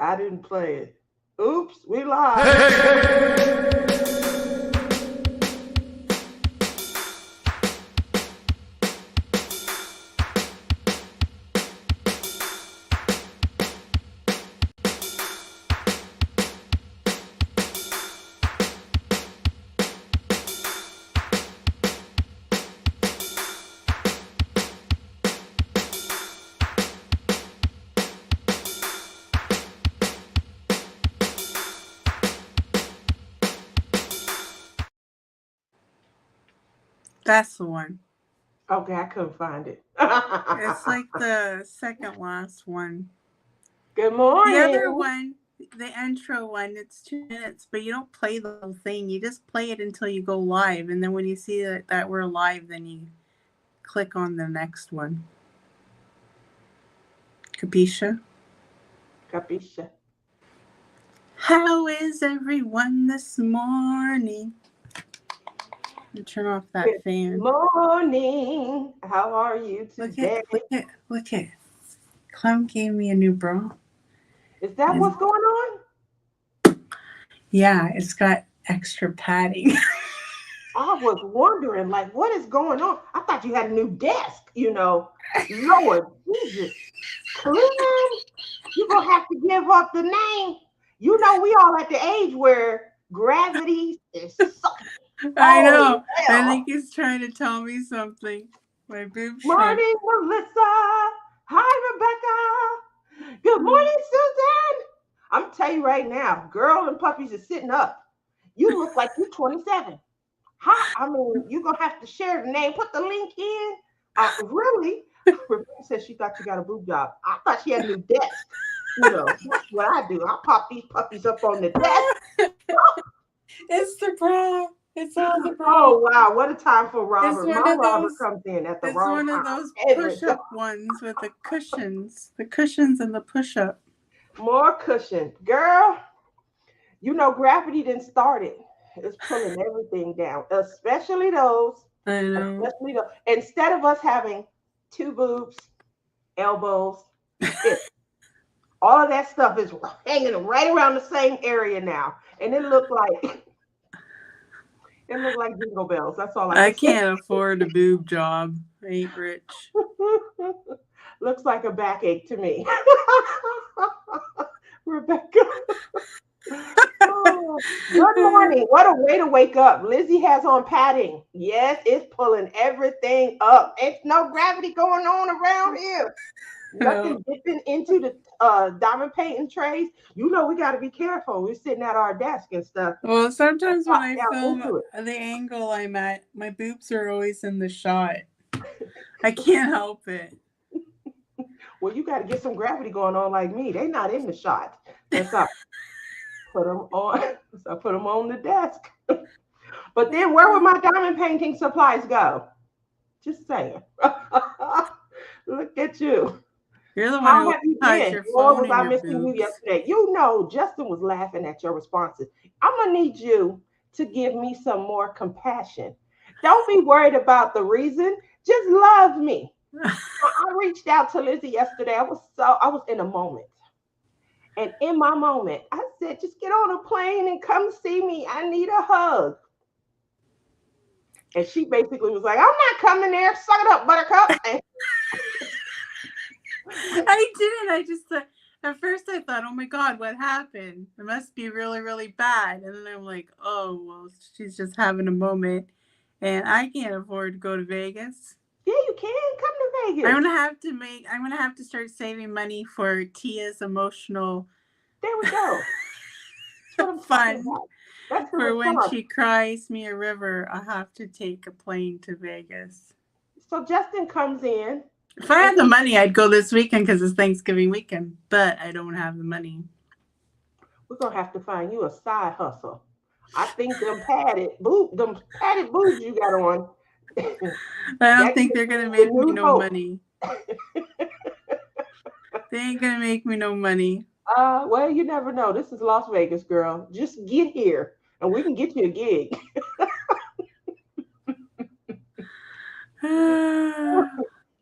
I didn't play it. Oops, we live. That's the one. Okay, I couldn't find it. It's like the second last one. Good The other morning. one, the intro one, it's 2 minutes, but you don't play the whole thing. You just play it until you go live. And then when you see that we're live, then you click on the next one. Capisce? Capisce. How is everyone this morning? Turn off that Good fan. morning. How are you today? Look at. Clem gave me a new bra. Is that what's going on? Yeah, it's got extra padding. I was wondering, like, what is going on? I thought you had a new desk, Lord Jesus. Clem, you're going to have to give up the name. We all at the age where gravity is sucking. I know. I think he's trying to tell me something. My boob shrunk. Morning, Melissa. Hi, Rebecca. Good morning, Susan. I'm telling you right now, girl and puppies are sitting up. You look like you're 27. You're going to have to share the name. Put the link in. Really? Rebecca said she thought you got a boob job. I thought she had a new desk. That's what I do. I pop these puppies up on the desk. It's the bra. It's all the bra. Oh, wow. What a time for Robert. My Robert comes in at the wrong time. It's one of those push-up ones with the cushions. The cushions and the push-up. More cushion. Girl, gravity didn't start it. It's pulling everything down, especially those. I know. Especially those. Instead of us having 2 boobs, elbows, hips, all of that stuff is hanging right around the same area now. And it looked like jingle bells. That's all I can't afford a boob job. I ain't rich. Looks like a backache to me. Rebecca. Oh, good morning. What a way to wake up. Lizzie has on padding. Yes, it's pulling everything up. It's no gravity going on around here. Nothing dipping into the diamond painting trays. We got to be careful. We're sitting at our desk and stuff. Well, sometimes when I film the angle I'm at, my boobs are always in the shot. I can't help it. Well, you got to get some gravity going on like me. They're not in the shot. That's up. Put them on. So I put them on the desk. But then where would my diamond painting supplies go? Just saying. Look at you. You're the one How who have you hides been? your Or phone was I in your missing boobs. you yesterday? Justin was laughing at your responses. I'm going to need you to give me some more compassion. Don't be worried about the reason. Just love me. I reached out to Lizzie yesterday. I was in a moment. And in my moment, I said, just get on a plane and come see me. I need a hug. And she basically was like, I'm not coming there. Suck it up, buttercup. I didn't. I just at first I thought, oh my God, what happened? It must be really, really bad. And then I'm like, oh, well, she's just having a moment. And I can't afford to go to Vegas. Yeah, you can come to Vegas. I'm gonna have to start saving money for Tia's emotional. There we go. Fun. That's for when she cries me a river, I have to take a plane to Vegas. So Justin comes in. If I had the money, I'd go this weekend because it's Thanksgiving weekend. But I don't have the money. We're gonna have to find you a side hustle. I think them padded boobs you got on. I don't think they're gonna make me no money. They ain't gonna make me no money. Well, you never know. This is Las Vegas, girl. Just get here and we can get you a gig.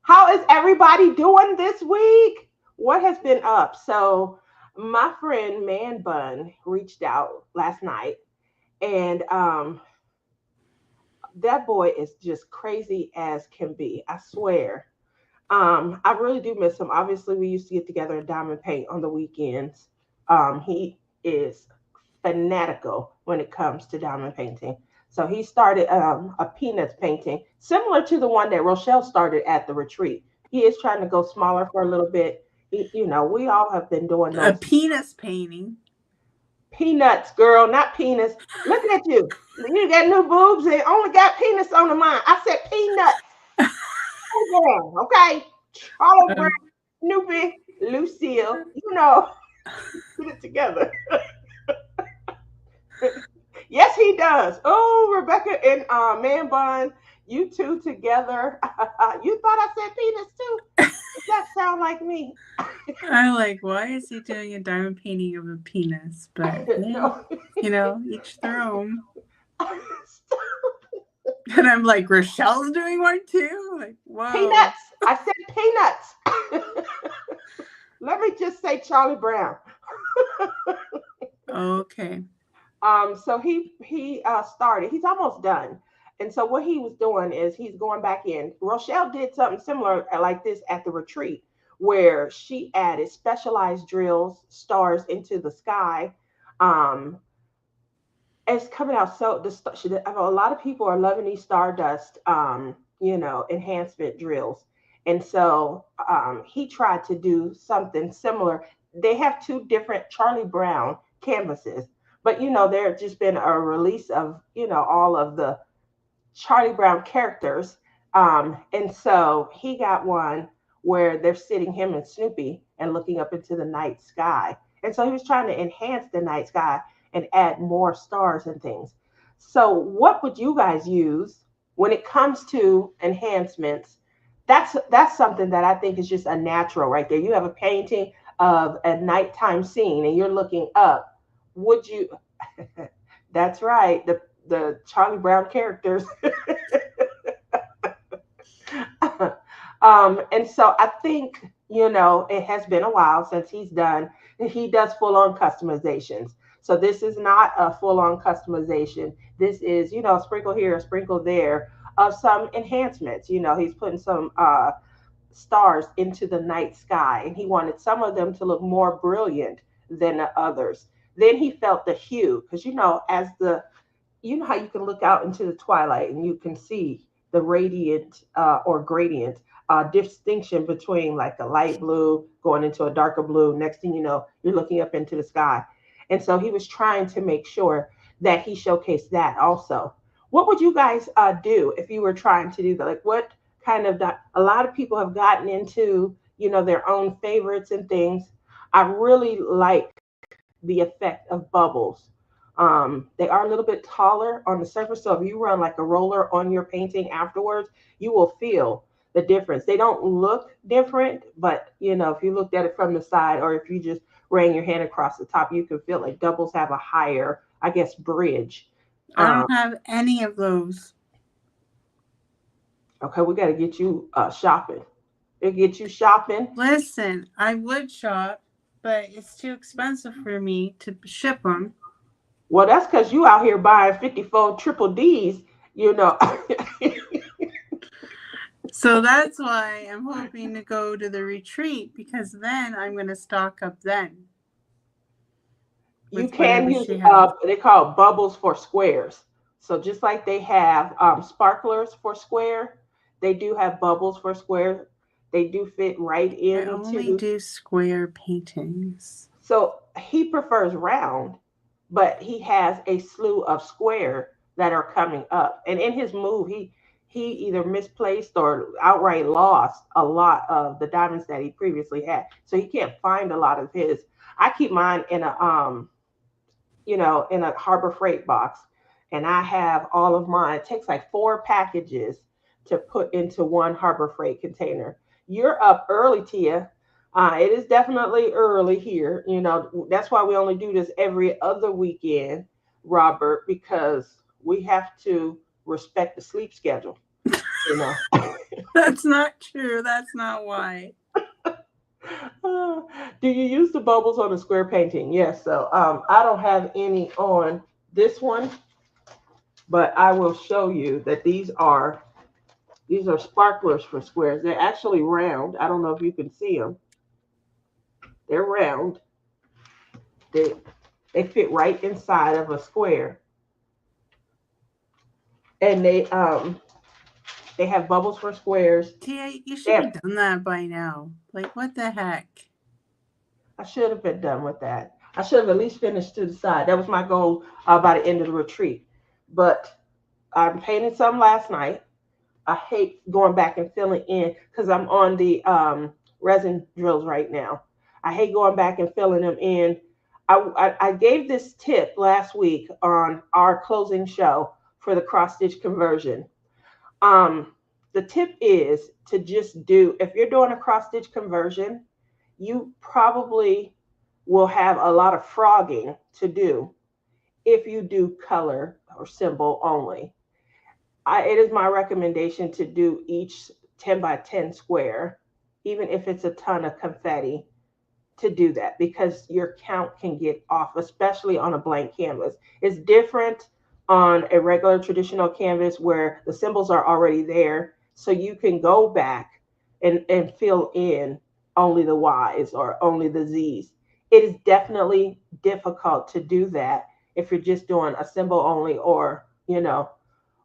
How is everybody doing this week? What has been up? So My friend Man Bun reached out last night, and that boy is just crazy as can be. I swear. I really do miss him. Obviously, we used to get together and diamond paint on the weekends. He is fanatical when it comes to diamond painting. So he started a peanuts painting, similar to the one that Rochelle started at the retreat. He is trying to go smaller for a little bit. We all have been doing A those penis painting. peanuts, girl, not penis. Look at you. You got new boobs and only got penis on the mind. I said peanuts. Down, okay? Charlie Brown, Um, Snoopy, Lucille, get it together. Yes, he does. Oh, Rebecca and Man Bun, you two together. You thought I said penis too? Does that sound like me? I'm like, why is he doing a diamond painting of a penis? But hey, No. each their own. And I'm like, Rochelle's doing one too? Like, whoa. Peanuts. I said peanuts. Let me just say Charlie Brown. Okay. So he started. He's almost done. And so what he was doing is he's going back in. Rochelle did something similar like this at the retreat, where she added specialized drills, stars into the sky. Um, it's coming out so a lot of people are loving these stardust, enhancement drills. And so he tried to do something similar. They have two different Charlie Brown canvases, but there's just been a release of all of the Charlie Brown characters. And so he got one where they're sitting him and Snoopy and looking up into the night sky. And so he was trying to enhance the night sky and add more stars and things. So what would you guys use when it comes to enhancements? That's something that I think is just a natural right there. You have a painting of a nighttime scene and you're looking up. Would you That's right. The Charlie Brown characters. And so I think, it has been a while since he does full on customizations. So this is not a full on customization. This is, sprinkle here, sprinkle there of some enhancements. He's putting some stars into the night sky, and he wanted some of them to look more brilliant than the others. Then he felt the hue, because as how you can look out into the twilight and you can see the radiant or gradient distinction between like a light blue going into a darker blue. Next thing you know, you're looking up into the sky. And so he was trying to make sure that he showcased that also. What would you guys do if you were trying to do that? Like, what kind of a lot of people have gotten into, their own favorites and things. I really like the effect of bubbles. They are a little bit taller on the surface. So if you run like a roller on your painting afterwards, you will feel the difference. They don't look different, but if you looked at it from the side or if you just ran your hand across the top, you can feel like doubles have a higher, I guess, bridge. I Um, don't have any of those. okay, we got to get you shopping. We'll get you shopping. Listen, I would shop, but it's too expensive for me to ship them. Well, that's because you out here buying 54 triple D's, you know. So that's why I'm hoping to go to the retreat because then I'm going to stock up then You with can whatever use she has. they call it bubbles for squares. So just like they have sparklers for square, they do have bubbles for square. They do fit right I only into. do square paintings. So he prefers round, but he has a slew of square that are coming up. And in his move, he either misplaced or outright lost a lot of the diamonds that he previously had. So he can't find a lot of his. I keep mine in a Harbor Freight box. And I have all of mine. It takes like 4 packages to put into one Harbor Freight container. You're up early, Tia. It is definitely early here. That's why we only do this every other weekend, Robert, because we have to respect the sleep schedule. You know, That's not true. That's not why. Uh, do you use the bubbles on a square painting? Yes. So I don't have any on this one, but I will show you that these are sparklers for squares. They're actually round. I don't know if you can see them. They're round. They they fit right inside of a square, and they have bubbles for squares. Tia, you They should be have, done that by now. Like, what the heck? I should have been done with that. I should have at least finished to the side. That was my goal by the end of the retreat. But I painted some last night. I hate going back and filling in because I'm on the resin drills right now. I hate going back and filling them in. I gave this tip last week on our closing show for the cross stitch conversion. Um, the tip is to just do, if you're doing a cross stitch conversion, you probably will have a lot of frogging to do if you do color or symbol only. It is my recommendation to do each 10 by 10 square, even if it's a ton of confetti, to do that because your count can get off, especially on a blank canvas. It's different on a regular traditional canvas where the symbols are already there. So you can go back and fill in only the Y's or only the Z's. It is definitely difficult to do that if you're just doing a symbol only or,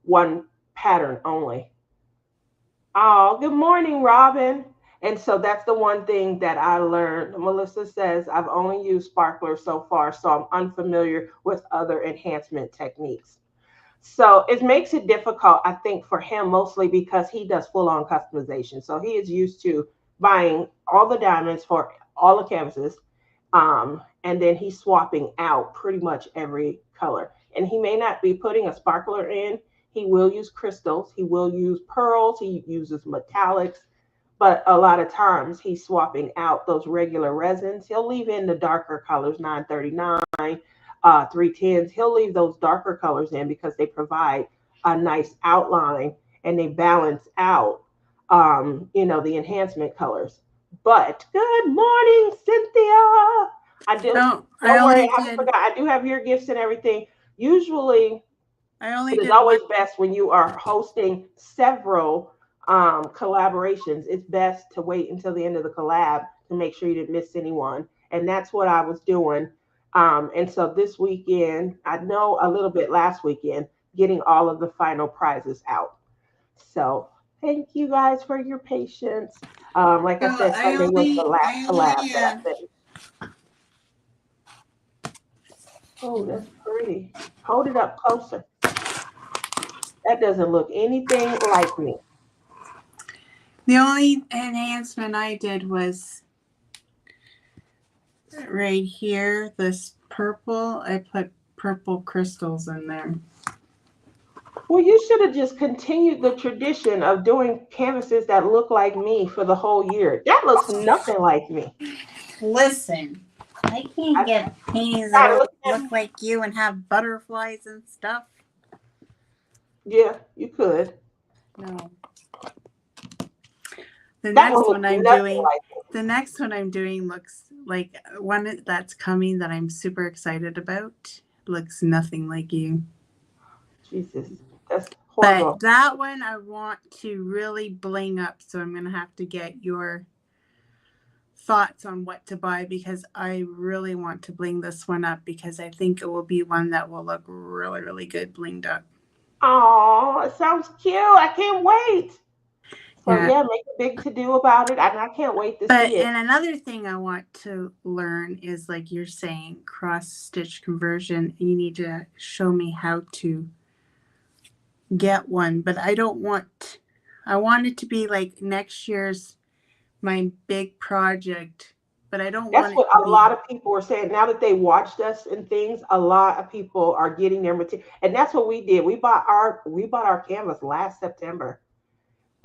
one pattern only. Oh, good morning, Robin. And so that's the one thing that I learned. Melissa says I've only used sparklers so far, so I'm unfamiliar with other enhancement techniques. So it makes it difficult, I think, for him mostly because he does full on customization. So he is used to buying all the diamonds for all the canvases, and then he's swapping out pretty much every color. And he may not be putting a sparkler in. He will use crystals. He will use pearls. He uses metallics. But a lot of times he's swapping out those regular resins. He'll leave in the darker colors, 939, 310s. He'll leave those darker colors in because they provide a nice outline and they balance out, the enhancement colors. But good morning, Cynthia. I do. No, I Don't worry, only I haven't did. forgot. I do have your gifts and everything. Usually, I only it is did one. always best when you are hosting several collaborations. It's best to wait until the end of the collab to make sure you didn't miss anyone. And that's what I was doing. And so this weekend, I know a little bit last weekend, getting all of the final prizes out. So thank you guys for your patience. Like I No, said, Sunday was the last I collab only, that I finished. Oh, that's pretty. Hold it up closer. That doesn't look anything like me. the only enhancement I did was right here. This purple. I put purple crystals in there. Well, you should have just continued the tradition of doing canvases that look like me for the whole year. That looks nothing like me. Listen, I can't I get paintings that started all looking at, look like you and have butterflies and stuff. yeah, you could. No. The That one next looks one I'm nothing doing, like me. the next one I'm doing looks like one that's coming that I'm super excited about. Looks nothing like you. Jesus, that's But horrible. that one I want to really bling up, so I'm gonna have to get your thoughts on what to buy because I really want to bling this one up because I think it will be one that will look really, really good blinged up. Oh, it sounds cute. I can't wait. So Yeah. yeah, make a big to do about it, and I can't wait to But see it. and another thing I want to learn is like you're saying cross stitch conversion. You need to show me how to get one, but I don't want. I want it to be like next year's my big project, but I don't That's want it what to a lot be. of people are saying. Now that they watched us and things, a lot of people are getting their material, and that's what we did. We bought our canvas last September,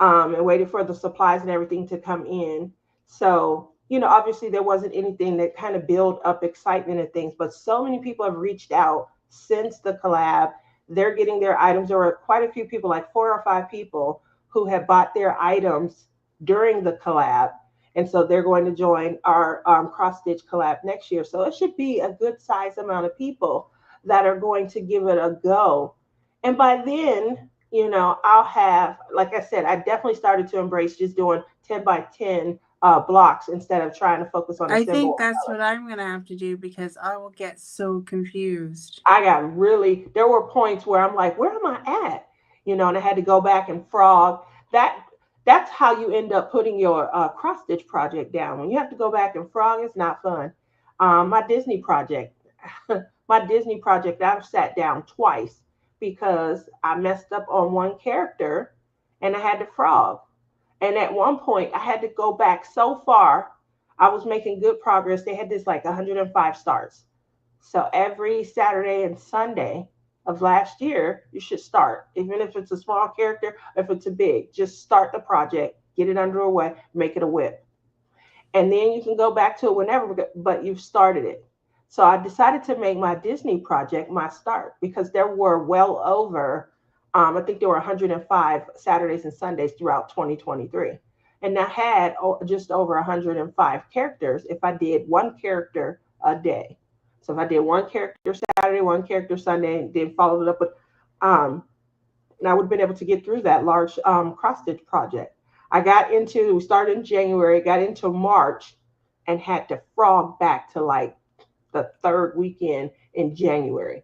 and waited for the supplies and everything to come in. So, obviously there wasn't anything that kind of built up excitement and things, but so many people have reached out since the collab. They're getting their items. There were quite a few people, like 4 or 5 people, who had bought their items during the collab. And so they're going to join our cross stitch collab next year. So it should be a good size amount of people that are going to give it a go. And by then, I'll have, like I said, I definitely started to embrace just doing 10 by 10 blocks instead of trying to focus on a I think symbol. that's what I'm gonna have to do because I will get so confused. I got really, there were points where I'm like, where am I at? And I had to go back and frog. That that's how you end up putting your cross stitch project down. When you have to go back and frog, it's not fun. My Disney project, my Disney project, I've sat down twice because I messed up on one character and I had to frog. And at one point, I had to go back so far. I was making good progress. They had this like 105 starts. So every Saturday and Sunday of last year, you should start. Even if it's a small character, if it's a big, just start the project, get it underway, make it a whip. And then you can go back to it whenever, but you've started it. So I decided to make my Disney project my start because there were well over, I think there were 105 Saturdays and Sundays throughout 2023. And I had just over 105 characters if I did one character a day. So if I did one character Saturday, one character Sunday, and then followed it up with, um, and I would have been able to get through that large cross stitch project. We started in January, got into March, and had to frog back to like the third weekend in January.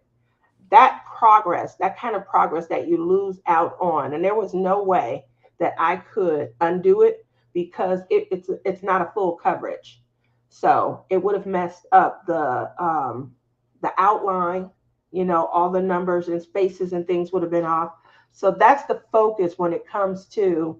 That progress, that kind of progress that you lose out on, and there was no way that I could undo it because it's not a full coverage. So it would have messed up the outline, all the numbers and spaces and things would have been off. So that's the focus when it comes to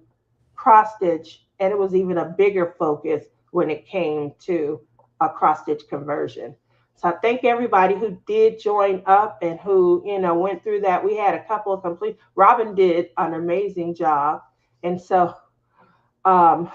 cross stitch, and it was even a bigger focus when it came to a cross stitch conversion. So I thank everybody who did join up and who went through that. We had a couple of complete. Robin did an amazing job, and so um,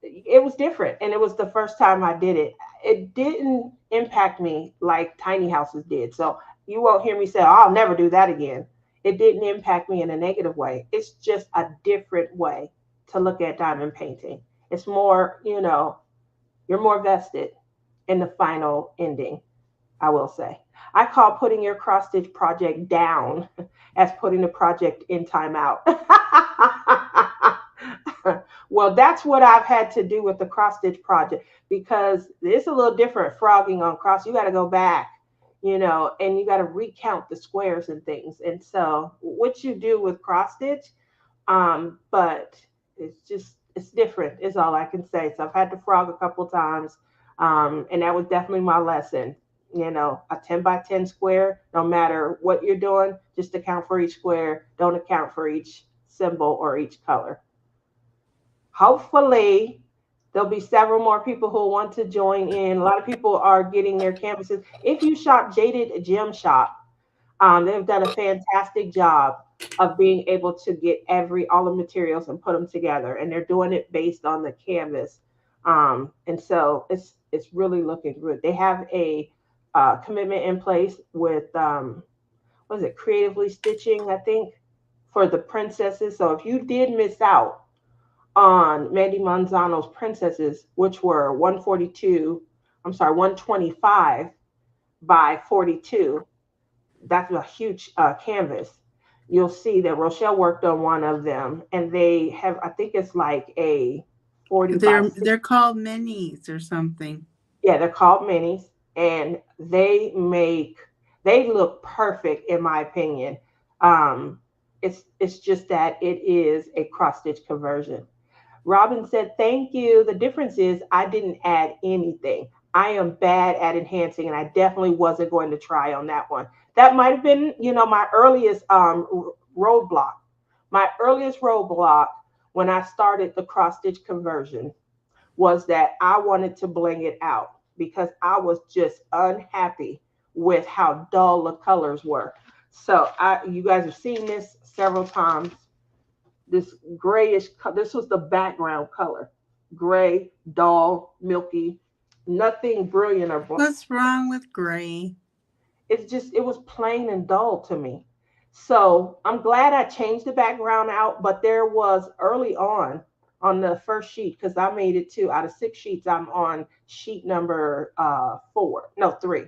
it was different, and it was the first time I did it. It didn't impact me like tiny houses did. So you won't hear me say, "Oh, I'll never do that again." It didn't impact me in a negative way. It's just a different way to look at diamond painting. It's more, you're more vested in the final ending, I will say. I call putting your cross stitch project down as putting the project in timeout. Well, that's what I've had to do with the cross stitch project because it's a little different frogging on cross. You got to go back, and you got to recount the squares and things. And so, what you do with cross stitch, but it's different, is all I can say. So, I've had to frog a couple times, and that was definitely my lesson. A 10 by 10 square, no matter what you're doing, just account for each square, don't account for each symbol or each color. Hopefully, there'll be several more people who want to join in. A lot of people are getting their canvases. If you shop Jaded Gem Shop, they've done a fantastic job of being able to get all the materials and put them together, and they're doing it based on the canvas. And so it's really looking good. They have a commitment in place with what is it, creatively stitching, I think, for the princesses. So if you did miss out on Mandy Manzano's princesses, which were 125 by 42, that's a huge canvas. You'll see that Rochelle worked on one of them, and they have, I think it's like a 40 by They're called minis or something. yeah, they're called minis, and they look perfect in my opinion. Um, it's just that it is a cross stitch conversion. Robin said, "Thank you. The difference is I didn't add anything. I am bad at enhancing, and I definitely wasn't going to try on that one. That might have been, my earliest roadblock. My earliest roadblock when I started the cross stitch conversion was that I wanted to bling it out because I was just unhappy with how dull the colors were. So you guys have seen this several times. This grayish, this was the background color, gray, dull, milky, nothing brilliant or bright. What's wrong with gray? It was plain and dull to me. So I'm glad I changed the background out, but there was early on. on the first sheet because I made it to out of 6 sheets. I'm on sheet number 4, no 3.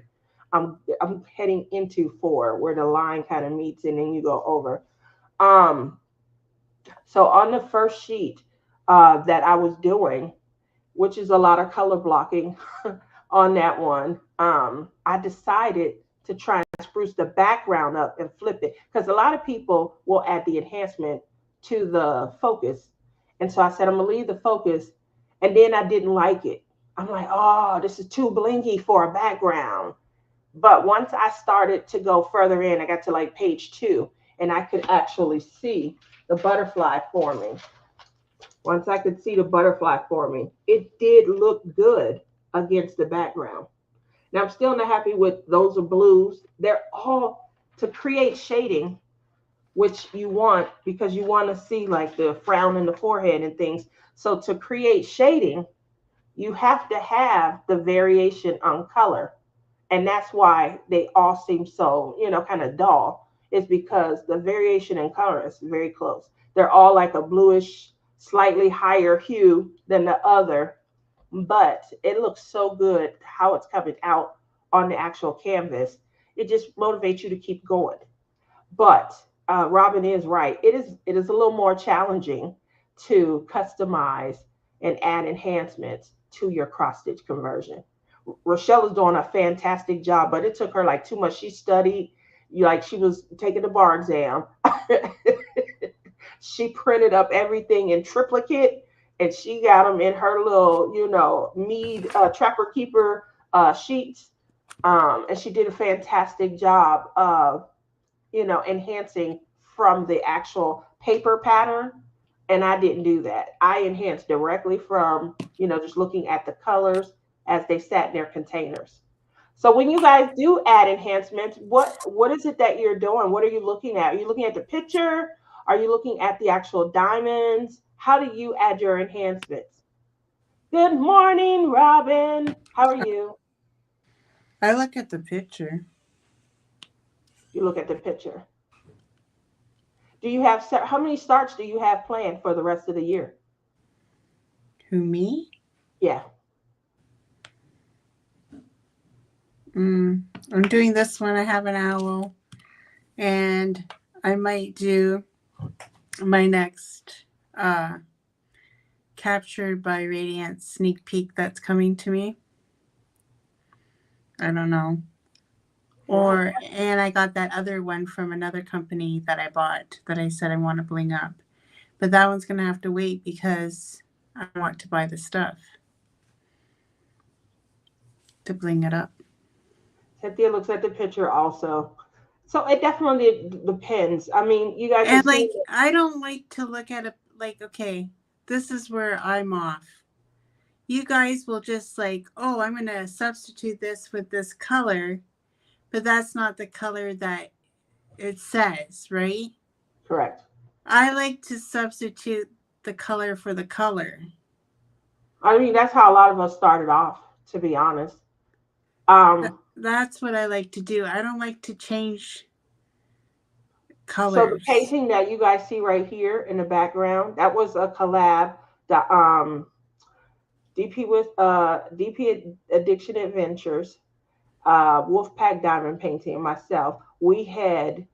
I'm heading into 4 where the line kind of meets and then you go over. Um, so on the first sheet that I was doing, which is a lot of color blocking on that one, I decided to try and spruce the background up and flip it because a lot of people will add the enhancement to the focus. And so I said, I'm going to leave the focus. And then I didn't like it. I'm like, oh, this is too blinky for a background. But once I started to go further in, I got to like page 2 and I could actually see the butterfly forming. Once I could see the butterfly forming, it did look good against the background. Now I'm still not happy with those are blues. They're all to create shading, which you want because you want to see like the frown in the forehead and things. So to create shading, you have to have the variation on color. And that's why they all seem so, kind of dull, is because the variation in color is very close. They're all like a bluish, slightly higher hue than the other, but it looks so good how it's coming out on the actual canvas. It just motivates you to keep going. But Robin is right. It is a little more challenging to customize and add enhancements to your cross stitch conversion. Rochelle is doing a fantastic job, but it took her like too much. She studied, like she was taking the bar exam. She printed up everything in triplicate, and she got them in her little, Mead Trapper Keeper sheets. And she did a fantastic job of, enhancing from the actual paper pattern. And I didn't do that. I enhanced directly from, just looking at the colors as they sat in their containers. So when you guys do add enhancements, what is it that you're doing? What are you looking at? Are you looking at the picture? Are you looking at the actual diamonds? How do you add your enhancements? Good morning, Robin. How are you? I look at the picture. You look at the picture. Do you have how many starts do you have planned for the rest of the year? Who, me? Yeah. I'm doing this one. I have an owl, and I might do my next captured by radiance sneak peek that's coming to me. I don't know. Or and I got that other one from another company that I bought that I said I want to bling up. But that one's gonna have to wait because I want to buy the stuff to bling it up. Cynthia looks at the picture also. So it definitely depends. I mean, you guys have And seen like I don't like to look at it like, okay, this is where I'm off. You guys will just like, oh, I'm gonna substitute this with this color, but that's not the color that it says, right? correct. I like to substitute the color for the color. I mean, that's how a lot of us started off, to be honest. That's what I like to do. I don't like to change So the colors. painting that you guys see right here in the background, that was a collab that DP with DP Addiction Adventures, Wolfpack Diamond painting, and myself. We had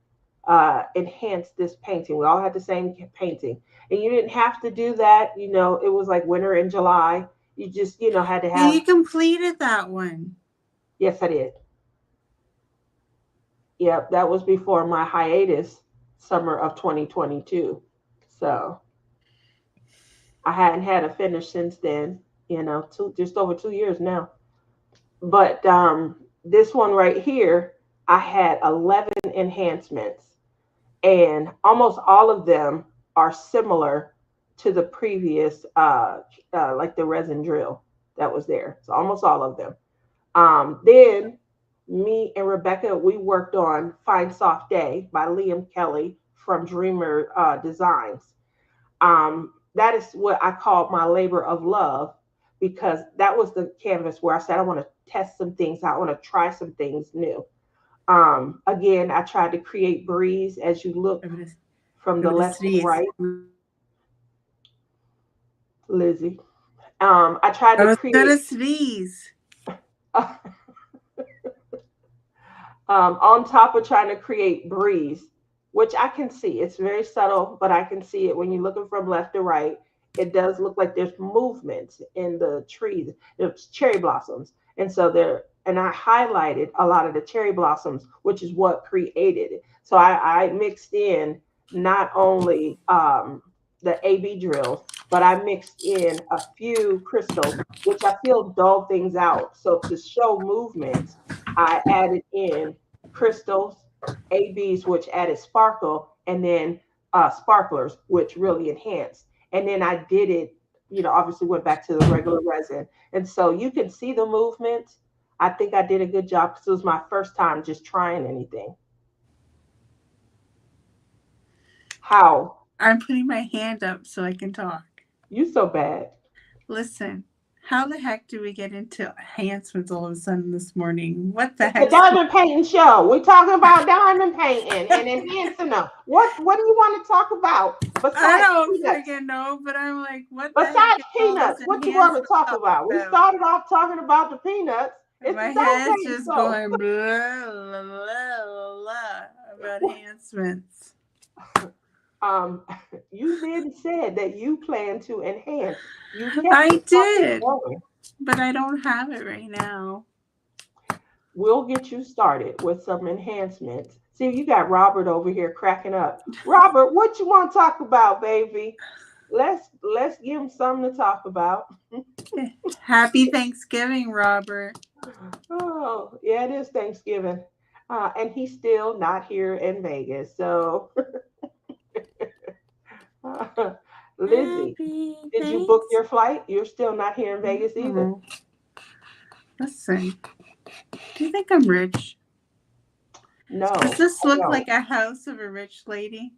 enhanced this painting. We all had the same painting, and you didn't have to do that. It was like winter in July. You just had to You have. completed that one. Yes, I did. Yep, that was before my hiatus, summer of 2022. So I hadn't had a finish since then. Just over 2 years now. But this one right here, I had 11 enhancements, and almost all of them are similar to the previous, like the resin drill that was there. So almost all of them. Then me and Rebecca, we worked on Fine Soft Day by Liam Kelly from Dreamer Designs. That is what I called my labor of love because that was the canvas where I said I want to test some things out. I want to try some things new. Again, I tried to create breeze as you look I'm gonna, from I'm the gonna left to sneeze. right. Lizzie. I tried I to was gonna create sneeze. on top of trying to create breeze, which I can see. It's very subtle, but I can see it when you're looking from left to right. It does look like there's movement in the trees. It's cherry blossoms, and so there. And I highlighted a lot of the cherry blossoms, which is what created it. So I mixed in not only the AB drills, but I mixed in a few crystals, which I feel dull things out. So to show movement, I added in crystals, ABs, which added sparkle, and then sparklers, which really enhanced. And then I did it, obviously went back to the regular resin. And so you can see the movement. I think I did a good job because it was my first time just trying anything. How? I'm putting my hand up so I can talk. You so bad. Listen, how the heck do we get into enhancements all of a sudden this morning? What the It's the heck's going diamond painting show. We're talking about diamond painting and enhancing them. What do you want to talk about I besides don't peanuts? freaking know, but I'm like, what the heck Besides is all this peanuts, what you want to enhancement talk talk about? We about? started off talking about the peanuts. It's My the diamond head's painting just show. going blah, blah, blah, blah, about enhancements. um, you did said that you plan to enhance. You kept the I topic did, going. but I don't have it right now. We'll get you started with some enhancements. See, you got Robert over here cracking up. Robert, what you want to talk about, baby? Let's give him something to talk about. Happy Thanksgiving, Robert. Oh, yeah, it is Thanksgiving. And he's still not here in Vegas. So, Lizzie, Happy did you book Thanks. your flight? You're still not here in Vegas either. Oh, listen, do you think I'm rich? Does No, this I look don't. like a house of a rich lady?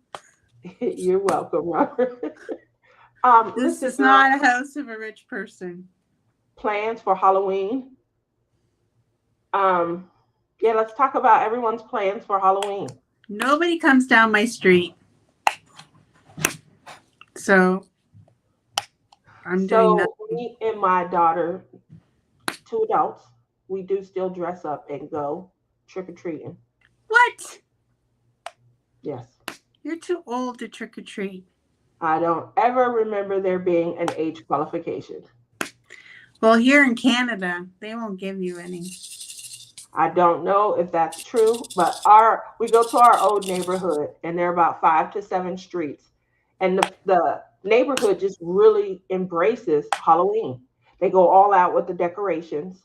You're welcome, Robert. This Listen, is girl, not a house of a rich person. plans for Halloween. Um, yeah, let's talk about everyone's plans for Halloween. Nobody comes down my street, so I'm doing So, nothing. me and my daughter, two adults, we do still dress up and go trick or treating. What? Yes. You're too old to trick or treat. I don't ever remember there being an age qualification. Well, here in Canada, they won't give you any. I don't know if that's true, but our we go to our old neighborhood and there are about 5 to 7 streets. And the neighborhood just really embraces Halloween. They go all out with the decorations.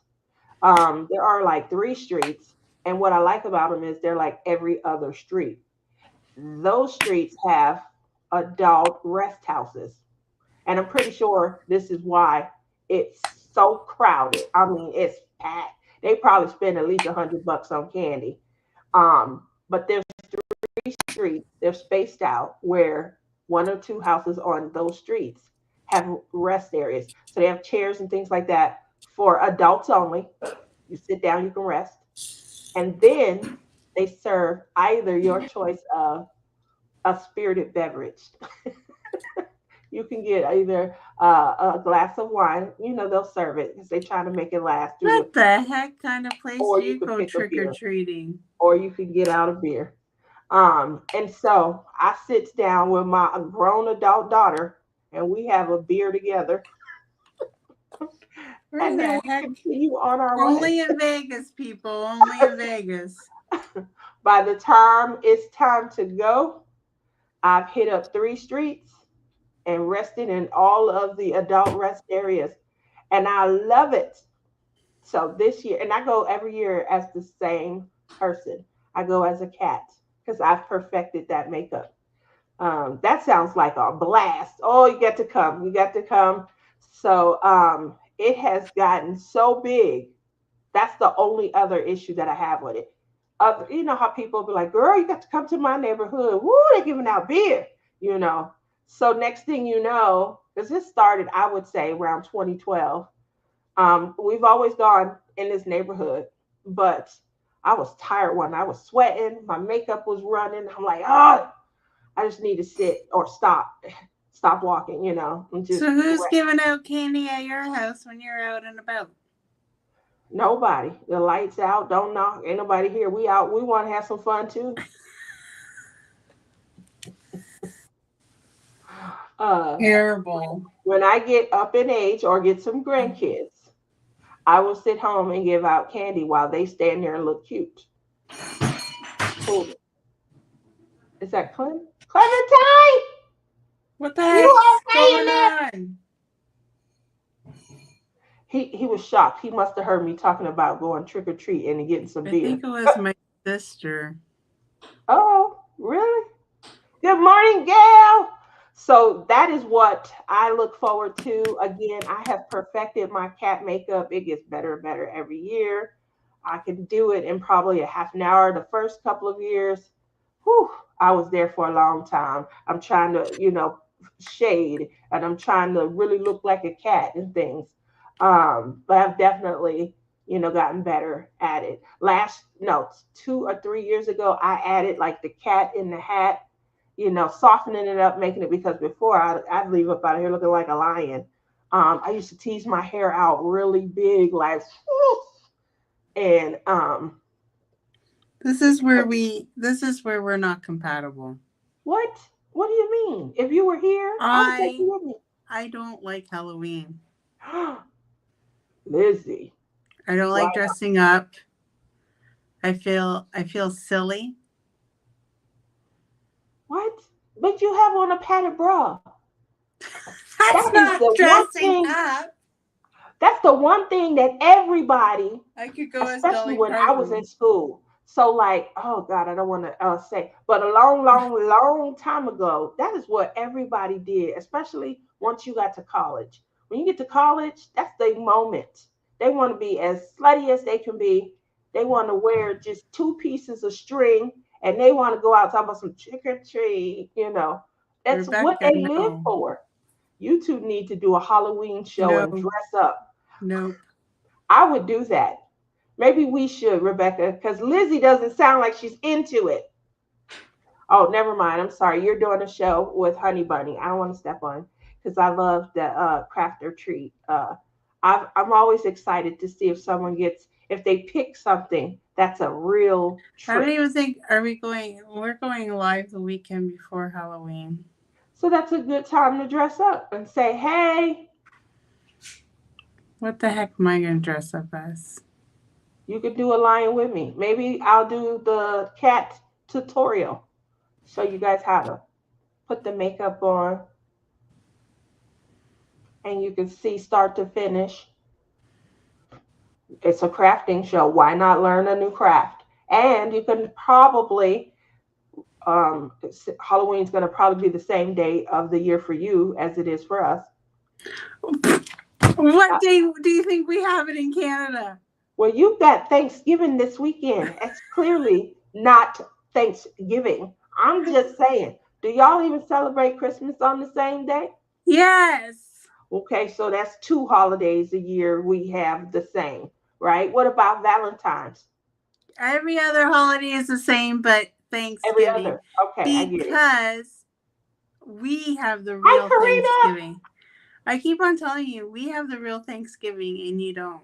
There are like 3 streets, and what I like about them is they're like every other street. Those streets have adult rest houses, and I'm pretty sure this is why it's so crowded. I mean, it's packed. They probably spend at least $100 on candy. But there's 3 streets. They're spaced out where 1 or 2 houses on those streets have rest areas. So they have chairs and things like that for adults only. You sit down, you can rest, and then they serve either your choice of a spirited beverage. You can get either a glass of wine. They'll serve it because they try to make it last through the. What the heck kind of place Or do you you could go pick a trick or beer, treating? or you could get out a beer. And so I sit down with my grown adult daughter, and we have a beer together, Where and then the we heck? continue on our way. Only in Vegas, people. Only in Vegas. By the time it's time to go, I've hit up 3 streets and rested in all of the adult rest areas, and I love it. So this year, and I go every year as the same person. I go as a cat because I've perfected that makeup. That sounds like a blast. Oh, you got to come. You got to come. So it has gotten so big. That's the only other issue that I have with it. You know how people be like, girl, you got to come to my neighborhood. Woo, they're giving out beer, you know. So next thing you know, because this started, I would say, around 2012. We've always gone in this neighborhood, but I was tired one. I was sweating. My makeup was running. I'm like, oh, I just need to sit or stop. stop walking, and just So who's giving out candy at your house when you're out and about? nobody. The lights out, don't knock, ain't nobody here. We out, we want to have some fun too. Uh, Terrible. when I get up in age or get some grandkids, I will sit home and give out candy while they stand there and look cute. Who is that? Clementine, What the you heck's okay in going there? on? He was shocked. He must have heard me talking about going trick or treating and getting some I think beer. it was my sister. Oh, really? Good morning, Gail. So that is what I look forward to. Again, I have perfected my cat makeup. It gets better and better every year. I can do it in probably a half an hour. The first couple of years, whew, I was there for a long time. I'm trying to, shade, and I'm trying to really look like a cat and things. But I've definitely, gotten better at it. No, 2 or 3 years ago, I added like the cat in the hat, softening it up, making it, because before I'd leave up out of here looking like a lion. I used to tease my hair out really big, like, and This is where we're not compatible. what? What do you mean? If you were here, I would take I you with me. I don't like Halloween. Lizzie, I don't why? like dressing up. I feel silly. What? But you have on a padded bra. That's That is not the one dressing thing. up. That's the one thing that everybody, I could go as especially Dolly when I was in Parton. school. So, like, oh God, I don't want to say, but a long, long, long time ago, that is what everybody did, especially once you got to college. When you get to college, that's the moment. They want to be as slutty as they can be. They want to wear just two pieces of string, and they want to go out talking about some trick or treat. That's what Rebecca, they live no. for. You two need to do a Halloween show and No. dress up. Nope. I would do that. Maybe we should, Rebecca, because Lizzie doesn't sound like she's into it. Oh, never mind. I'm sorry. You're doing a show with Honey Bunny. I don't want to step on because I love the craft or treat. I'm always excited to see if someone gets, if they pick something that's a real I don't trick. even think we're going live the weekend before Halloween. So that's a good time to dress up and say, hey, What the heck am I gonna dress up as? you could do a lion with me. Maybe I'll do the cat tutorial. Show you guys how to put the makeup on, and you can see start to finish. It's a crafting show. Why not learn a new craft? And you can probably, Halloween's going to probably be the same day of the year for you as it is for us. What Uh, day do you think we have it in Canada? well, you've got Thanksgiving this weekend. It's clearly not Thanksgiving. I'm just saying. Do y'all even celebrate Christmas on the same day? Yes. Okay, so that's two holidays a year we have the same, right? What about Valentine's? Every other holiday is the same, but Every Thanksgiving. other. Okay, I get it. Because we have the Hi, real Karina. Thanksgiving. I keep on telling you, we have the real Thanksgiving and you don't.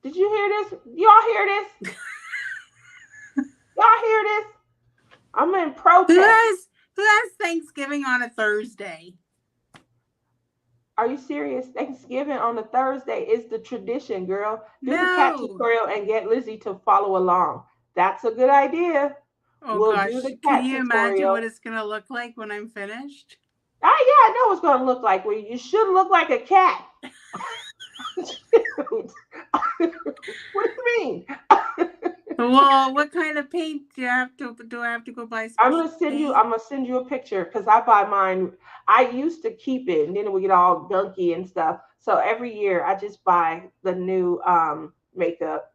Did you hear this? Y'all hear this? Y'all hear this? I'm in Who protest. has Thanksgiving on a Thursday? Are you serious? Thanksgiving on a Thursday is the tradition, girl. Do the cat No. tutorial and get Lizzie to follow along. That's a good idea. Oh We'll do gosh, the can cat you imagine what tutorial. it's gonna look like when I'm finished? Ah, yeah, I know what's going to look like. Well, you should look like a cat. What do you mean? Well, what kind of paint do I have to go buy I'm special gonna send you. paint? I'm gonna send you a picture because I buy mine. I used to keep it, and then it would get all gunky and stuff. So every year, I just buy the new makeup.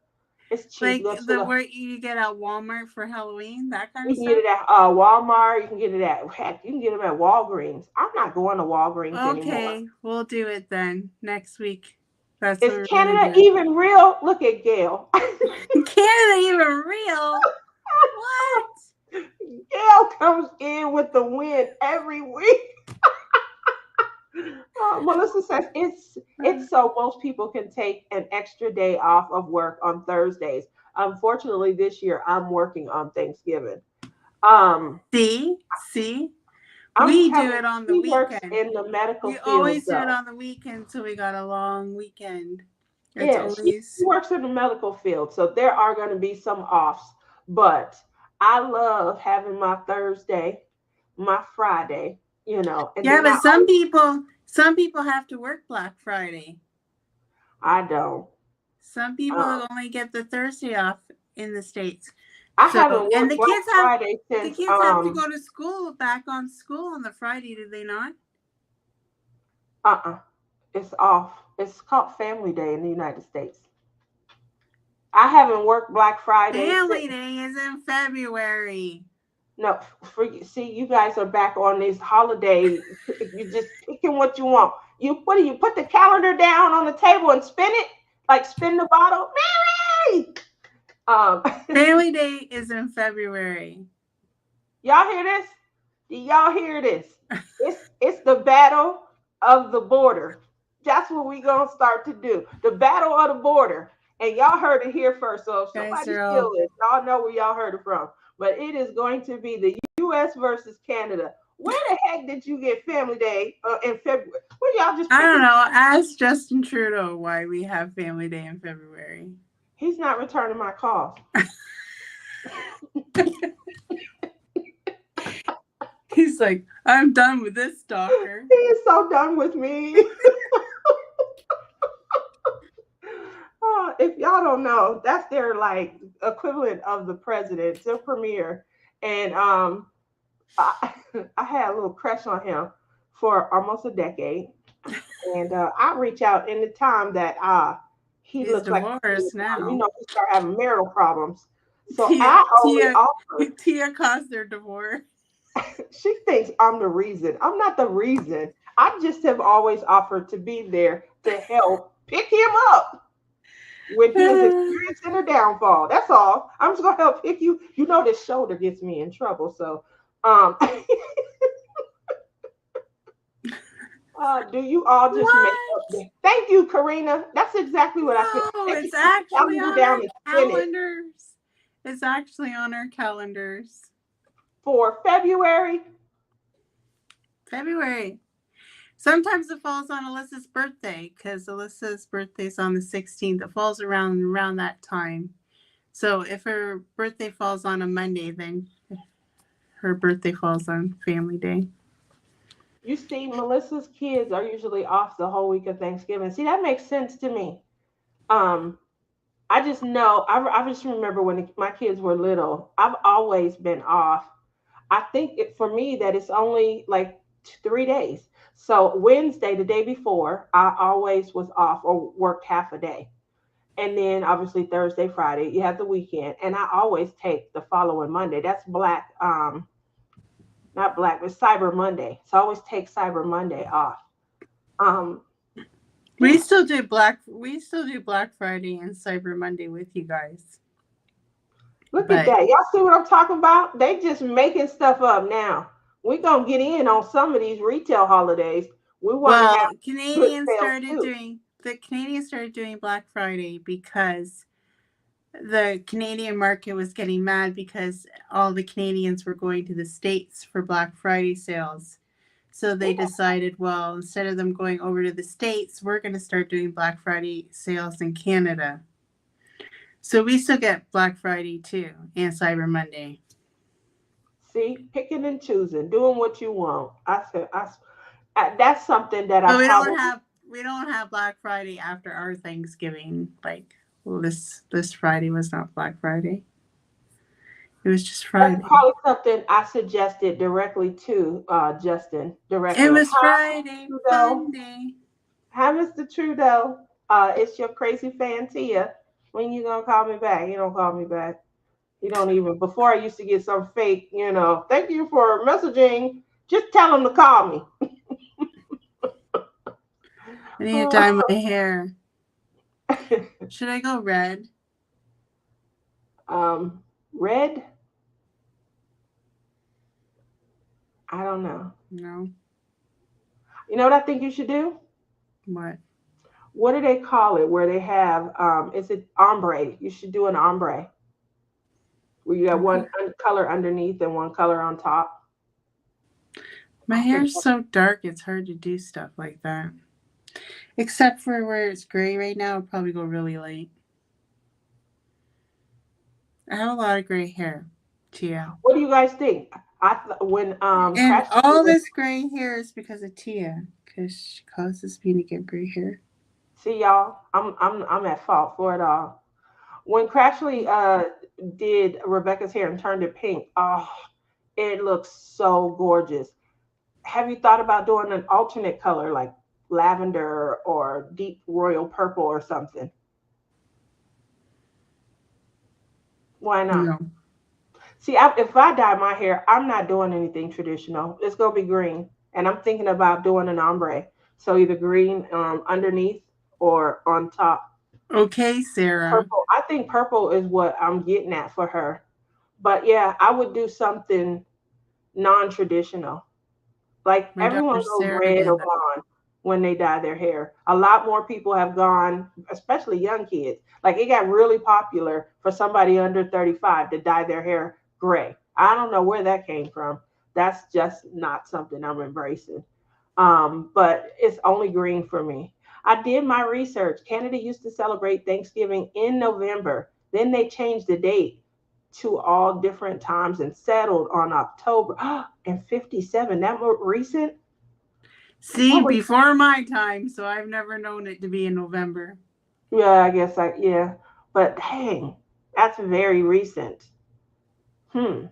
It's cheap. You Like go to the the. where you get at Walmart for Halloween, that kind You of can get stuff? it at Walmart. You can get it at heck. You can get them at Walgreens. I'm not going to Walgreens anymore. Okay, we'll do it then next week. That's what Is we're gonna Canada do. even real? Look at Gail. Canada even real? What? Gail comes in with the win every week. so most people can take an extra day off of work on Thursdays. Unfortunately, this year I'm working on Thanksgiving. Um, See, I'm we do telling it on the he works weekend. in the medical We field always do it though. on the weekend, so we got a long weekend. It's Yeah, she always works in the medical field, so there are going to be some offs. But I love having my Thursday, my Friday, and yeah, then but some people have to work Black Friday. I don't. Some people Um, only get the Thursday off in the States. I So, haven't and worked Black Friday the since kids have to go to school, back on school on the Friday, do they not? uh-uh. It's off. It's called Family Day in the United States. I haven't worked Black Friday since Family Day is in February. no see you guys are back on this holiday. You just picking what you want. What do you put the calendar down on the table and spin it? Like spin the bottle? Mary! Um Family Day is in February. y'all hear this? Do y'all hear this? It's the battle of the border. That's what we gonna start to do. The battle of the border. And y'all heard it here first. So if Guys somebody are steal all it, y'all know where y'all heard it from. But it is going to be the US versus Canada. Where the heck did you get Family Day in February? Where y'all just I don't picking? know. Ask Justin Trudeau why we have Family Day in February. He's not returning my calls. He's like, I'm done with this stalker. He is so done with me. If y'all don't know, that's their like equivalent of the president, the premier. And I, I had a little crush on him for almost a decade. And I reach out in the time that he He's looks like divorced now. he start having marital problems. So Tia I only Tia offer. Tia caused their divorce. She thinks I'm the reason. I'm not the reason. I just have always offered to be there to help pick him up when he is experiencing a downfall. That's all. I'm just gonna help pick you. You know this shoulder gets me in trouble. So um do you all just make up What? thank you, Karina. That's exactly what I said. No, They it's just put the actually calendar on our down and spin it calendars. It's actually on our calendars. for February. February. Sometimes it falls on Alyssa's birthday because Alyssa's birthday is on the 16th. It falls around that time. So if her birthday falls on a Monday, then her birthday falls on Family Day. You see, Melissa's kids are usually off the whole week of Thanksgiving. See, that makes sense to me. Um, I just know, I just remember when my kids were little, I've always been off. I think for me that it's only like 3 days. So Wednesday, the day before, I always was off or worked half a day. And then obviously Thursday, Friday, you have the weekend. And I always take the following Monday. That's not Black, but Cyber Monday. So I always take Cyber Monday off. Um, We yeah, still do Black Friday and Cyber Monday with you guys. look at But that. Y'all see what I'm talking about? They just making stuff up now. We're gonna get in on some of these retail holidays. We want to have well, good sales too. The Canadians started doing Black Friday because the Canadian market was getting mad because all the Canadians were going to the States for Black Friday sales. So they Yeah. decided, well, instead of them going over to the States, we're going to start doing Black Friday sales in Canada. So we still get Black Friday too and Cyber Monday. See, picking and choosing, doing what you want. I said, that's something that I But probably. we don't have Black Friday after our Thanksgiving. Like, well, this Friday was not Black Friday. It was just That's Friday. probably something I suggested directly to Justin It directly. was Hi, Friday Trudeau. fun day. Hi, Mr. Trudeau. It's your crazy fan Tia. When you gonna call me back? You don't call me back. You don't even. Before I used to get some fake, thank you for messaging. Just tell him to call me. I need to dye my hair. Should I go red? Red. I don't know. No. You know what I think you should do? What? What do they call it? Where they have is it ombre? You should do an ombre where you got one Okay. color underneath and one color on top. My I think hair's so dark, it's hard to do stuff like that. Except for where it's gray right now, it'll probably go really light. I have a lot of gray hair, Tia. what do you guys think? When And Crash all this gray hair is because of Tia, because she causes me to get gray hair. see y'all, I'm at fault for it all. When Crashly did Rebecca's hair and turned it pink, oh, it looks so gorgeous. Have you thought about doing an alternate color like lavender or deep royal purple or something? Why not? No. See, if I dye my hair, I'm not doing anything traditional. It's gonna be green, and I'm thinking about doing an ombre. So either green underneath or on top. Okay, Sarah. Purple. I think purple is what I'm getting at for her. But yeah, I would do something non-traditional. Like My daughter everyone goes Sarah red did or that. blonde when they dye their hair. A lot more people have gone, especially young kids. Like it got really popular for somebody under 35 to dye their hair gray. I don't know where that came from. That's just not something I'm embracing. But it's only green for me. I did my research. Canada used to celebrate Thanksgiving in November. Then they changed the date to all different times and settled on October. And 57, that more recent? See, What was, before my time, so I've never known it to be in November. yeah, I guess yeah. But dang, that's very recent. Hmm.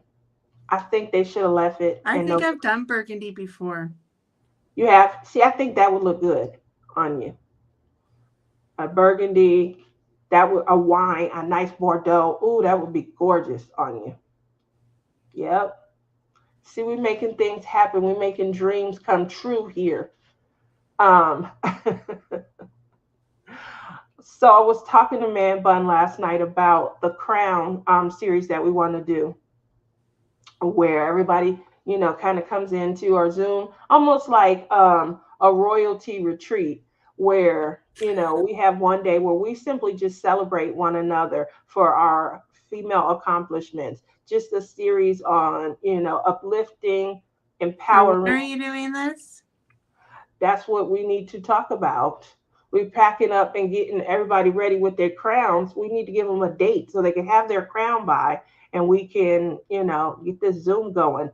I think they should have left it I in think November. I've done burgundy before. You have, see, I think that would look good on you. A burgundy, that would, a wine, a nice Bordeaux. Ooh, that would be gorgeous on you. Yep. See, we're making things happen. We're making dreams come true here. Um, so I was talking to Man Bun last night about the Crown series that we want to do, where everybody, kind of comes into our Zoom, almost like a royalty retreat, where, we have one day where we simply just celebrate one another for our female accomplishments. Just a series on, uplifting, For when empowering. are you doing this? That's what we need to talk about. We're packing up and getting everybody ready with their crowns. We need to give them a date so they can have their crown by, and we can, get this Zoom going.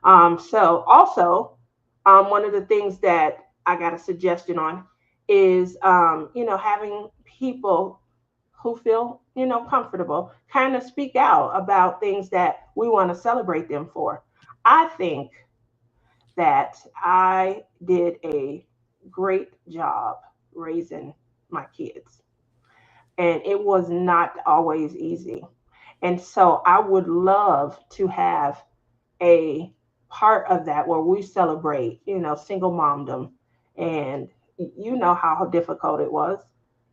So also, one of the things that I got a suggestion on is, having people who feel, comfortable kind of speak out about things that we want to celebrate them for. I think that I did a great job raising my kids, and it was not always easy. And so I would love to have a part of that where we celebrate, single momdom. And you know how difficult it was.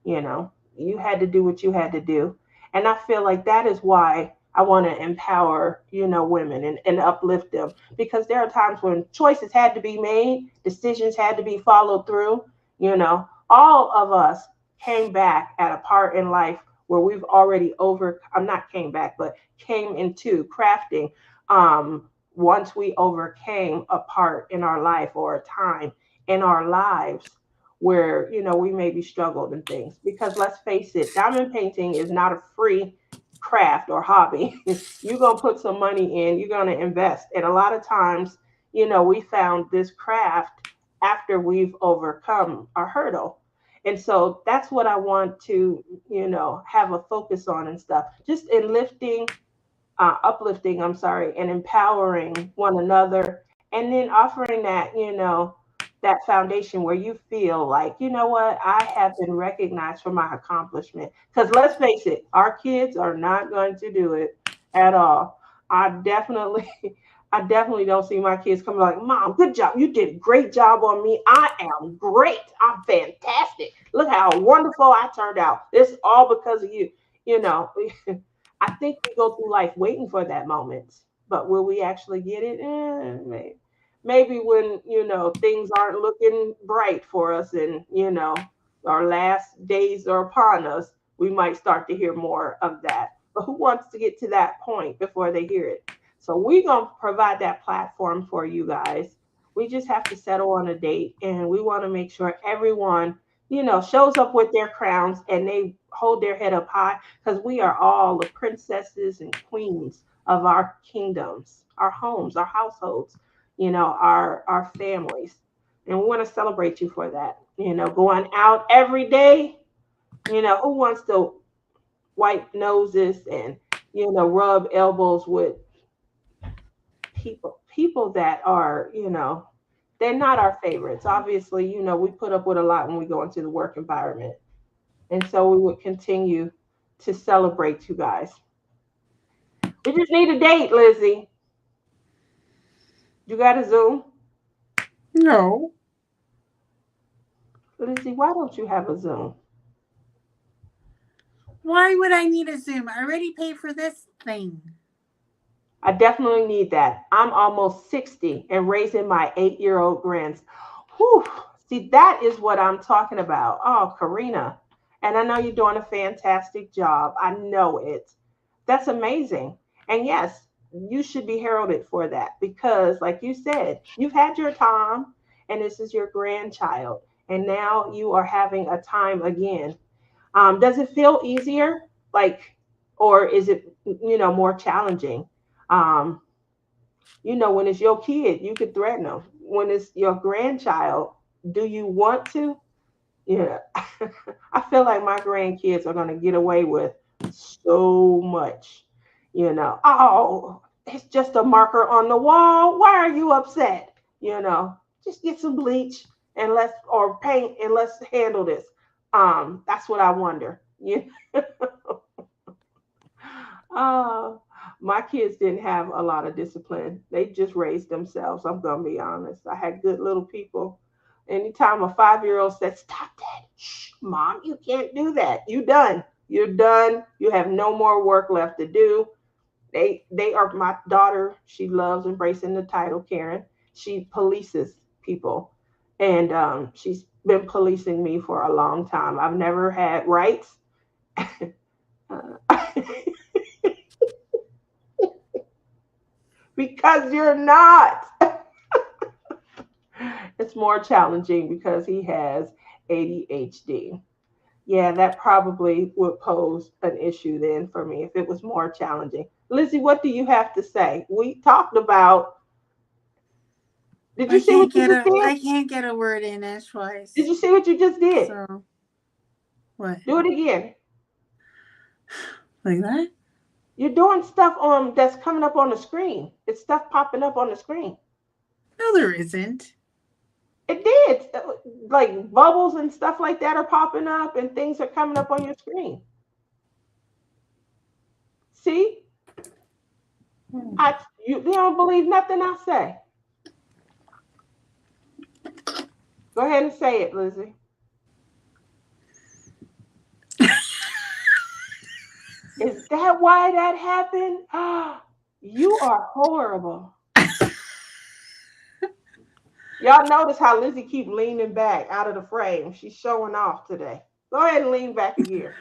You had to do what you had to do. And I feel like that is why I want to empower, women and uplift them, because there are times when choices had to be made, decisions had to be followed through. All of us came back at a part in life where we've already I'm not came back, but came into crafting once we overcame a part in our life or a time in our lives where we maybe struggled and things, because let's face it, diamond painting is not a free craft or hobby. You're going to put some money in, you're going to invest, and a lot of times we found this craft after we've overcome a hurdle. And so that's what I want to have a focus on and stuff, just in uplifting, I'm sorry, and empowering one another, and then offering that, that foundation where you feel like, what, I have been recognized for my accomplishment. Because let's face it, our kids are not going to do it at all. I definitely, I definitely don't see my kids coming like, Mom, good job. You did a great job on me. I am great. I'm fantastic. Look how wonderful I turned out. It's all because of you. You know, I think we go through life waiting for that moment, but will we actually get it? Maybe when things aren't looking bright for us, and our last days are upon us, we might start to hear more of that. But who wants to get to that point before they hear it? So we're going to provide that platform for you guys. We just have to settle on a date, and we want to make sure everyone, shows up with their crowns and they hold their head up high, because we are all the princesses and queens of our kingdoms, our homes, our households, our families. And we want to celebrate you for that. Going out every day, who wants to wipe noses and, rub elbows with people that are, they're not our favorites. Obviously, we put up with a lot when we go into the work environment. And so we would continue to celebrate you guys. We just need a date, Lizzie. You got a Zoom? No. Lizzie, why don't you have a Zoom? Why would I need a Zoom? I already paid for this thing. I definitely need that. I'm almost 60 and raising my 8-year-old grands. Whew. See, that is what I'm talking about. Oh, Karina. And I know you're doing a fantastic job. I know it. That's amazing. And yes, you should be heralded for that because, like you said, you've had your time and this is your grandchild. And now you are having a time again. Does it feel easier? Like, or is it, more challenging? Um, when it's your kid, you could threaten them. When it's your grandchild, do you want to? Yeah. I feel like my grandkids are going to get away with so much. Oh, it's just a marker on the wall. Why are you upset? Just get some bleach and or paint and let's handle this. That's what I wonder. Yeah. Uh, my kids didn't have a lot of discipline. They just raised themselves. I'm gonna be honest. I had good little people. Anytime a 5-year-old said, "Stop that, shh, mom, you can't do that. You done. You're done. You have no more work left to do." They are my daughter. She loves embracing the title Karen. She polices people, and she's been policing me for a long time. I've never had rights. Because you're not. It's more challenging because he has ADHD. Yeah, that probably would pose an issue then for me if it was more challenging. Lizzie, what do you have to say? We talked about. Did you see what you just did? I can't get a word in Did edgewise. you see what you just did? So what? Do it again. Like that? You're doing stuff on that's coming up on the screen. It's stuff popping up on the screen. No, there isn't. It did. Like bubbles and stuff like that are popping up and things are coming up on your screen. See? I you don't believe nothing I say. Go ahead and say it, Lizzie. Is that why that happened? You are horrible. Y'all notice how Lizzie keep leaning back out of the frame. She's showing off today. Go ahead and lean back again.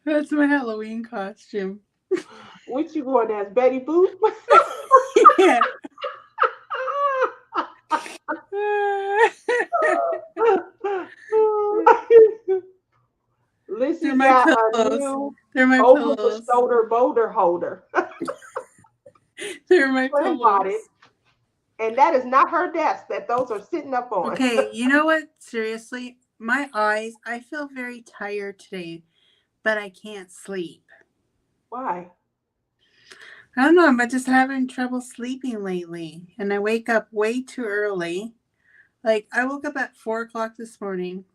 That's my Halloween costume. What you going as Betty Boop? Yeah. They're Lizzie my got a pillows. new They're my over the pillows. shoulder boulder holder. They're my Slim bought it, pillows. and that is not her desk that those are sitting up on. Okay, you know what? Seriously, my eyes, I feel very tired today, but I can't sleep. Why? I don't know, I'm just having trouble sleeping lately. And I wake up way too early. Like, I woke up at 4 o'clock this morning.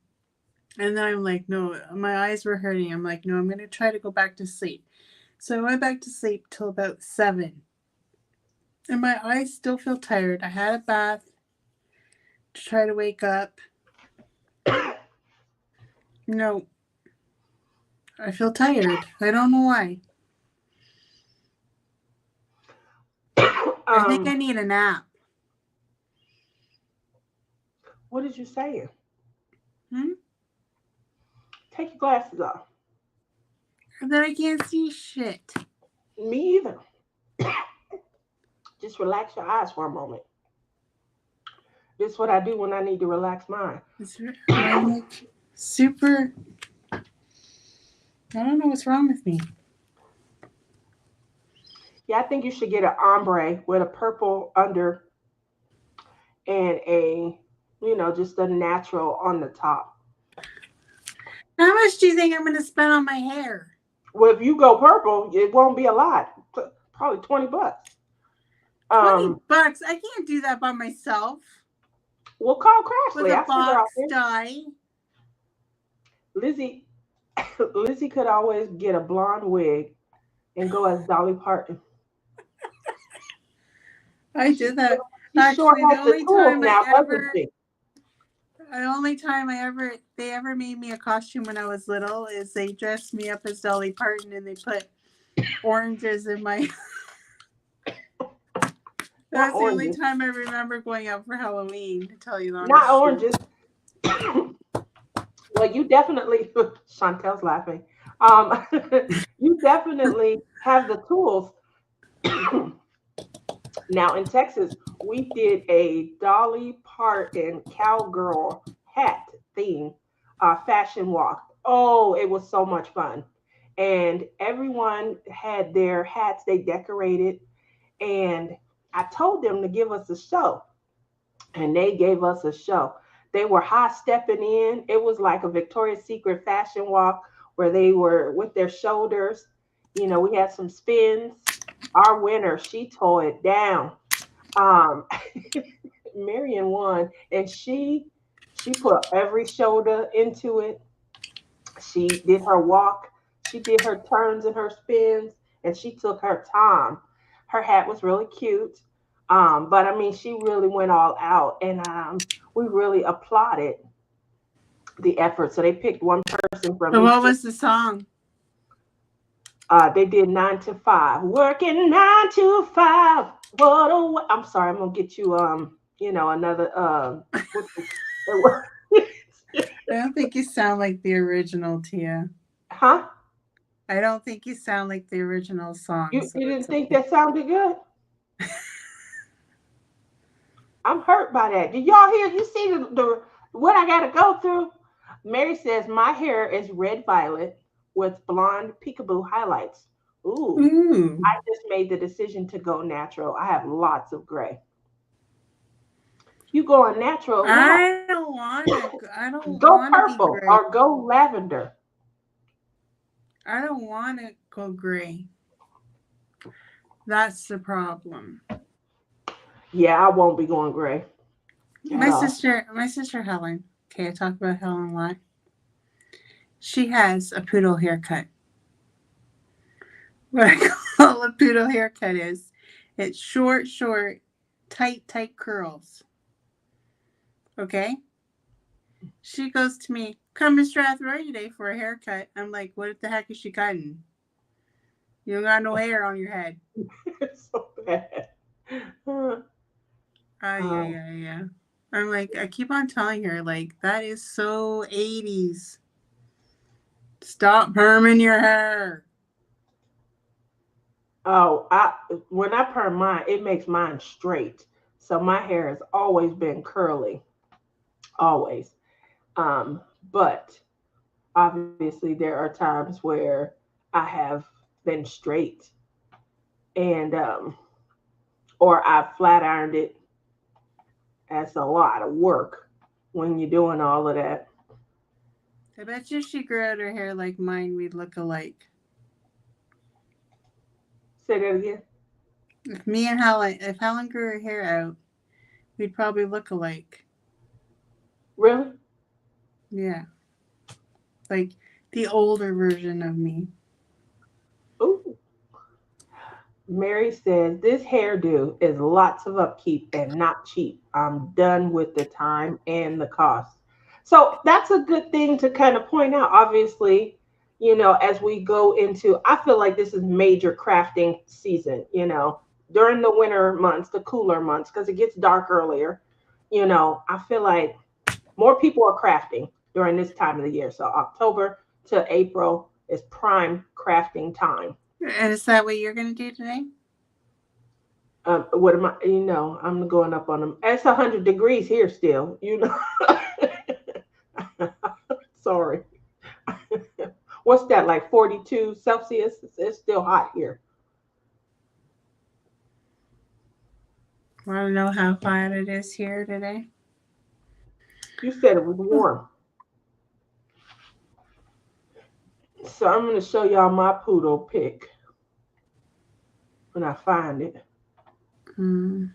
And then I'm like, no, my eyes were hurting. I'm like, no, I'm going to try to go back to sleep. So I went back to sleep till about 7. And my eyes still feel tired. I had a bath to try to wake up. No, I feel tired. I don't know why. I think Um, I need a nap. what did you say? Hmm? Take your glasses off. And then I can't see shit. Me either. Just relax your eyes for a moment. This is what I do when I need to relax mine. I'm like super. I don't know what's wrong with me. Yeah, I think you should get an ombre with a purple under and just a natural on the top. How much do you think I'm going to spend on my hair? Well, if you go purple, it won't be a lot. Probably $20. 20 Um, bucks. I can't do that by myself we'll call with Crashly. a I see her out box there. dye. Lizzie, Lizzie could always get a blonde wig and go as Dolly Parton. I She did that. she sure Actually, has the tools now, doesn't she? the only time they ever made me a costume when I was little is they dressed me up as Dolly Parton and they put oranges in my. Not That's the only oranges. time I remember going out for Halloween. To tell you the Not honest truth. oranges. Well, you definitely, Chantel's laughing. Um, you definitely have the tools. Now in Texas, we did a Dolly Parton cowgirl hat theme fashion walk. Oh, it was so much fun. And everyone had their hats they decorated. And I told them to give us a show. And they gave us a show. They were high stepping in. It was like a Victoria's Secret fashion walk where they were with their shoulders. We had some spins. Our winner, she tore it down. Um, Marion won, and she put every shoulder into it. She did her walk, she did her turns and her spins, and she took her time. Her hat was really cute, but I mean, she really went all out, and we really applauded the effort. So they picked one person from So each. what was the song? They did 9 to 5, working 9 to 5. I'm sorry, I'm gonna get you another what I don't think you sound like the original, Tia. huh? I don't think you sound like the original song, You so you it's didn't think okay. that sounded good? I'm hurt by that. Did y'all hear? You see the what I gotta go through? Mary says my hair is red violet with blonde peekaboo highlights. Ooh, Ooh. I just made the decision to go natural. I have lots of gray. You going natural? Why? I don't wanna. I don't Go wanna be purple gray. or go lavender. I don't wanna go gray. That's the problem. Yeah, I won't be going gray at all. My sister Helen. Okay, I talk about Helen a lot. She has a poodle haircut. What I call a poodle haircut is, it's short, tight curls. Okay. She goes to me, come to Strathroy today for a haircut. I'm like, what the heck is she cutting? You don't got no hair on your head. It's so bad. Um, Yeah. I'm like, I keep on telling her, like, that is so 80s. Stop perming your hair. oh, when I perm mine, it makes mine straight. So my hair has always been curly, always. Um, but obviously there are times where I have been straight and or I flat ironed it. That's a lot of work when you're doing all of that. I bet you if she grew out her hair like mine, we'd look alike. Say that again. If Helen grew her hair out, we'd probably look alike. Really? Yeah. Like the older version of me. Ooh. Mary says this hairdo is lots of upkeep and not cheap. I'm done with the time and the cost. So that's a good thing to kind of point out. Obviously, as we go into, I feel like this is major crafting season. during the winter months, the cooler months, because it gets dark earlier. I feel like more people are crafting during this time of the year. So October to April is prime crafting time. And is that what you're going to do today? What am I? I'm going up on them. It's 100 degrees here still. Sorry. What's that, like 42 Celsius? It's still hot here. Want to know how hot it is here today? You said it was warm. So I'm going to show y'all my poodle pic when I find it. Mm.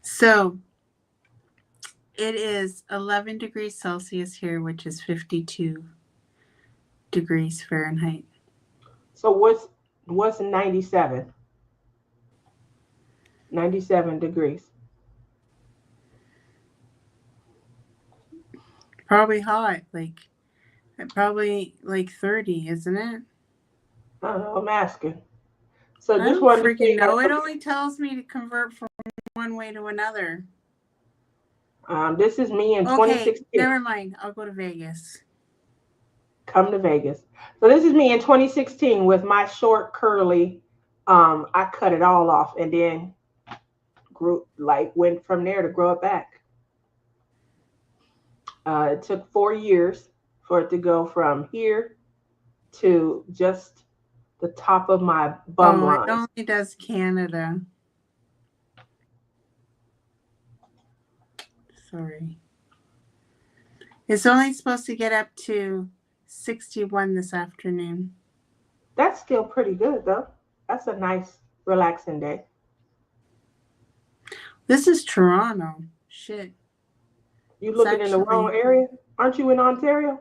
So it is 11 degrees Celsius here, which is 52 degrees Fahrenheit. So what's 97? 97 degrees. Probably hot, probably like 30, isn't it? I don't know, I'm asking. So I just don't wanted to freaking say, know. It only tells me to convert from one way to another. this is me in Okay, 2016. never mind. I'll go to Vegas. Come to Vegas. So this is me in 2016 with my short curly. I cut it all off and then went from there to grow it back. It took 4 years for it to go from here to just the top of my bum Oh, it line. only does Canada. Sorry. It's only supposed to get up to 61 this afternoon. That's still pretty good though. That's a nice relaxing day. This is Toronto. Shit. You It's looking in the wrong area? Aren't you in Ontario?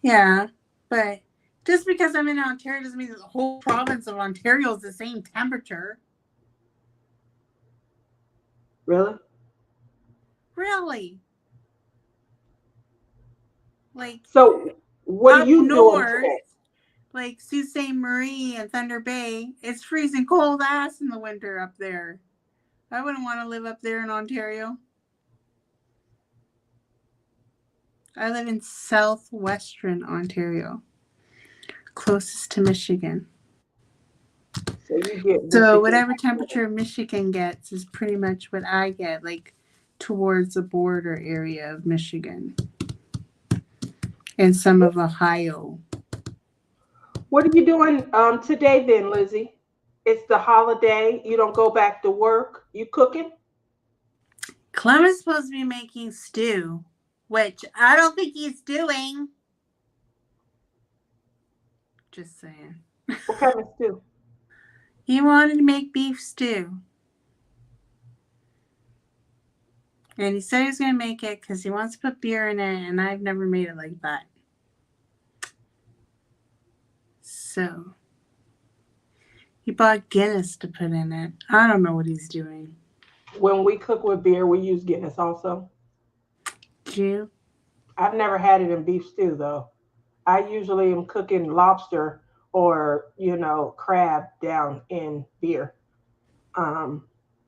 Yeah, but just because I'm in Ontario doesn't mean the whole province of Ontario is the same temperature. Really? Really? Like So what are up you doing north, today? like Sault Ste. Marie and Thunder Bay, it's freezing cold ass in the winter up there. I wouldn't want to live up there in Ontario. I live in southwestern Ontario, closest to Michigan. So you get So Michigan. whatever temperature Michigan gets is pretty much what I get, like towards the border area of Michigan and some of Ohio. What are you doing today then, Lizzie? It's the holiday. You don't go back to work. You cooking? Clem is supposed to be making stew, which I don't think he's doing. Just saying. What kind of stew? He wanted to make beef stew. And he said he was going to make it because he wants to put beer in it, and I've never made it like that. So, he bought Guinness to put in it. I don't know what he's doing. When we cook with beer, we use Guinness also. Do you? I've never had it in beef stew though. I usually am cooking lobster or crab down in beer. Um,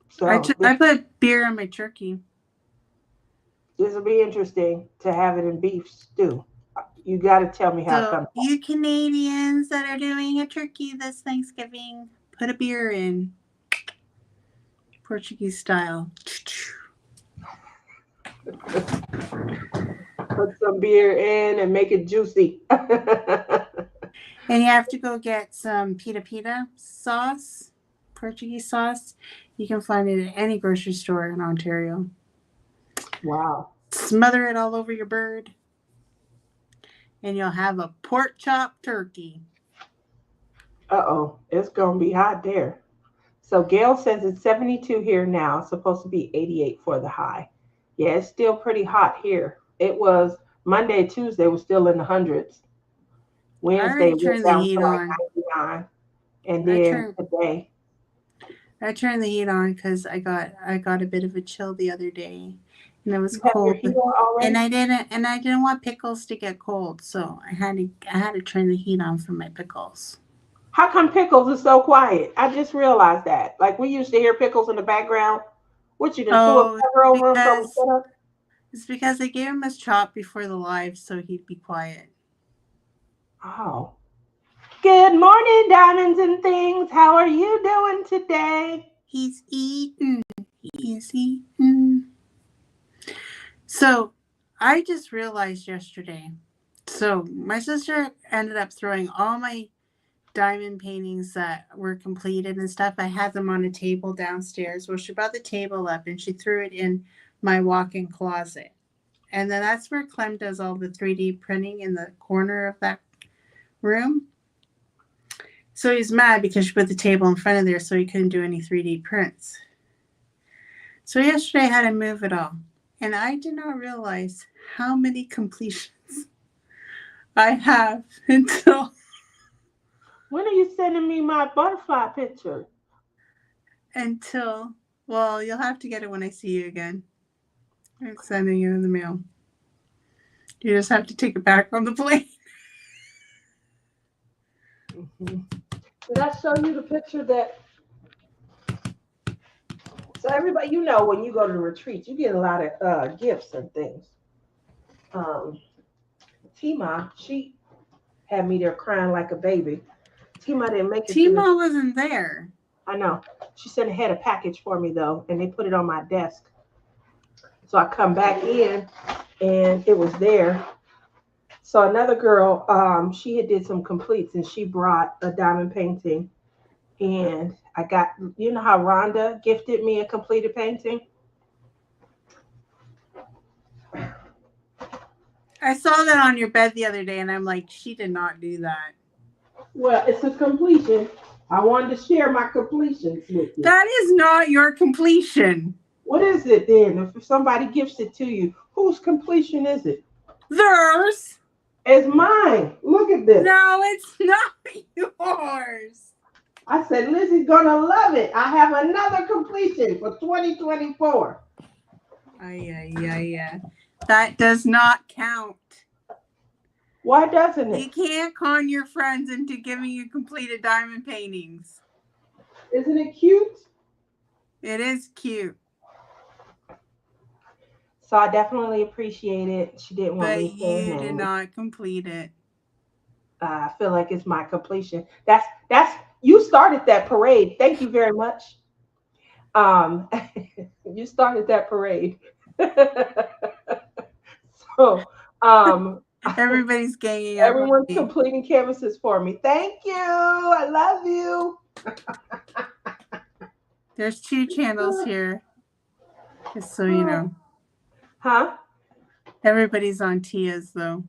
so I put beer in my turkey. this will be interesting to have it in beef stew. You got to tell me how it So, comes. you Canadians that are doing a turkey this Thanksgiving, put a beer in. Portuguese style. Put some beer in and make it juicy. And you have to go get some pita pita sauce, Portuguese sauce. You can find it at any grocery store in Ontario. Wow. Smother it all over your bird, and you'll have a pork chop turkey. Uh-oh, it's going to be hot there. So Gail says it's 72 here now. It's supposed to be 88 for the high. Yeah, it's still pretty hot here. It was Monday, Tuesday was still in the hundreds. I Wednesday already went turned the down heat to like on. 99. And then today. I turned the heat on because I got a bit of a chill the other day, and it was You have your cold. heat on And already? I didn't want pickles to get cold, so I had to turn the heat on for my pickles. How come Pickles is so quiet? I just realized that. Like we used to hear Pickles in the background. What you done threw a Oh, cover over him so we shut up? it's because I gave him his chop before the live, so he'd be quiet. Oh. Good morning, diamonds and things. How are you doing today? He's eating. He's eating. So I just realized yesterday. So my sister ended up throwing all my diamond paintings that were completed and stuff. I had them on a table downstairs. Well, she brought the table up and she threw it in my walk-in closet. And then that's where Clem does all the 3D printing in the corner of that room. So he's mad because she put the table in front of there so he couldn't do any 3D prints. So yesterday I had to move it all. And I did not realize how many completions I have until When are you sending me my butterfly picture? well, you'll have to get it when I see you again. I'm sending you in the mail. You just have to take it back on the plane. Mm-hmm. Did I show you the picture that? So everybody, you know, when you go to the retreat, you get a lot of gifts and things. Um, Tima, she had me there crying like a baby. Tima didn't make it to the. Timo wasn't there. I know. She said it had a package for me though, and they put it on my desk. So I come back in, and it was there. So another girl, she had did some completes, and she brought a diamond painting, and I got, you know how Rhonda gifted me a completed painting. I saw that on your bed the other day, and I'm like, she did not do that. Well, it's a completion. I wanted to share my completions with you. That is not your completion. What is it then? If somebody gifts it to you, whose completion is it? Theirs. It's mine. Look at this. No, it's not yours. I said, Lizzie's gonna love it. I have another completion for 2024. Yeah. That does not count. Why doesn't You it? can't con your friends into giving you completed diamond paintings. Isn't it cute? It is cute. So I definitely appreciate it. She didn't want But me to say her you did name. not complete it. I feel like it's my completion. That's you started that parade. Thank you very much. Um, you started that parade. So Everybody's ganging up on everyone's me. completing canvases for me. Thank you. I love you. There's 2 channels here, just so you know. Huh? Everybody's on Tia's though.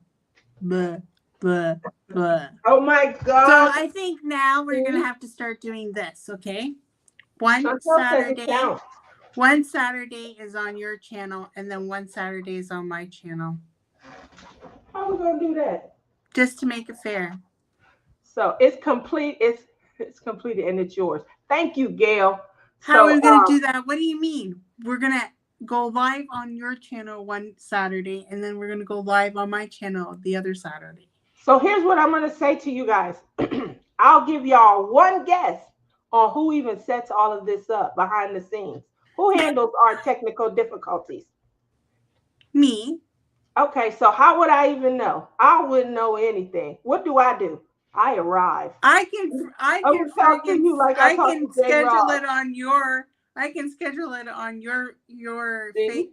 Blah, blah, blah. Oh my So God. I think now we're gonna have to start doing this, okay? Chantel says it counts. One Saturday is on your channel, and then one Saturday is on my channel. How are we gonna do that? Just to make it fair. So it's complete. It's completed and it's yours. Thank you, Gail. How are we So gonna do that? What do you mean? We're gonna go live on your channel one Saturday, and then we're gonna go live on my channel the other Saturday. so here's what I'm gonna say to you guys. I'll give y'all one guess on who even sets all of this up behind the scenes. Who handles our technical difficulties? Me. Okay, so how would I even know? I wouldn't know anything. What do? I arrive. I can I'm talk to you like I talk to J. schedule Rob. it on your See?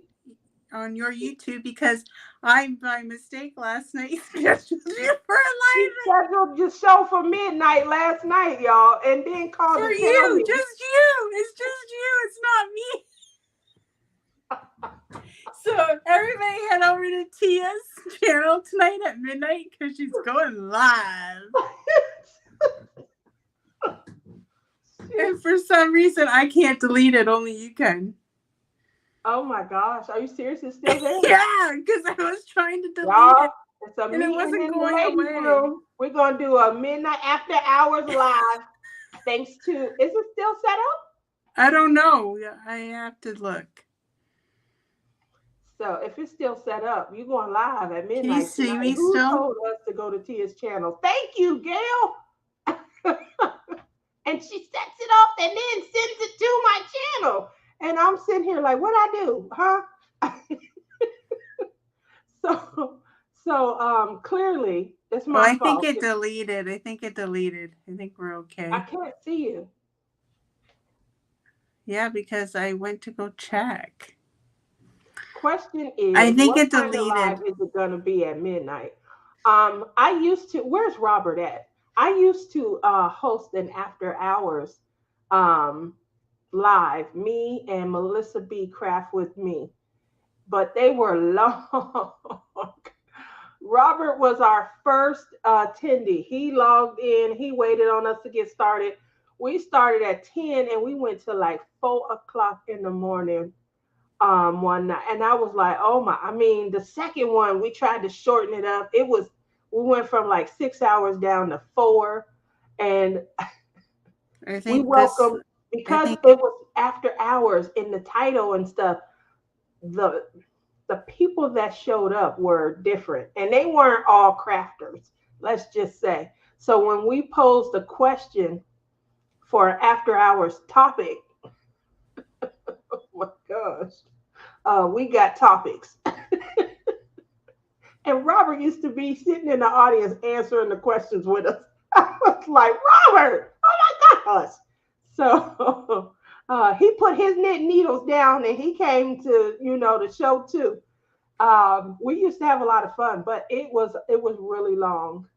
on your YouTube because I by mistake last night scheduled you for a He live scheduled your show for midnight last night, y'all, and then called for to tell you. me. Just you. It's just you. It's not me. So everybody head over to Tia's channel tonight at midnight because she's going live. And for some reason I can't delete it, only you can. Oh my gosh, are you serious? It's still there? Yeah, because I was trying to delete Y'all, it. it's a And it meeting wasn't in the going ladies' away. room. We're gonna do a midnight after hours live. Thanks to, is it still set up? I don't know. I have to look. So if it's still set up, you going live at Can you midnight see tonight. me Who still? told us to go to Tia's channel? Thank you, Gail. And she sets it off and then sends it to my channel. And I'm sitting here like, what I do, huh? So clearly it's Oh, my I think fault. it deleted. I think it deleted. I think we're I okay. can't see you. Yeah, because I went to go check. Question I is, think what it kind of live deleted. is it gonna be at midnight? I used to. Where's Robert at? I used to host an after hours um live. Me and Melissa B. Craft with me, but they were long. Robert was our first attendee. He logged in. He waited on us to get started. We started at 10 and we went to like 4 o'clock in the morning one night. And I was like, oh my, I mean, the second one, we tried to shorten it up. We went from like 6 hours down to four. And I we think this. welcomed, I because think. it was after hours in the title and stuff, the the people that showed up were different and they weren't all crafters, let's just say. So when we posed a question for an after hours topic, oh my gosh, we got topics. And Robert used to be sitting in the audience answering the questions with us. I was like, Robert, oh my gosh. So he put his knit needles down and he came to, the show too. We used to have a lot of fun, but it was really long.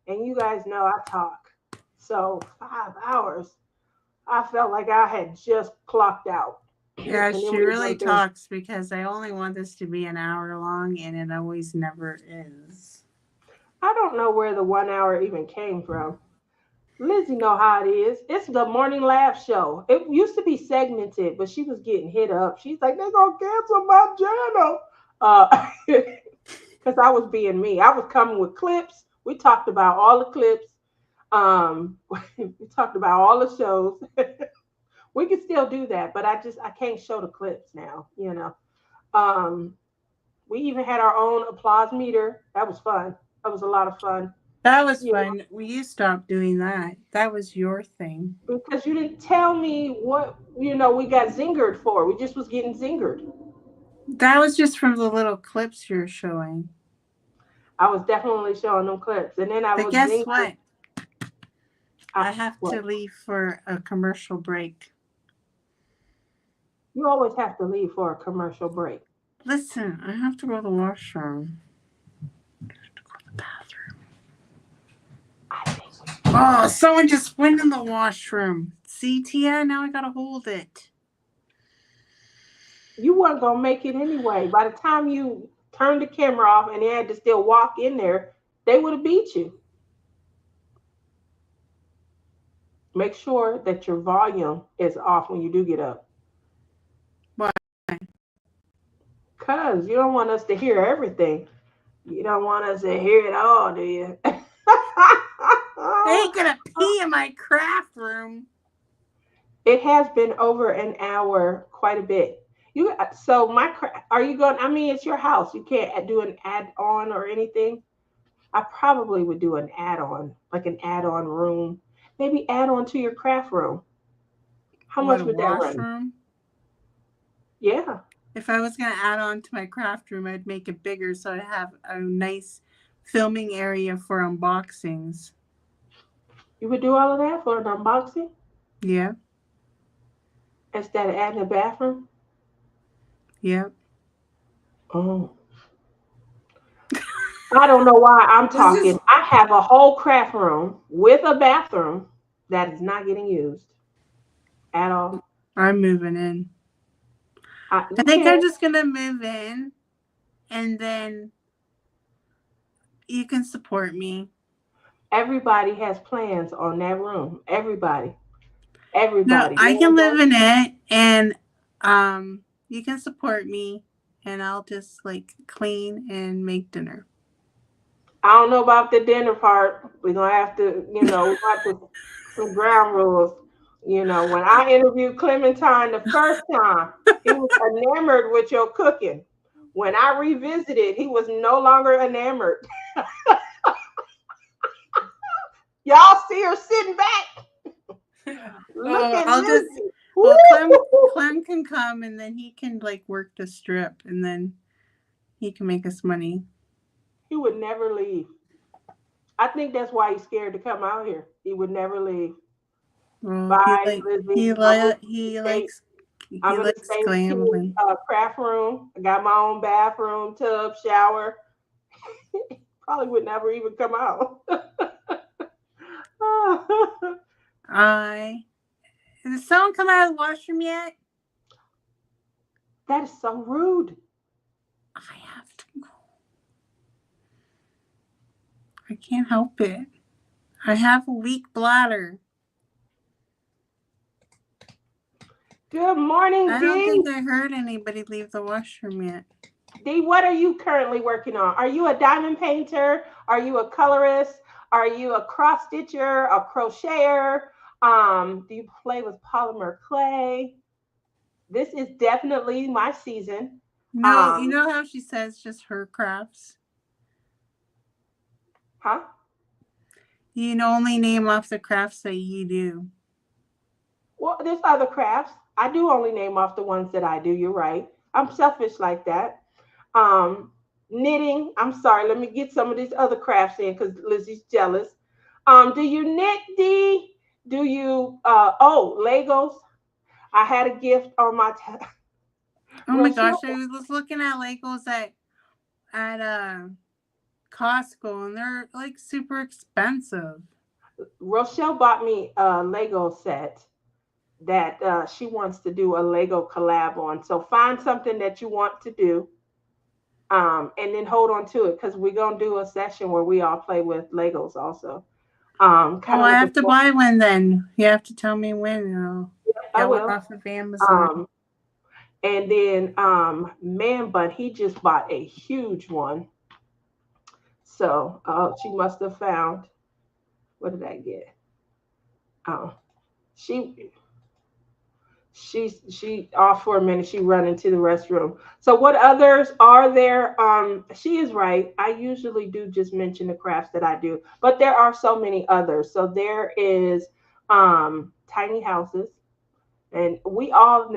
And you guys know I talk. So 5 hours, I felt like I had just clocked out. Yeah, And then she we really jumped in. talks because I only want this to be an hour long, and it always never is. I don't know where the 1 hour even came from. Lizzie know how it is. It's the morning laugh show. It used to be segmented, but she was getting hit up. She's like, they're gonna cancel my channel. Because I was being me. I was coming with clips. We talked about all the clips. We talked about all the shows. We can still do that, but I can't show the clips now. Um, we even had our own applause meter. That was fun. That was a lot of fun. That was You fun. You stopped doing that. That was your thing. because you didn't tell me what we got zingered for. We just was getting zingered. That was just from the little clips you're showing. I was definitely showing them clips, and then I But was guess zingered. what? I have What? to leave for a commercial break. You always have to leave for a commercial break. Listen, I have to go to the washroom. I have to go to the bathroom. I think we should. Oh, someone just went in the washroom. See, Tia, now I gotta hold it. You weren't gonna make it anyway. By the time you turned the camera off and they had to still walk in there, they would have beat you. Make sure that your volume is off when you do get up. Why? Cause you don't want us to hear everything. You don't want us to hear it all, do you? I ain't gonna pee in my craft room. It has been over an hour, quite a bit. So are you going? I mean, it's your house. You can't do an add-on or anything. I probably would do an add-on, like an add-on room, maybe add on to your craft room. How What, much a would that run? washroom? Yeah, If I was gonna add on to my craft room, I'd make it bigger so I have a nice filming area for unboxings. you would do all of that for an unboxing Yeah, instead of adding a bathroom. yeah. Oh, I don't know why I'm This talking. is. I have a whole craft room with a bathroom that is not getting used at all. I'm moving in. I You think can't. I'm just gonna move in, and then you can support me. Everybody has plans on that room. Everybody. No, Everybody. I can live Linda, in it, and you can support me, and I'll just like clean and make dinner. I don't know about the dinner part. We're gonna have to, we got some ground rules. When I interviewed Clementine the first time, he was enamored with your cooking. When I revisited, he was no longer enamored. Y'all see her sitting back, Oh, looking I'll just. Lizzie. Well, Woo! Clem can come and then he can like work the strip and then he can make us money. He would never leave. I think that's why he's scared to come out here. He would never leave. Well, Bye, Lizzie. I'm he gonna likes stay in the kids' gambling. craft room. I got my own bathroom, tub, shower. Probably would never even come out. I Has someone come out of the washroom yet? That is so rude. I have to go. I can't help it. I have a weak bladder. Good morning, I don't think D. I heard anybody leave the washroom yet. D, what are you currently working on? Are you a diamond painter? Are you a colorist? Are you a cross stitcher, a crocheter? Do you play with polymer clay? This is definitely my season. No, you Um, know how she says just her crafts? huh? You can only name off the crafts that you do. Well, there's other crafts. I do only name off the ones that I do. You're right. I'm selfish like that. Um, Knitting. I'm sorry. Let me get some of these other crafts in because Lizzie's jealous. Do you knit, D? Do you? Legos. I had a gift on my Oh my gosh, Rochelle. I was looking at Legos at Costco and they're like super expensive. Rochelle bought me a Lego set that she wants to do a Lego collab on. So find something that you want to do, and then hold on to it because we're gonna do a session where we all play with Legos also. Oh, Kind of I looking have to forward. buy one then. You have to tell me when and I'll I get one will. off of Amazon. Um, and then Man Bun, he just bought a huge one. So she must have found. What did I get? Oh, she she off for a minute. She run into the restroom. So what others are there? She is right. I usually do just mention the crafts that I do, but there are so many others. So there is tiny houses, and we all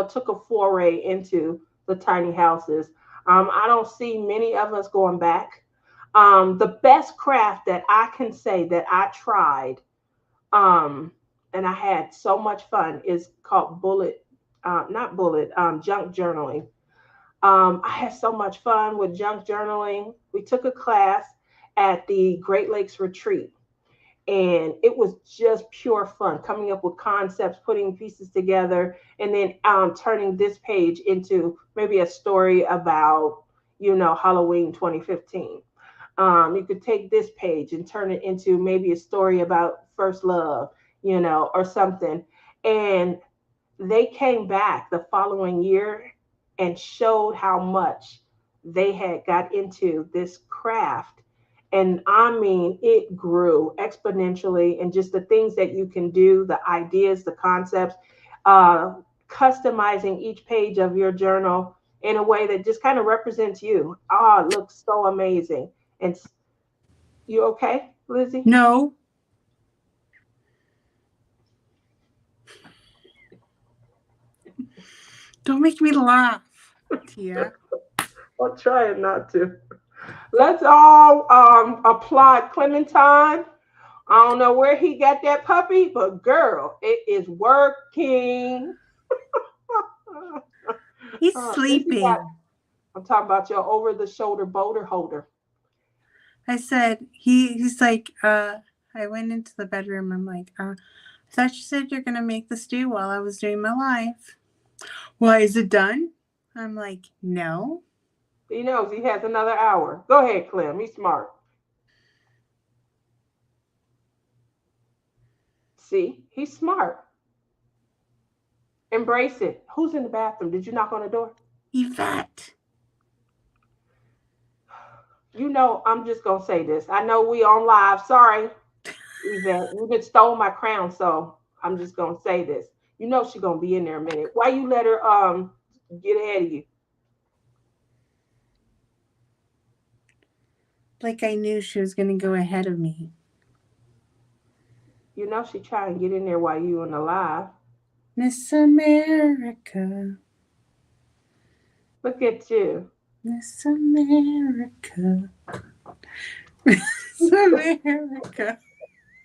took a foray into the tiny houses. I don't see many of us going back. The best craft that I can say that I tried, um, and I had so much fun, is called not bullet, junk journaling. I had so much fun with junk journaling. We took a class at the Great Lakes Retreat, and it was just pure fun coming up with concepts, putting pieces together, and then turning this page into maybe a story about Halloween 2015. You could take this page and turn it into maybe a story about first love, or something. And they came back the following year and showed how much they had got into this craft. And I mean, it grew exponentially, and just the things that you can do, the ideas, the concepts, uh, customizing each page of your journal in a way that just kind of represents you. Ah, it looks so amazing. And you okay, Lizzie? No, don't make me laugh, Tia. I'll try not to. Let's all applaud Clementine. I don't know where he got that puppy, but girl, it is working. He's Lizzie got, sleeping. I'm talking about your over the shoulder boulder holder. I said he's like I went into the bedroom. I'm like I thought you said you're gonna make the stew while I was doing my life. Why is it done? I'm like no. He knows he has another hour. Go ahead, Clem. He's smart. See, he's smart. Embrace it. Who's in the bathroom? Did you knock on the door? Yvette. I'm just gonna say this. I know we on live. Sorry, Yvette. You just stole my crown, so I'm just gonna say this. She's gonna be in there a minute. Why you let her get ahead of you? Like I knew she was going to go ahead of me. You know she trying to get in there while you in the live. Miss America. Look at you. Miss America. Miss America.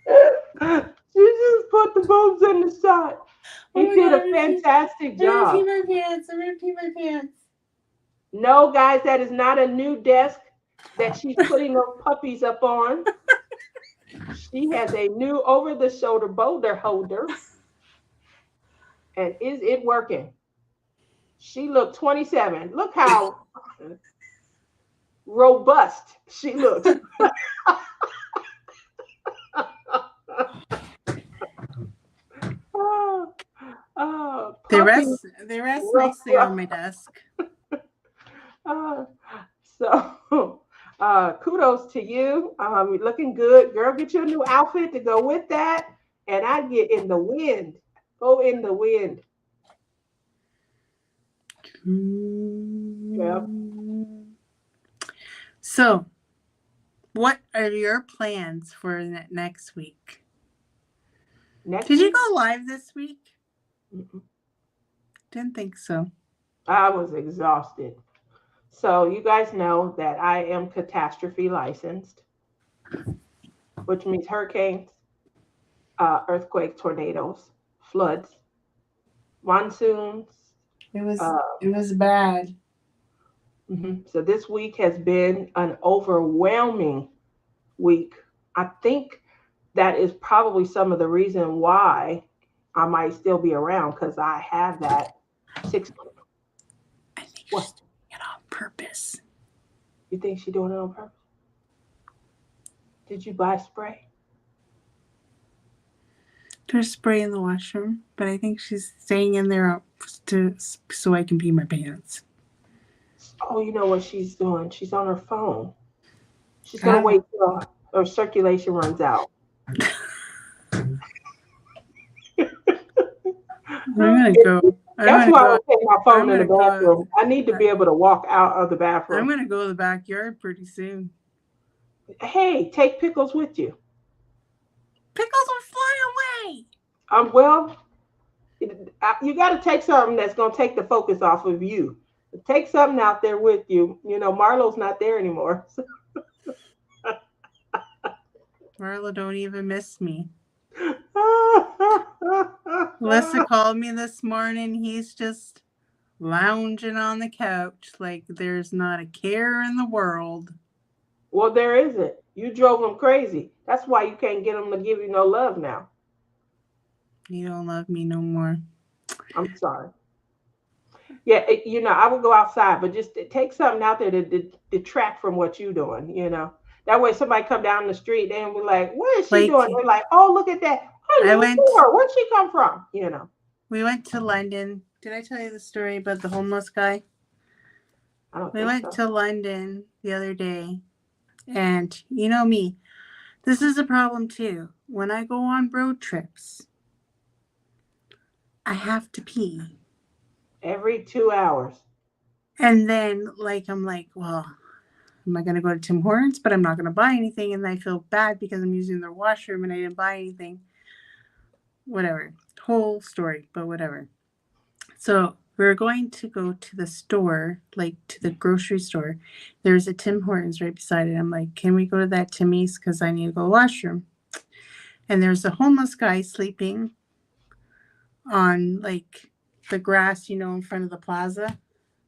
She just put the boobs in the shot. Oh He my did god, a fantastic I'm gonna pee job. my pants. I'm gonna pee my pants. No, guys, that is not a new desk that she's putting those puppies up on. She has a new over-the-shoulder boulder holder. And is it working? She looked 27. Look how robust she looks. Oh, oh, They puppy, rest rough, nicely rough. on my desk. Uh, so, kudos to you. You're looking good, girl. Get your new outfit to go with that, and I get in the wind. Go in the wind. Yep. So, what are your plans for next week? Next Did you week, go live this week? mm-mm. Didn't think so. I was exhausted. So you guys know that I am catastrophe licensed, which means hurricanes, earthquakes, tornadoes, floods, monsoons. Uh, It was bad. So this week has been an overwhelming week. I think that is probably some of the reason why I might still be around because I have that 6. I think What? she's doing it on purpose. You think she's doing it on purpose? Did you buy spray? There's spray in the washroom, but I think she's staying in there so I can pee my pants. Oh, you know what she's doing? She's on her phone. She's gonna Ah. wait till her circulation runs out. I'm gonna go. That's why I don't take my I'm phone in the gonna go. bathroom. I need to be able to walk out of the I'm bathroom. gonna go to the backyard pretty soon. Hey, take pickles with you. Pickles will fly away. Well, you got to take something that's going to take the focus off of you. Take something out there with you. You know, Marlo's not there anymore. Marla don't even miss me. Alyssa called me this morning. He's just lounging on the couch like there's not a care in the world. Well, there isn't. You drove him crazy. That's why you can't get him to give you no love now. You don't love me no more. I'm sorry. Yeah, I would go outside, but just take something out there to detract from what you're doing. That way somebody come down the street, they will be like, what is she Like, doing? They're like, oh, look at that. I live for her. Where'd she come from? We went to London. Did I tell you the story about the homeless guy? I don't We think went so. to London the other day, and you know me, this is a problem too. When I go on road trips, I have to pee. Every 2 hours. And then, I'm like, well, am I going to go to Tim Hortons? But I'm not going to buy anything. And I feel bad because I'm using their washroom and I didn't buy anything. Whatever. Whole story, but whatever. So we're going to go to the store, to the grocery store. There's a Tim Hortons right beside it. I'm like, can we go to that Timmy's? Because I need to go to the washroom. And there's a homeless guy sleeping on the grass, in front of the plaza.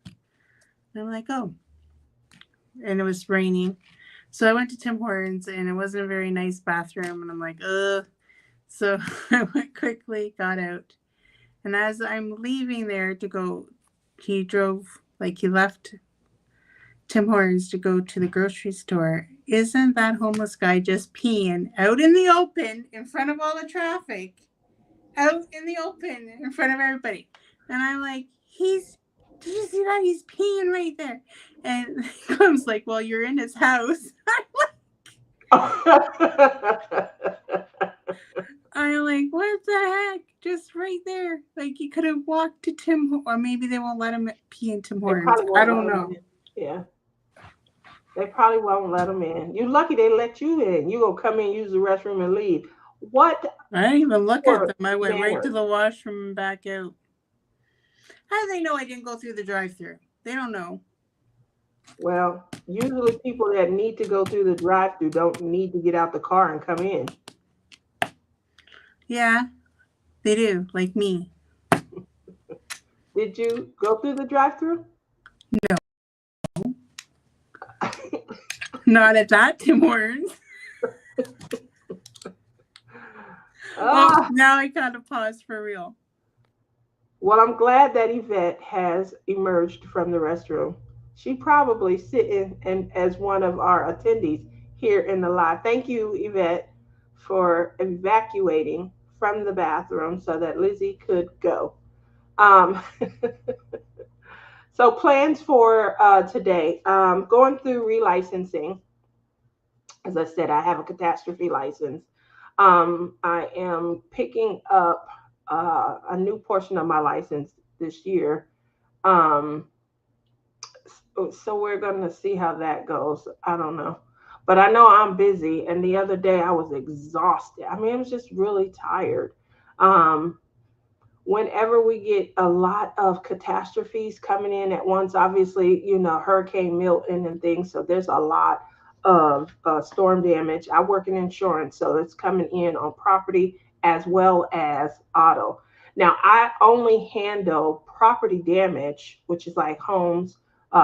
And I'm like, oh. And it was raining. So I went to Tim Hortons and it wasn't a very nice bathroom. And I'm like, ugh. So I went quickly, got out. And as I'm leaving there to go, he left Tim Hortons to go to the grocery store. Isn't that homeless guy just peeing out in the open in front of all the traffic? Out in the open in front of everybody. And I'm like, did you see that? He's peeing right there. And I was like, well, you're in his house. I'm like, what the heck? Just right there. You could have walked to Tim, or maybe they won't let him pee in Tim Hortons. I don't know. Yeah. They probably won't let them in. You lucky they let you in. You gonna come in, use the restroom, and leave. What I didn't even look at poor them. I went right to manners? the washroom and back out. How do they know I didn't go through the drive-through? They don't know. Well, usually people that need to go through the drive-through don't need to get out the car and come in. Yeah, they do, like me. Did you go through the drive-through? No, not at that Tim Hortons. Oh, Ah, now I kind of pause for real. well, I'm glad that Yvette has emerged from the restroom. She probably sitting and as one of our attendees here in the live. Thank you, Yvette, for evacuating from the bathroom so that Lizzie could go. Um, so plans for today. Going through relicensing. As I said, I have a catastrophe license. I am picking up a new portion of my license this year. Um, so we're going to see how that goes. I don't know. But I know I'm busy. And the other day I was exhausted. I mean, I was just really tired. Um, Whenever we get a lot of catastrophes coming in at once, obviously, Hurricane Milton and things. So there's a lot of storm damage. I work in insurance, so it's coming in on property as well as auto. Now, I only handle property damage, which is like homes,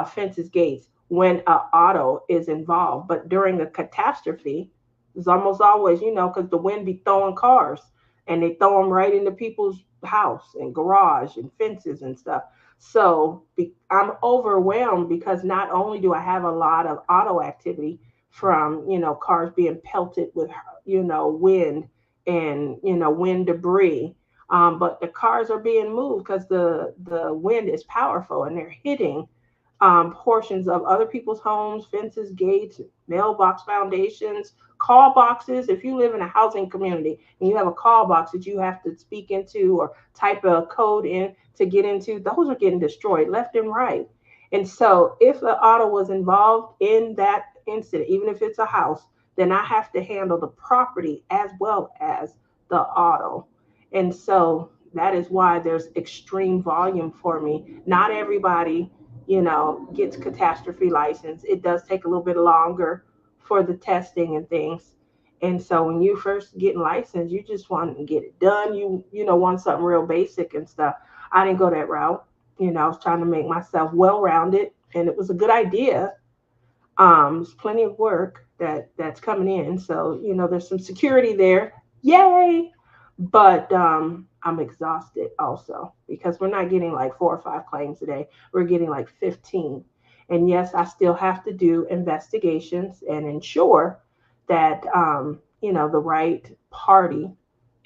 fences, gates, when auto is involved. But during a catastrophe, it's almost always, because the wind be throwing cars and they throw them right into people's house and garage and fences and stuff. So I'm overwhelmed because not only do I have a lot of auto activity from cars being pelted with wind and wind debris, but the cars are being moved because the wind is powerful and they're hitting portions of other people's homes, fences, gates, mailbox foundations, call boxes. If you live in a housing community and you have a call box that you have to speak into or type a code in to get into, those are getting destroyed left and right. And so, if the auto was involved in that incident, even if it's a house, then I have to handle the property as well as the auto. And so, that is why there's extreme volume for me. Not everybody gets catastrophe license. It does take a little bit longer for the testing and things. And so when you first get licensed, you just want to get it done. You want something real basic and stuff. I didn't go that route. I was trying to make myself well rounded, and it was a good idea. There's plenty of work that's coming in, so there's some security there. Yay! But I'm exhausted also because we're not getting like 4 or 5 claims a day. We're getting like 15. And yes, I still have to do investigations and ensure that the right party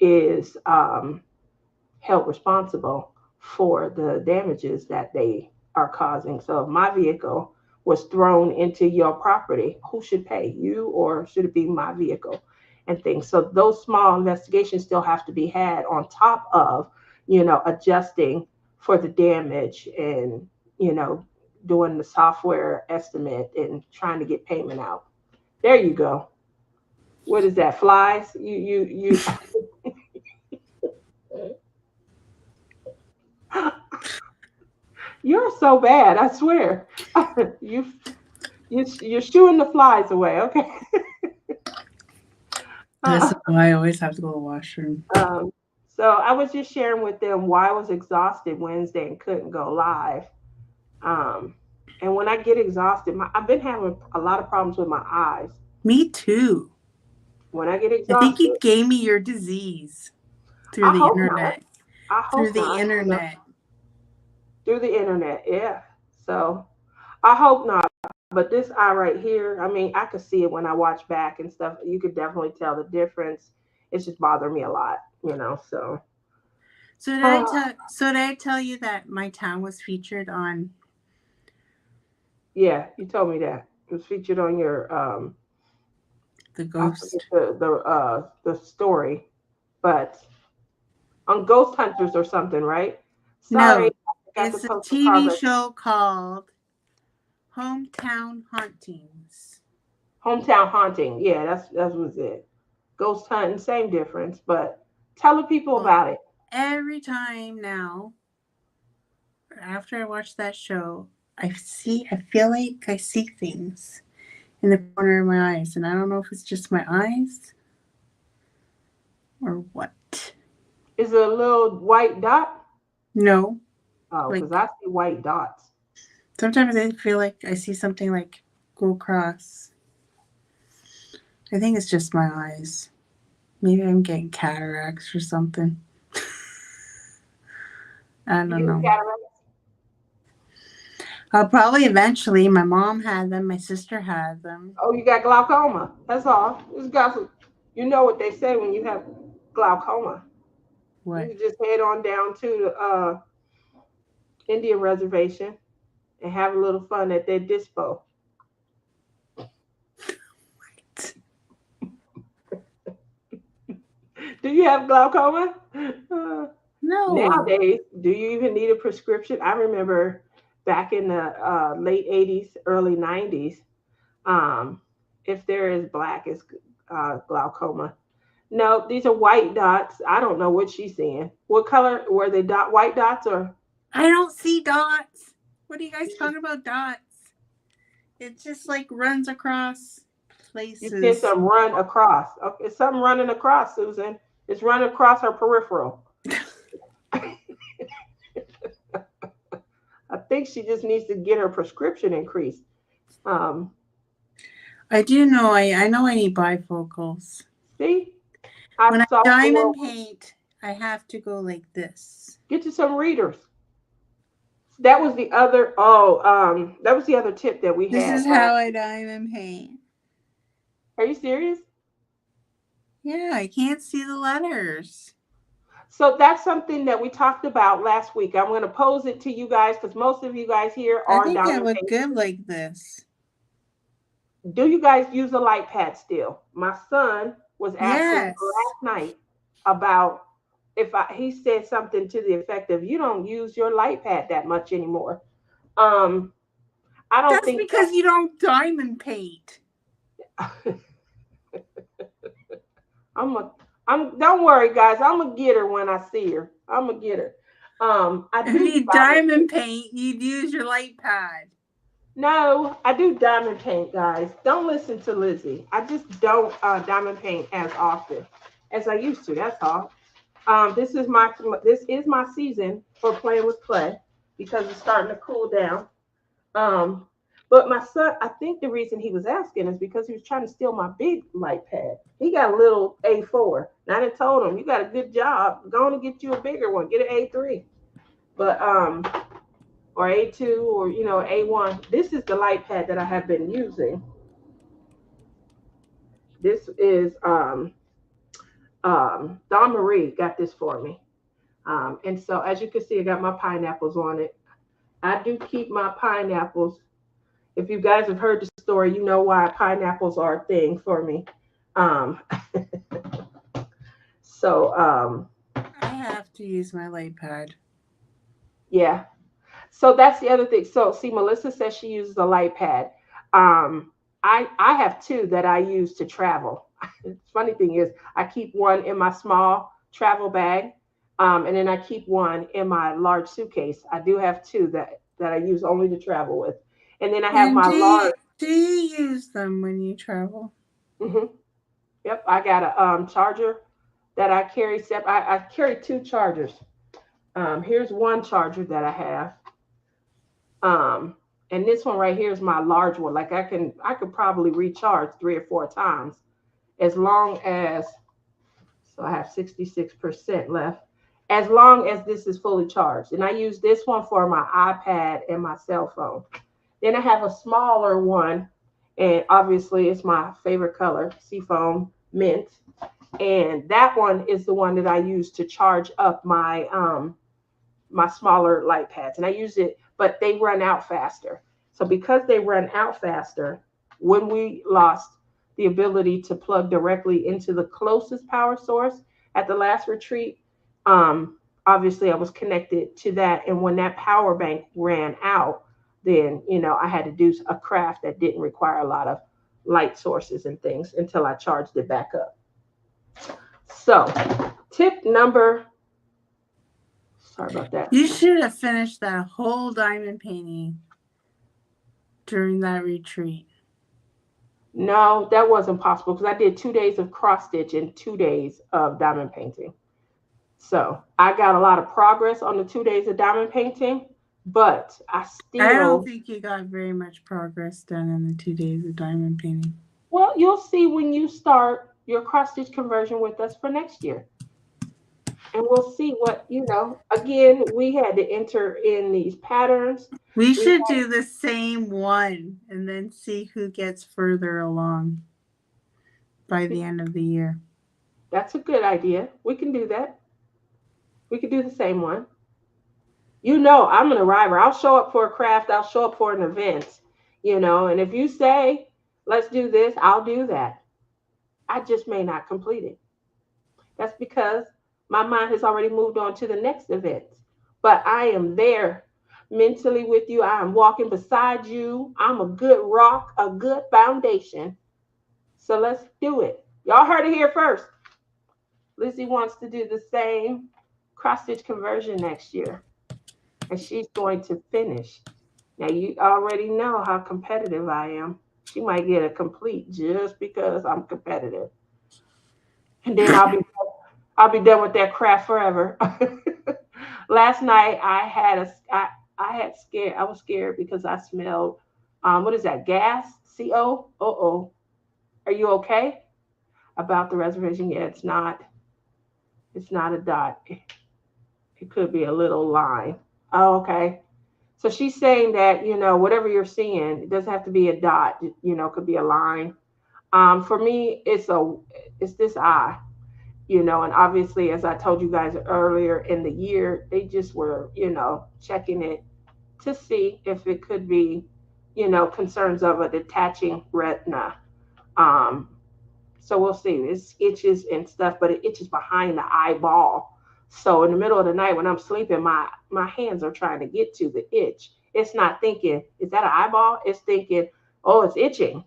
is held responsible for the damages that they are causing. So if my vehicle was thrown into your property, who should pay? You or should it be my vehicle? And things. So those small investigations still have to be had on top of, adjusting for the damage and, you know, doing the software estimate and trying to get payment out. There you go. What is that? Flies? You're so bad. I swear. you you're shooing the flies away. Okay. This is Uh, why I always have to go to the washroom. um, so I was just sharing with them why I was exhausted Wednesday and couldn't go live. Um, and when I get exhausted, I've been having a lot of problems with my eyes. Me too. When I get I think you exhausted, gave me your disease through I the hope not. internet. I Through hope the not. internet. Through the internet, yeah. So I hope not. But this eye right here, I mean, I could see it when I watch back and stuff. You could definitely tell the difference. It's just bothering me a lot. So So did I tell you that my town was featured on yeah, you told me that. It was featured on your the I forget Ghost? the story, but on Ghost Hunters or something, right? Sorry, No, I forgot to it's a post the TV progress. show called Hometown Hauntings. Hometown haunting. Yeah, that was it. Ghost hunting, same difference, but tell the people Well, about it. every time now, after I watch that show, I feel like I see things in the corner of my eyes, and I don't know if it's just my eyes or what. Is it a little white dot? No, Oh, because like I see white dots. sometimes I feel like I see something like go across. I think it's just my eyes. Maybe I'm getting cataracts or something. I You don't get know. cataracts? I'll probably eventually. My mom had them. My sister had them. Oh, you got glaucoma. That's all. Just got some, you know what they say when you have glaucoma. You What? can just head on down to the Indian reservation and have a little fun at their dispo. Do you have glaucoma? Uh, No. Nowadays, do you even need a prescription? I remember back in the late 80s, early 90s, um, if there is black, it's glaucoma. No, these are white dots. I don't know what she's seeing. What color were they? White dots or I don't see dots. What are you guys talking about dots? It just like runs across you see places. some run across? Okay, it's something running across, Susan. It's running across her peripheral. I think she just needs to get her prescription increased. Um, I do know I know I need bifocals. See, I When I saw a diamond little. paint, I have to go like this. Get you some readers. That was the other. Oh, that was the other tip that we This is had how last. I diamond paint. Are you serious? Yeah, I can't see the letters. So that's something that we talked about last week. I'm going to pose it to you guys because most of you guys here I are think I diamond look painters. good like this. Do you guys use a light pad still? My son was asking Yes. last night about if he said something to the effect of, "You don't use your light pad that much anymore." Um, I don't That's think because you don't diamond paint. that. I'm a. I'm. Don't worry, guys. I'm a get her when I see her. I'm a get her. I If do you diamond. diamond paint, you'd use your light pad. No, I do diamond paint, guys. Don't listen to Lizzie. I just don't diamond paint as often as I used to. That's all. This is my season for playing with clay because it's starting to cool down. Um, but my son, I think the reason he was asking is because he was trying to steal my big light pad. He got a little A4. And I done told him, you got a good job. Go on and get you a bigger one. Get an A3. But or A2 or A1. This is the light pad that I have been using. This is Don Marie got this for me. And so as you can see, I got my pineapples on it. I do keep my pineapples. If you guys have heard the story, you know why pineapples are a thing for me. Um, so I have to use my light pad. yeah. So that's the other thing. So see, Melissa says she uses a light pad. Um, I have two that I use to travel. The funny thing is, I keep one in my small travel bag, and then I keep one in my large suitcase. I do have two that I use only to travel with, and then I have And my large. do you use them when you travel? Mhm. Yep, I got a charger that I carry. I carry two chargers. Here's one charger that I have. Um, and this one right here is my large one. Like I could probably recharge 3 or 4 times as long as so I have 66% left. As long as this is fully charged. And I use this one for my iPad and my cell phone. Then I have a smaller one, and obviously it's my favorite color, seafoam mint. And that one is the one that I use to charge up my smaller light pads. And I use it, but they run out faster. So because they run out faster, when we lost the ability to plug directly into the closest power source at the last retreat, obviously I was connected to that. And when that power bank ran out, then I had to do a craft that didn't require a lot of light sources and things until I charged it back up. So, tip number, sorry about that. You should have finished that whole diamond painting during that retreat. No, that wasn't possible because I did 2 days of cross stitch and 2 days of diamond painting. So I got a lot of progress on the 2 days of diamond painting, but I I don't still, think you got very much progress done in the 2 days of diamond painting. well, you'll see when you start your cross stitch conversion with us for next year. And we'll see what, again, we had to enter in these patterns. We We should do the same one and then see who gets further along by the end of the year. That's a good idea. We can do that. We could do the same one. I'm an arriver. I'll show up for a craft, I'll show up for an event, and if you say, let's do this, I'll do that. I just may not complete it. That's because my mind has already moved on to the next event. But I am there mentally with you. I am walking beside you. I'm a good rock, a good foundation. So let's do it. Y'all heard it here first. Lizzie wants to do the same cross stitch conversion next year. And she's going to finish. Now, you already know how competitive I am. She might get a complete just because I'm competitive. And then I'll be done with that craft forever. Last night I was scared because I smelled what is that, gas? CO? Uh-oh. Are you okay? About the reservation? Yeah, it's not a dot. It could be a little line. Oh, okay. So she's saying that, whatever you're seeing, it doesn't have to be a dot, it could be a line. For me, it's this eye, and obviously, as I told you guys earlier in the year, they just were, checking it to see if it could be, concerns of a detaching retina. Um, so we'll see. It itches and stuff, but it itches behind the eyeball. So in the middle of the night when I'm sleeping, my hands are trying to get to the itch. It's not thinking, is that an eyeball? It's thinking, oh, it's itching.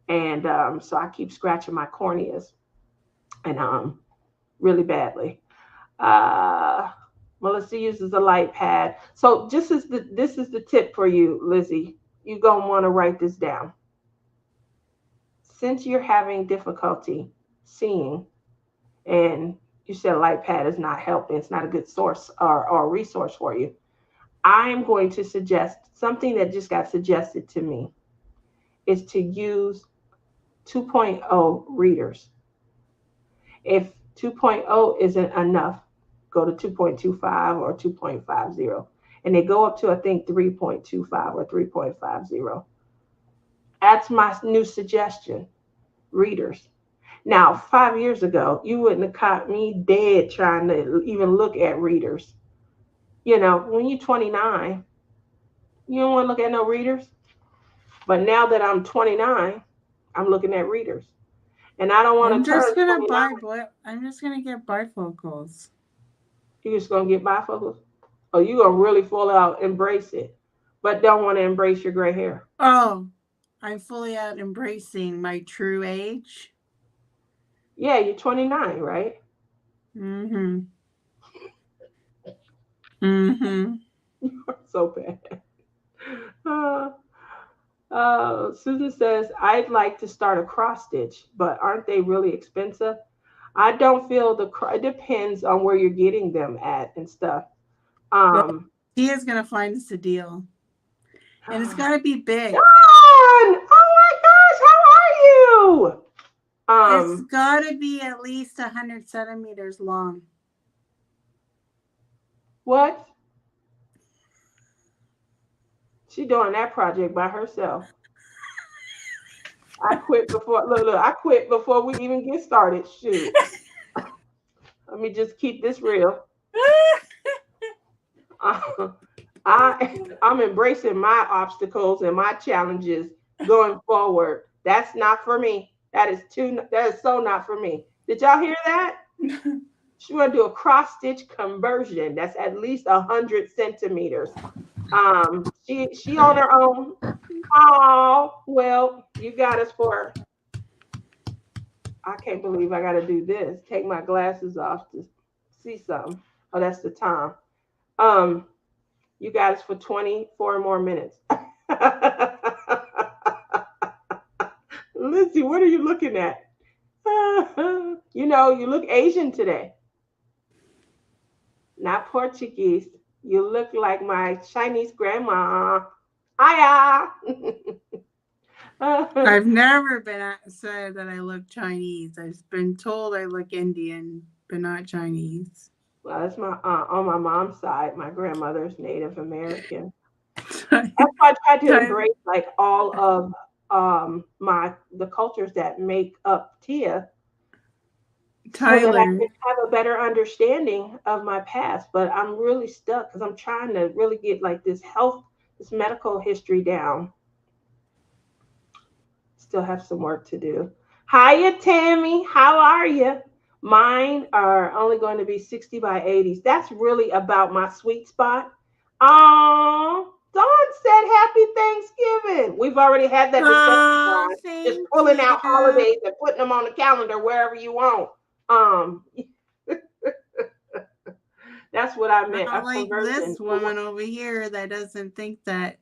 And so I keep scratching my corneas and really badly. Uh, Melissa uses a light pad. So this is the tip for you, Lizzie. You're gonna want to write this down. Since you're having difficulty seeing, and you said light pad is not helping, it's not a good source or resource for you, I'm going to suggest something that just got suggested to me is to use 2.0 readers. If 2.0 isn't enough, go to 2.25 or 2.50. And they go up to, I think, 3.25 or 3.50. That's my new suggestion, readers. Now, 5 years ago, you wouldn't have caught me dead trying to even look at readers. When you're 29, you don't want to look at no readers. But now that I'm 29, I'm looking at readers. And I don't want to turn 29. I'm just gonna get bifocals. You're just going to get bifocals? Or you're going to really full out embrace it, but don't want to embrace your gray hair. Oh, I'm fully out embracing my true age. Yeah, you're 29, right? Mm-hmm. Mm-hmm. So bad. Uh, Susan says, I'd like to start a cross stitch, but aren't they really expensive? I don't feel it depends on where you're getting them at and stuff. Well, he is gonna find us a deal, and it's gotta be big. John! Oh my gosh, how are It's you? gotta be at least 100 centimeters long. What? She doing that project by herself. I quit before look, I quit before we even get started. Shoot. Let me just keep this real. I'm embracing my obstacles and my challenges going forward. That's not for me. That is so not for me. Did y'all hear that? She want to do a cross stitch conversion. That's at least 100 centimeters. She on her own. Oh, well, you got us for. I can't believe I got to do this. Take my glasses off to see something. Oh, that's the time. Um, you got us for 24 more minutes. Lizzie, what are you looking at? You look Asian today, not Portuguese. You look like my Chinese grandma. Hiya. I've never been said that I look Chinese. I've been told I look Indian, but not Chinese. Well, that's my on my mom's side. My grandmother's Native American. That's why I try to Tyler, embrace like all of my the cultures that make up Tia, so that I Tyler, can have a better understanding of my past. But I'm really stuck because I'm trying to really get like this medical history down. Still have some work to do. Hiya, Tammy. How are you? Mine are only going to be 60 by 80s. That's really about my sweet spot. Dawn said happy Thanksgiving. We've already had that discussion, oh, Dawn. Just thank pulling you. out holidays and putting them on the calendar wherever you want. Um, that's what I meant. Not A like conversion. this woman over here that doesn't think that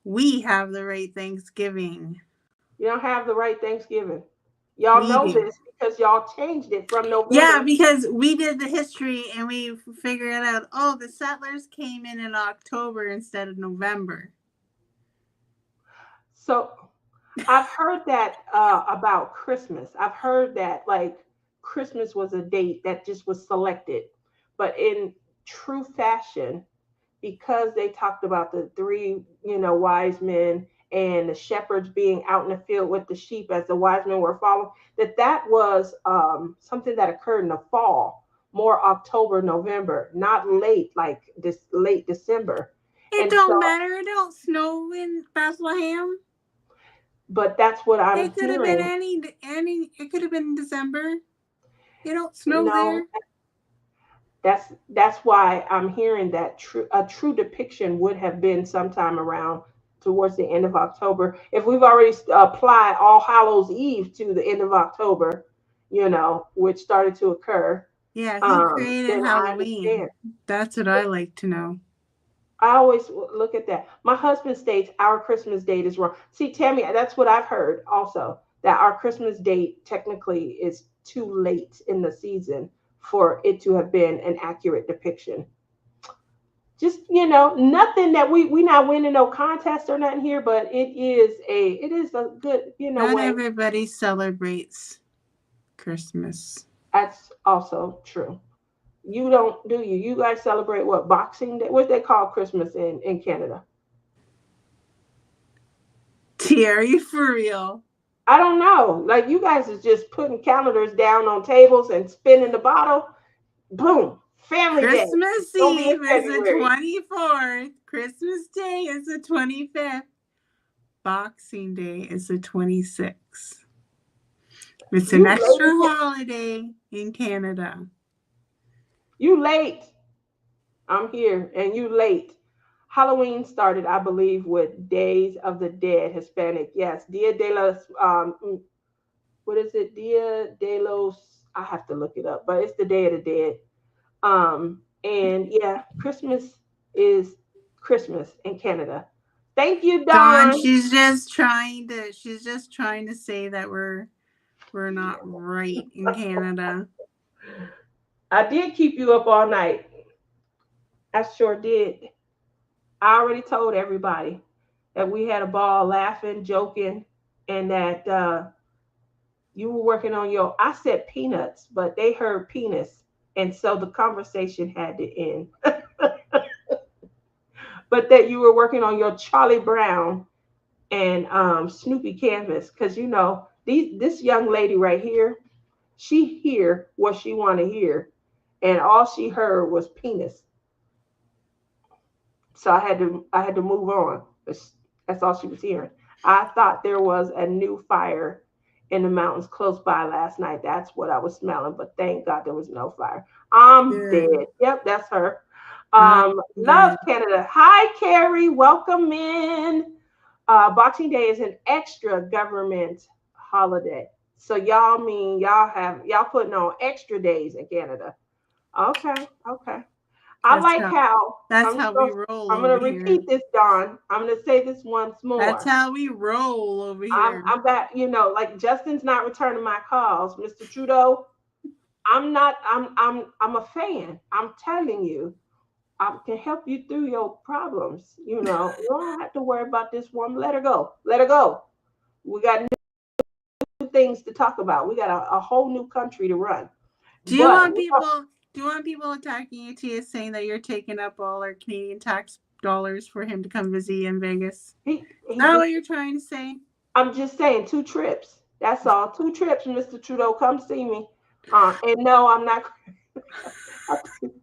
we have the right Thanksgiving. You don't have the right Thanksgiving. Y'all We know do. this because y'all changed it from Yeah, November. because we did the history and we figured out, oh, the settlers came in October instead of November. So I've heard that about Christmas. I've heard that like Christmas was a date that just was selected, but in true fashion, because they talked about the three, wise men and the shepherds being out in the field with the sheep as the wise men were following, that was something that occurred in the fall, more October, November, not late like this late December. It And so, don't matter. It don't snow in Bethlehem. but that's what I'm It could have been hearing. any. It could have been December. It don't snow No, there. that's why I'm hearing that a true depiction would have been sometime around towards the end of October. If we've already applied All Hallows Eve to the end of October, which started to occur, Yeah, who created then I understand. Halloween? That's what I like to know. I always look at that. My husband states our Christmas date is wrong. See, Tammy, that's what I've heard also, that our Christmas date technically is too late in the season for it to have been an accurate depiction. Just, nothing that we not winning no contest or nothing here, but it is a good, Not way. everybody celebrates Christmas. That's also true. You don't, do you? You guys celebrate what, Boxing Day? What they call Christmas in Canada? Terry, for real. I don't know. Like you guys is just putting calendars down on tables and spinning the bottle. Boom. Family Day. Christmas Gonna be in Eve is the February. 24th. Christmas Day is the 25th. Boxing Day is the 26th. It's an You extra late. holiday in Canada. You late. I'm here and you late. Halloween started, I believe, with Days of the Dead, Hispanic. Yes, Dia de los, what is it? Dia de los, I have to look it up, but it's the Day of the Dead. And yeah, Christmas is Christmas in Canada. Thank you, Dawn, Don. she's just trying to say that we're not right in Canada. I did keep you up all night. I sure did. I already told everybody that we had a ball laughing, joking, and that you were working on your. I said peanuts, but they heard penis, and so the conversation had to end. But that you were working on your Charlie Brown and Snoopy canvas, because this young lady right here, she hear what she want to hear, and all she heard was penis. So I had to move on. That's all she was hearing. I thought there was a new fire in the mountains close by last night. That's what I was smelling, but thank God there was no fire. I'm Good. dead. Yep, that's her. Oh, Love good. Canada. Hi, Carrie. Welcome in. Boxing Day is an extra government holiday. So y'all mean y'all putting on extra days in Canada. Okay, okay. I That's like how how that's how we roll I'm over gonna here. repeat this, Don. I'm gonna say this once That's more. how we roll over here. I'm that like Justin's not returning my calls, Mr. Trudeau. I'm not. I'm a fan. I'm telling you, I can help you through your problems. You don't have to worry about this woman. Let her go. Let her go. We got new things to talk about. We got a whole new country to run. Do you But want people? Do you want people attacking you to you saying that you're taking up all our Canadian tax dollars for him to come visit you in Vegas? Is he that just. what you're trying to say? I'm just saying 2 trips. That's all. 2 trips, Mr. Trudeau. Come see me. And no, I'm not.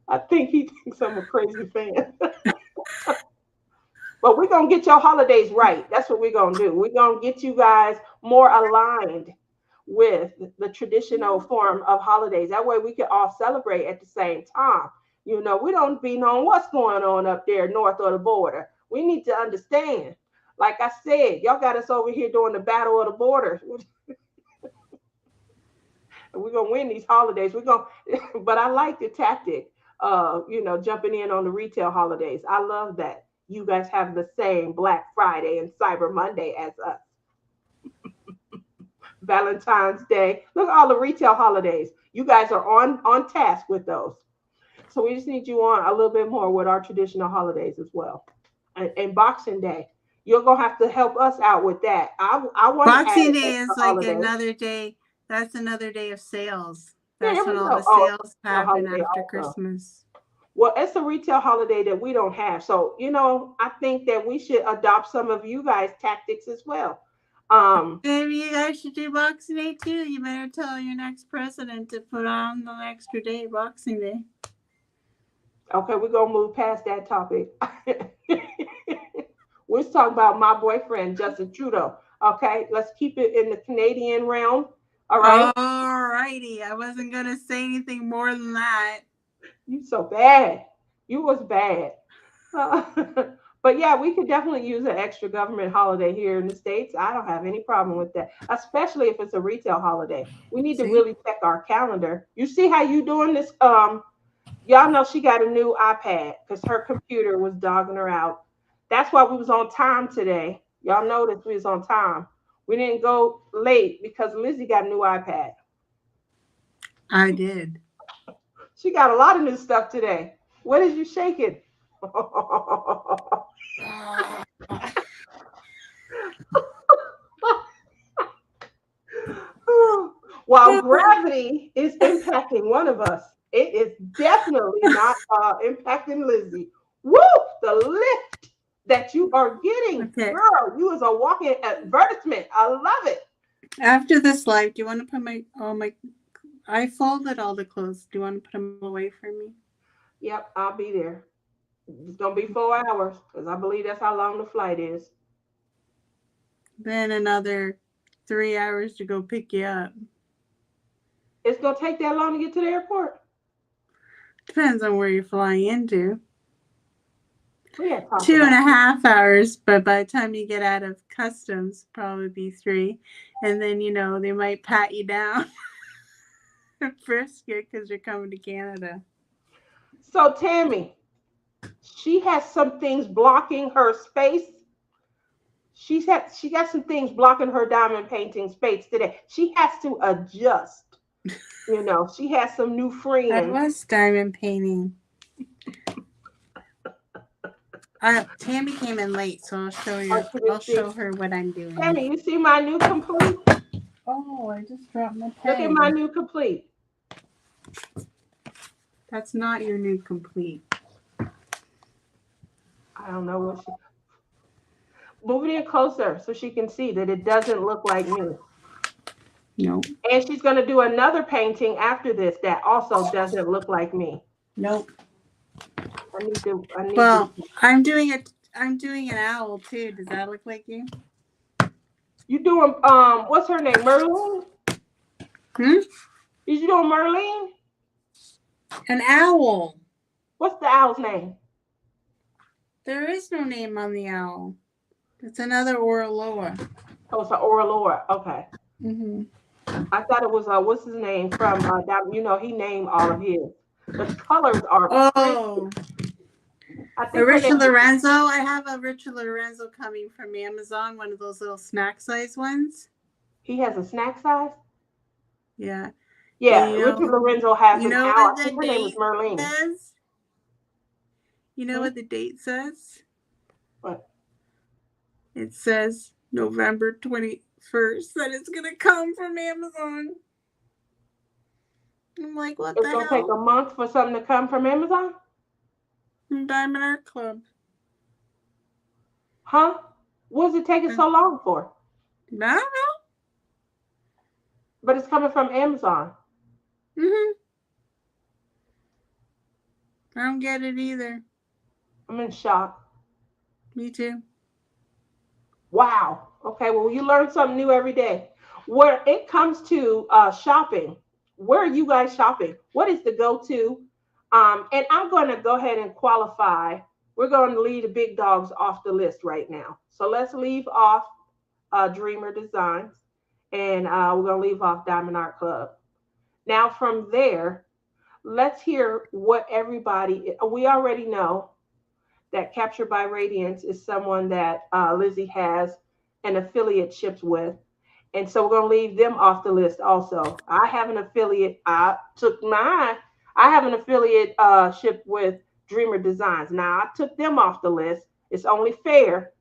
I think he thinks I'm a crazy fan. But we're gonna get your holidays right. That's what we're gonna do. We're gonna get you guys more aligned with the traditional form of holidays. That way we can all celebrate at the same time. We don't be knowing what's going on up there north of the border. We need to understand. Like I said, y'all got us over here doing the battle of the border. We're gonna win these holidays. We're gonna but I like the tactic jumping in on the retail holidays. I love that. You guys have the same Black Friday and Cyber Monday as us. Valentine's Day. Look at all the retail holidays. You guys are on task with those. So we just need you on a little bit more with our traditional holidays as well. And Boxing Day. You're gonna have to help us out with that. I want to add Boxing an Day extra is like holiday. another day. That's another day of sales. Yeah, That's here when we all go. the Oh, sales a happen holiday after also. Christmas. Well, it's a retail holiday that we don't have. So, I think that we should adopt some of you guys' tactics as well. Um, Maybe you guys should do Boxing Day too. You better tell your next president to put on the extra day, Boxing Day. okay, we're gonna move past that topic. We're talking about my boyfriend, Justin Trudeau. Okay, let's keep it in the Canadian realm. All right. Alrighty, I wasn't gonna say anything more than that. You so bad. You was bad. Uh, but yeah, we could definitely use an extra government holiday here in the States. I don't have any problem with that, especially if it's a retail holiday. We need to See? really check our calendar. You see how you doing this? Y'all know she got a new iPad because her computer was dogging her out. That's why we was on time today. Y'all noticed we was on time. We didn't go late because Lizzie got a new iPad. I did. She got a lot of new stuff today. What is you shaking? While gravity is impacting one of us, it is definitely not impacting Lizzie. Woo! The lift that you are getting, Okay. girl, you is a walking advertisement. I love it. After this live, do you want to put my I folded all the clothes. Do you want to put them away for me? Yep, I'll be there. It's gonna be 4 hours because I believe that's how long the flight is. Then another 3 hours to go pick you up. It's gonna take that long to get to the airport. Depends on where you're flying into. We had talked Two and about a half hours, but by the time you get out of customs, probably be 3. And then, they might pat you down and frisk you because you're coming to Canada. So Tammy, she has some things blocking her space. She got some things blocking her diamond painting space today. She has to adjust. She has some new I friends. was diamond painting. Tammy came in late, so I'll show her what I'm doing. Tammy, you see my new complete? Oh, I just dropped my pen. Look at my new complete. That's not your new complete. I don't know what she. Move it in closer so she can see that it doesn't look like me. Nope. And she's going to do another painting after this that also doesn't look like me. Nope. I need to. I'm doing an owl too. Does that look like you? You doing what's her name? Merlene? Hmm? Is you doing Merlene? An owl. What's the owl's name? There is no name on the owl. It's another Oraloa. Oh, it's an Oralora. Okay. Mm-hmm. I thought it was what's his name from that, he named all of his. The colors are pretty. Oh, I a think her name Richard was, Lorenzo. I have a Richard Lorenzo coming from Amazon, one of those little snack size ones. he has a snack size. Yeah. And Yeah, Richard Lorenzo has you an know owl. what I think the her name is date Merlene. says? You know Hmm? what the date says? What? It says November 21st that it's going to come from Amazon. I'm like, what It's the gonna take hell? a month for something to come from Amazon? From Diamond Art Club. Huh? What's it taking so long for? I don't know. But it's coming from Amazon. Mm-hmm. I don't get it either. I'm in shock. Me too. Wow. Okay, well, you learn something new every day. Where it comes to shopping, where are you guys shopping? What is the go-to? And I'm going to go ahead and qualify. We're going to leave the big dogs off the list right now. So let's leave off Dreamer Designs, and we're going to leave off Diamond Art Club. Now, from there, let's hear what everybody. We already know that Captured by Radiance is someone that Lizzie has an affiliateships with. And so we're going to leave them off the list also. I have an affiliate. I have an affiliate ship with Dreamer Designs. Now, I took them off the list. It's only fair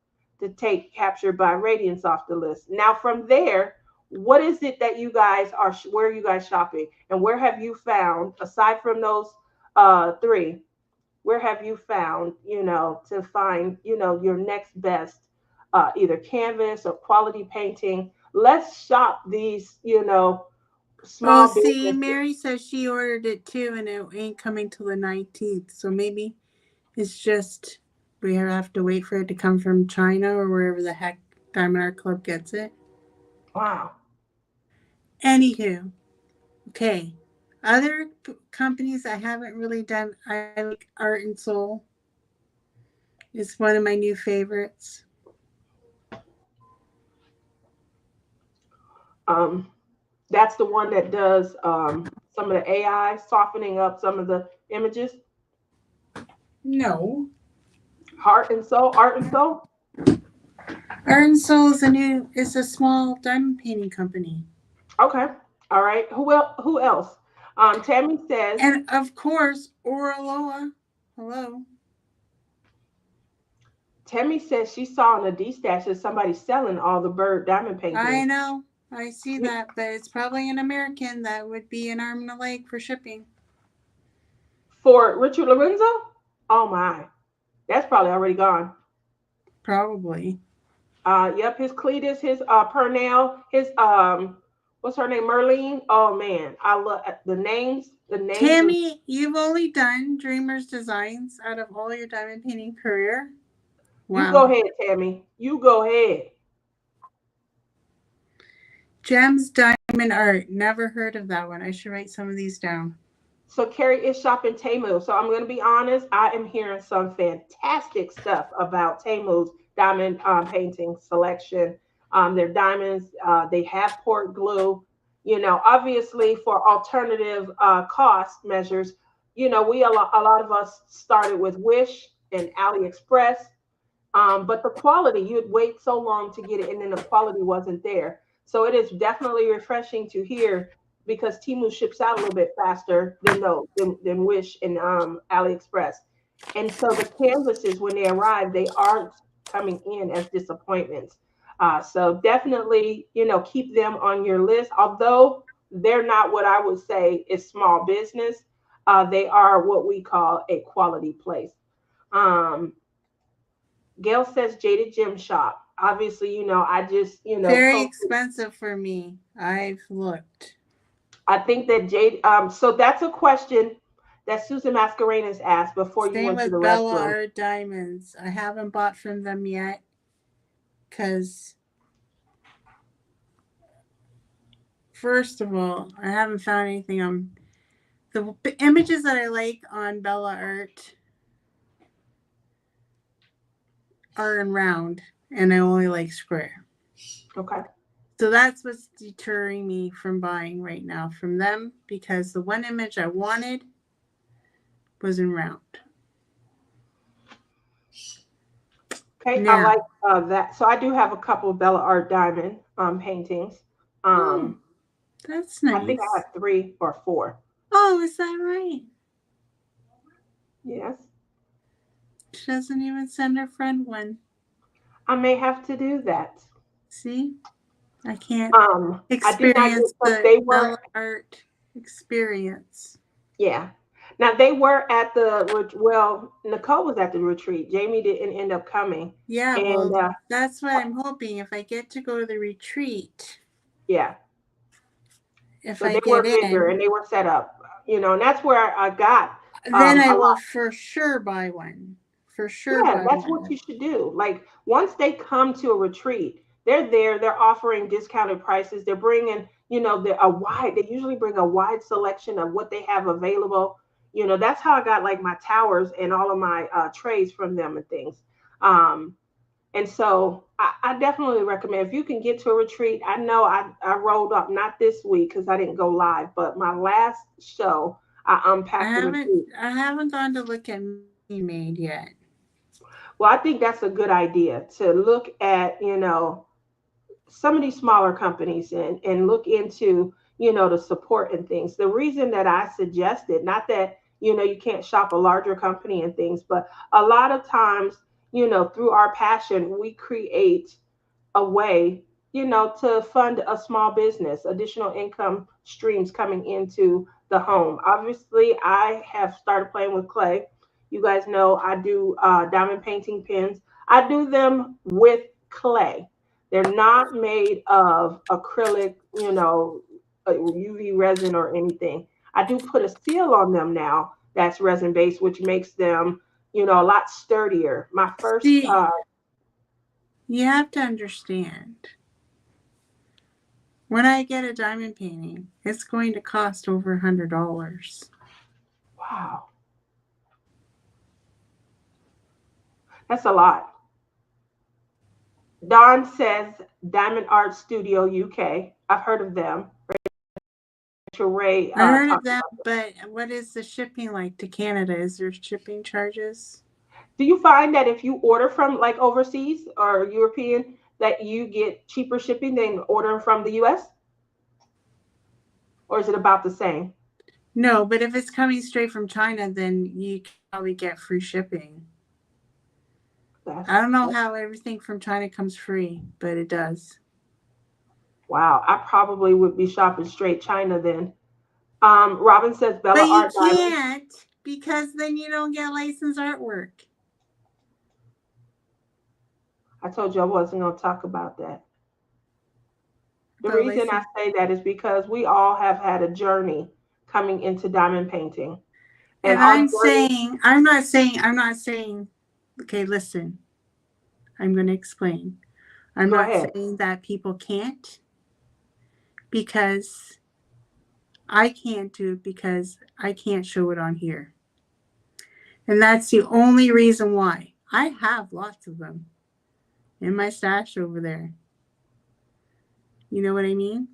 to take Captured by Radiance off the list. Now, from there, what is it that you guys where are you guys shopping? And where have you found, aside from those three, where have you found, to find, your next best either canvas or quality painting? Let's shop these, Oh, small see, businesses. Mary says she ordered it too, and it ain't coming till the 19th. So maybe it's just we have to wait for it to come from China or wherever the heck Diamond Art Club gets it. Wow. Anywho, okay. Other companies I haven't really done, I like Art and Soul. It's one of my new favorites. Um, that's the one that does some of the AI softening up some of the images. No. Art and soul. Art and Soul is a small diamond painting company. Okay. All right. Who else? Tammy says. And of course, Oraloa. Hello. Tammy says she saw in a D stash that somebody's selling all the bird diamond I paintings. know. I see that, but it's probably an American that would be an arm and a leg for shipping. For Richard Lorenzo? Oh my, that's probably already gone. Probably. Yep, his Cletus, his Purnell, his what's her name, Merlene. Oh man, I love the names. The names of. Tammy, you've only done Dreamer's Designs out of all your diamond painting career? You go Wow. ahead, Tammy. You go ahead. Gems Diamond Art. Never heard of that one. I should write some of these down. So Carrie is shopping Temu. So I'm going to be honest. I am hearing some fantastic stuff about Temu's diamond painting selection. Their diamonds, they have port glue. Obviously for alternative cost measures, a lot of us started with Wish and AliExpress. But the quality, you'd wait so long to get it, and then the quality wasn't there. So it is definitely refreshing to hear because Timu ships out a little bit faster than Wish and AliExpress. And so the canvases, when they arrive, they aren't coming in as disappointments. So definitely, keep them on your list. Although they're not what I would say is small business, they are what we call a quality place. Um, Gail says Jaded Gym Shop. Obviously, I just, Very posted. expensive for me. I've looked. I think that Jade, so that's a question that Susan Mascarenas asked before you Same went to the with Bella restroom. Art Diamonds. I haven't bought from them yet because, first of all, I haven't found anything The images that I like on Bella Art are in round, and I only like square. Okay. So that's what's deterring me from buying right now from them, because the one image I wanted was in round. Okay, I Now, like that. So I do have a couple of Bella Art diamond paintings. oh, Um, that's I think I nice. have 3 or 4. Oh, is that right? Yes, She doesn't even send her friend one. I may have to do that. See? I can't I did not get experience some. the They were, Bella Art experience. yeah. Now they were at the well. Nicole was at the retreat. Jamie didn't end up coming, Yeah, and well, that's what I'm hoping. If I get to go to the retreat, yeah. if So I they were get bigger in, and they were set up. And that's where I got then I a will lot. for sure buy one. For sure Yeah, buy that's what one. you should do. Like once they come to a retreat, they're there. They're offering discounted prices. They're bringing, a wide. They usually bring a wide selection of what they have available. That's how I got like my towers and all of my trays from them and things. Um, and so I definitely recommend if you can get to a retreat. I know I rolled up not this week because I didn't go live, but my last show I unpacked the retreat. I haven't gone to look at Minnie Maid yet. Well, I think that's a good idea to look at, some of these smaller companies and look into, the support and things. The reason that I suggested, not that, you can't shop a larger company and things, but a lot of times, through our passion, we create a way, to fund a small business, additional income streams coming into the home. Obviously, I have started playing with clay. You guys know I do diamond painting pins. I do them with clay. They're not made of acrylic, UV resin or anything. I do put a seal on them now that's resin based, which makes them, a lot sturdier. My first See, you have to understand. When I get a diamond painting, it's going to cost over $100. wow, that's a lot. Don says Diamond Art Studio UK. I've heard of them. Rachel Ray I heard of talked them, about them. but what is the shipping like to Canada? Is there shipping charges? Do you find that if you order from like overseas or European, that you get cheaper shipping than ordering from the US? Or is it about the same? No, but if it's coming straight from China, then you can probably get free shipping. That's, I don't know that's how everything from China comes free, but it does. wow. I probably would be shopping straight China then. Robin says Bella But you Art Diamond. can't, because then you don't get licensed artwork. I told you I wasn't going to talk about that. The But reason I license, say that is because we all have had a journey coming into diamond painting. And and our journey, I'm not saying. Okay, listen. I'm going to explain. I'm go not ahead. saying that people can't, because I can't do it because I can't show it on here. And that's the only reason why. I have lots of them in my stash over there. You know what I mean?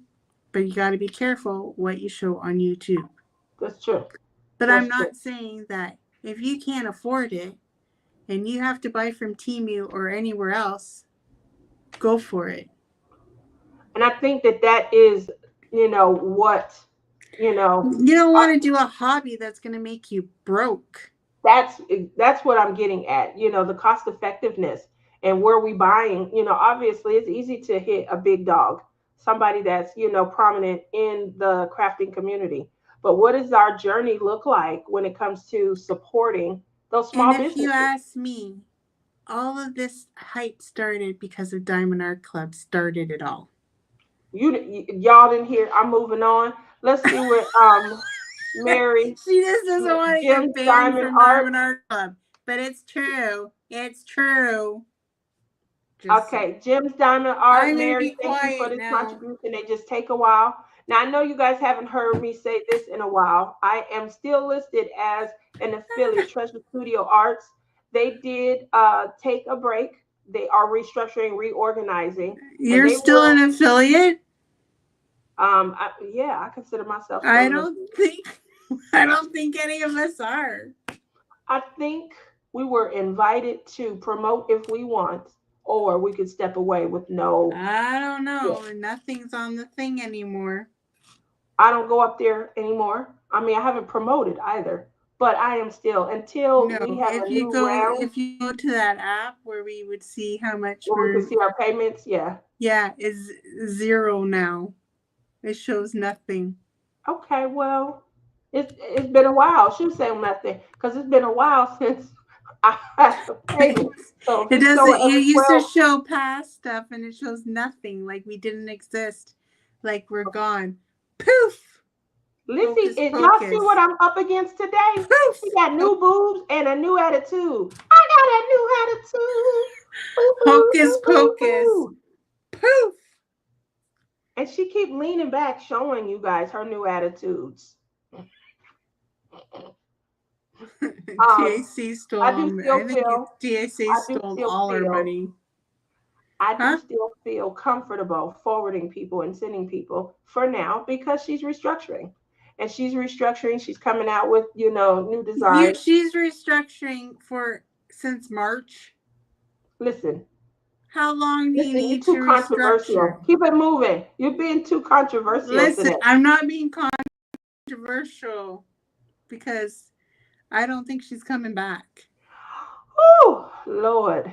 But you got to be careful what you show on YouTube. That's true. But I'm That's true. not saying that if you can't afford it and you have to buy from Temu or anywhere else, go for it. And I think that that is, what, you know, You don't uh, want to do a hobby that's going to make you broke. that's that's what I'm getting at. The cost effectiveness and where we buying. Obviously it's easy to hit a big dog, somebody that's prominent in the crafting community. But what does our journey look like when it comes to supporting those And small if you businesses? ask me, all of this hype started because of Diamond Art Club started it all. Y'all didn't hear. I'm moving on. Let's see what Mary She just doesn't want to get Jim's banned Diamond from Art. Diamond Art Club. But it's true. It's true. Just saying. Okay, Jim's Diamond I'm Art, going to Mary, be thank you for quiet this now. contribution. They just take a while. Now, I know you guys haven't heard me say this in a while. I am still listed as an affiliate, Treasure Studio Arts. They did take a break. They are restructuring, reorganizing, and You're they still an will. affiliate? Yeah, I consider myself I still an don't affiliate. think I don't think any of us are. I think we were invited to promote if we want, or we could step away with no. I don't Yeah. know. Nothing's on the thing anymore. I don't go up there anymore. I mean, I haven't promoted either, but I am still until we No, have a new round if you go to that app where we would see how much where we can we're, see our payments. Yeah. yeah, is zero now. It shows nothing. Okay. Well, it's been a while. She was saying nothing because it's been a while since I had the payment. So if It you show doesn't. it You every used to 12, show past stuff, and it shows nothing. Like we didn't exist. Like we're gone. Poof. Lizzie, Hocus y'all see what pocus. I'm up against today? She Poof. got new boobs and a new attitude. I got a new attitude. Ooh, ooh, Hocus ooh, ooh, pocus. ooh. Poof. And she keep leaning back, showing you guys her new attitudes. Um, TAC stole. I do I still think feel, TAC I do stole still all our feel, money. I do Huh? still feel comfortable forwarding people and sending people for now because she's restructuring. And she's restructuring. She's coming out with, new designs. She's restructuring for since March. Listen, How long do you listen, you're need to too restructure? controversial. Keep it moving. You're being too controversial Listen, today. I'm not being controversial because I don't think she's coming back. Oh, Lord.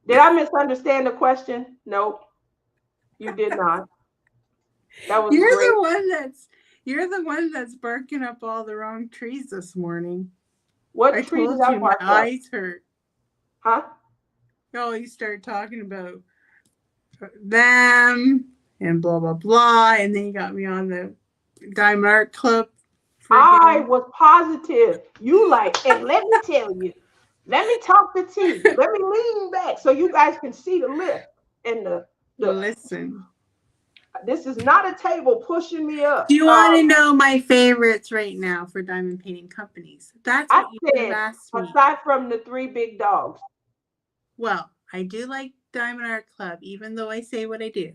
Did I misunderstand the question? Nope, you did not. That was You're great. the one that's you're the one that's barking up all the wrong trees this morning. What I tree did told I you my bark up? eyes hurt. Huh? Oh, you started talking about them and blah blah blah, and then you got me on the Diamond Art Club I friggin' was positive. You like, and let me tell you, let me talk the tea. Let me lean back so you guys can see the lift and the. listen. This is not a table pushing me Do up. you want to know my favorites right now for diamond painting companies? That's I what you should have said, asked me. aside from the three big dogs, Well, I do like Diamond Art Club, even though I say what I do.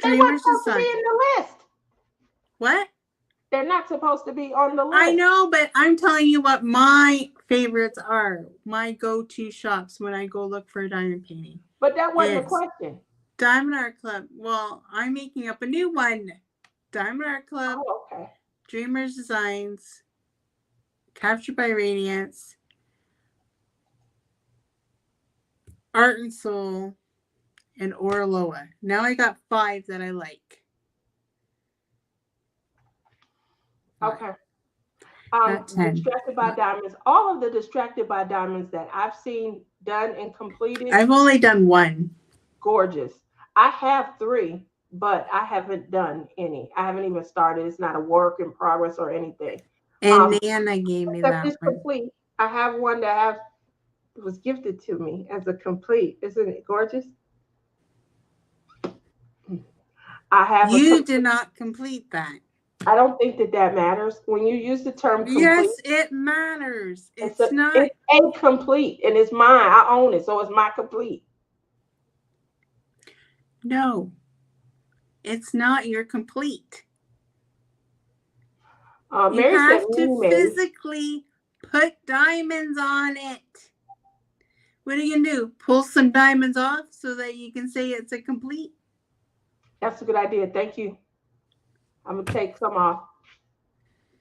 they weren't Dreamers supposed to be Design. in the list. What? They're not supposed to be on the I list. know, but I'm telling you what my favorites are. My go-to shops when I go look for a diamond painting But that wasn't the is question. Diamond Art Club. Well, I'm making up a new one. Diamond Art Club, Oh, okay. Dreamers Designs, Captured by Radiance, Art and Soul, and Orloa. Now I got 5 that I like. 5, Okay. not 10. Distracted by Diamonds. All of the Distracted by Diamonds that I've seen done and completed, I've only done 1. gorgeous. I have three, but I haven't done any. I haven't even started. It's not a work in progress or anything. And Um, Nana gave me except that it's one. complete. I have one that was gifted to me as a complete. Isn't it gorgeous? I have a You did complete. not complete that. I don't think that that matters. When you use the term complete, Yes, it matters. it's It's not. a complete, and it's mine. I own it, so it's my complete. No, it's not your complete. You Mary sent have me to an email. physically put diamonds on it. What are you gonna do? Pull some diamonds off so that you can say it's a complete? That's a good idea. Thank you. I'm gonna take some off.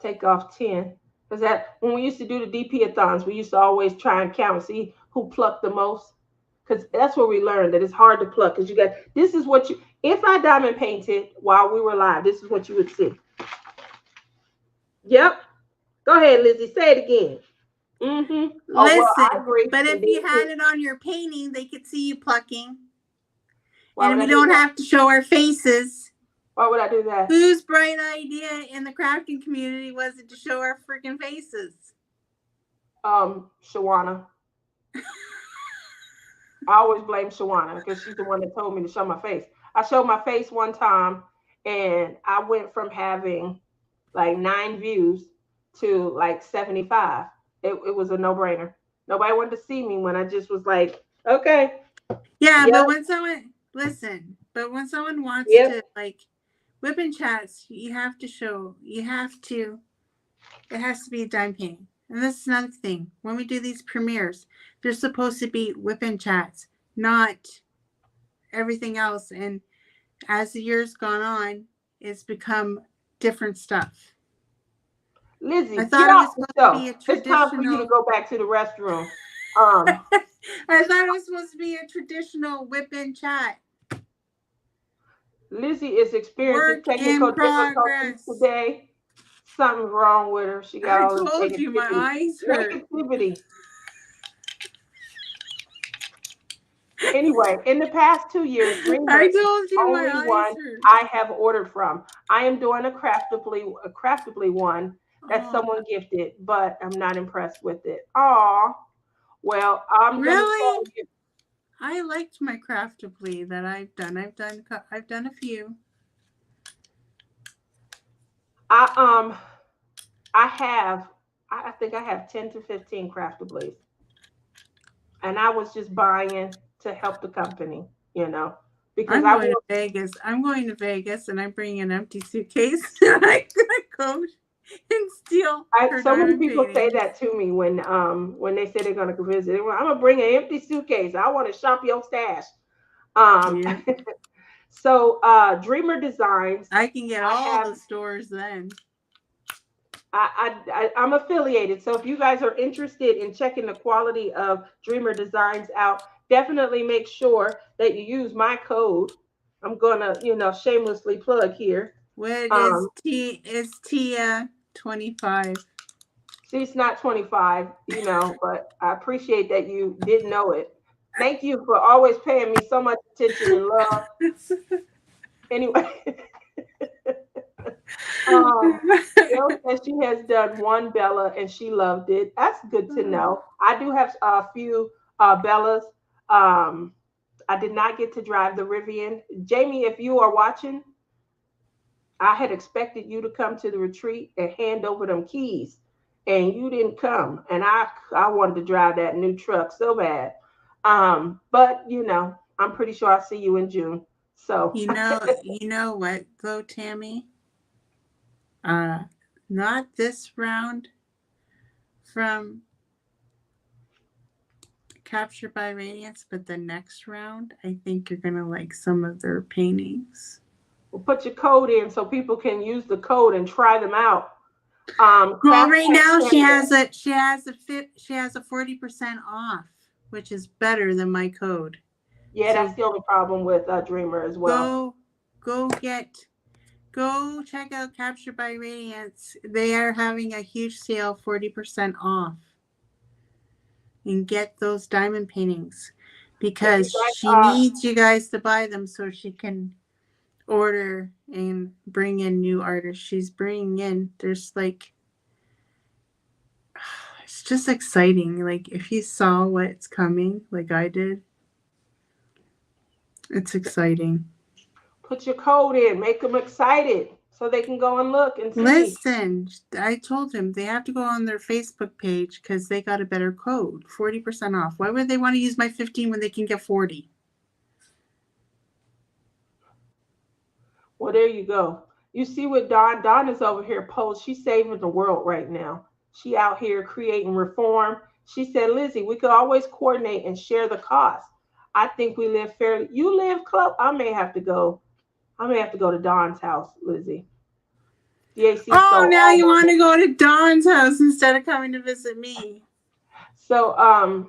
Take off 10. Because that when we used to do the DP-a-thons, we used to always try and count and see who plucked the most. Because that's where we learned that it's hard to pluck. Because you got this is what you if I diamond painted while we were live, this is what you would see. Yep. Go ahead, Lizzie. Say it again. Mm-hmm. Oh well, I Listen, agree. but And if then you had it on your painting, they could see you plucking. why would And I we do don't that? have to show our faces. Why would I do that? Whose bright idea in the crafting community was it to show our freaking faces? Shawana. I always blame Shawana because she's the one that told me to show my face. I showed my face one time and I went from having like 9 views to like 75. It was a no brainer. Nobody wanted to see me when I just was like, okay, Yeah, yep, but when someone listen, but when someone wants yep. to like whip and chats, you have to show. You have to. It has to be a dime painting. And this is another thing. When we do these premieres, they're supposed to be whip and chats, not everything else. And as the years gone on, it's become different stuff. I Lizzie, get thought it off was the supposed to be show. a It's time for you to traditional. go back to the restroom. Um, I thought it was supposed to be a traditional whip and chat. Lizzie is experiencing Work in technical difficulties progress. today. Something's wrong with her. She got I all this told you my negativity. eyes hurt. Negativity. Anyway, in the past 2 years, Dreamer I is told you the my only eyes one hurt. I have ordered from. I am doing a craftably one that Oh, someone gifted, but I'm not impressed with it. Aw. Well, I'm gonna really? tell you. I liked my craftably that I've done. I've done a few. I um I have I think I have 10 to 15 craftablies. And I was just buying to help the company, you know, because I'm I going to want. Vegas. I'm going to Vegas and I'm bringing an empty suitcase. I'm gonna go and steal her So many diamond people say paintings. that to me when they say they're gonna visit. I'm gonna bring an empty suitcase. I want to shop your stash. Um, Yeah. so Dreamer Designs. I can get I all have the stores then. I'm affiliated. So if you guys are interested in checking the quality of Dreamer Designs out, definitely make sure that you use my code. I'm gonna, shamelessly plug here. What is Um, Tia 25? See, it's not 25, but I appreciate that you did know it. Thank you for always paying me so much attention and love. Anyway, Gail says she has done one Bella and she loved it. That's good to know. I do have a few Bellas. Um, I did not get to drive the Rivian. Jamie, if you are watching, I had expected you to come to the retreat and hand over them keys, and you didn't come. And I wanted to drive that new truck so bad. But I'm pretty sure I'll see you in June. So You know what though, Tammy? Uh, not this round from Captured by Radiance, but the next round, I think you're gonna like some of their paintings. we'll put your code in so people can use the code and try them out. Well, Craft right Tech now Canada. she has a 40% off, which is better than my code. Yeah, that's So the only problem with Dreamer as well. go go get go check out Captured by Radiance. They are having a huge sale, 40% off, and get those diamond paintings If you because she guys needs you guys to buy them so she can order and bring in new artists. She's bringing in. There's like it's just exciting. Like if you saw what's coming, like I did, it's exciting. put your code in, make them excited so they can go and look and see. Listen, I told him they have to go on their Facebook page because they got a better code, 40% off. Why would they want to use my 15 when they can get 40? Well, there you go. You see what Dawn? Dawn is over here post. She's saving the world right now. She out here creating reform. She said, Lizzie, we could always coordinate and share the cost. I think we live fairly. You live close. I may have to go. I may have to go to Dawn's house, Lizzie. DAC Oh, stole now all you my. want to go to Dawn's house instead of coming to visit me. So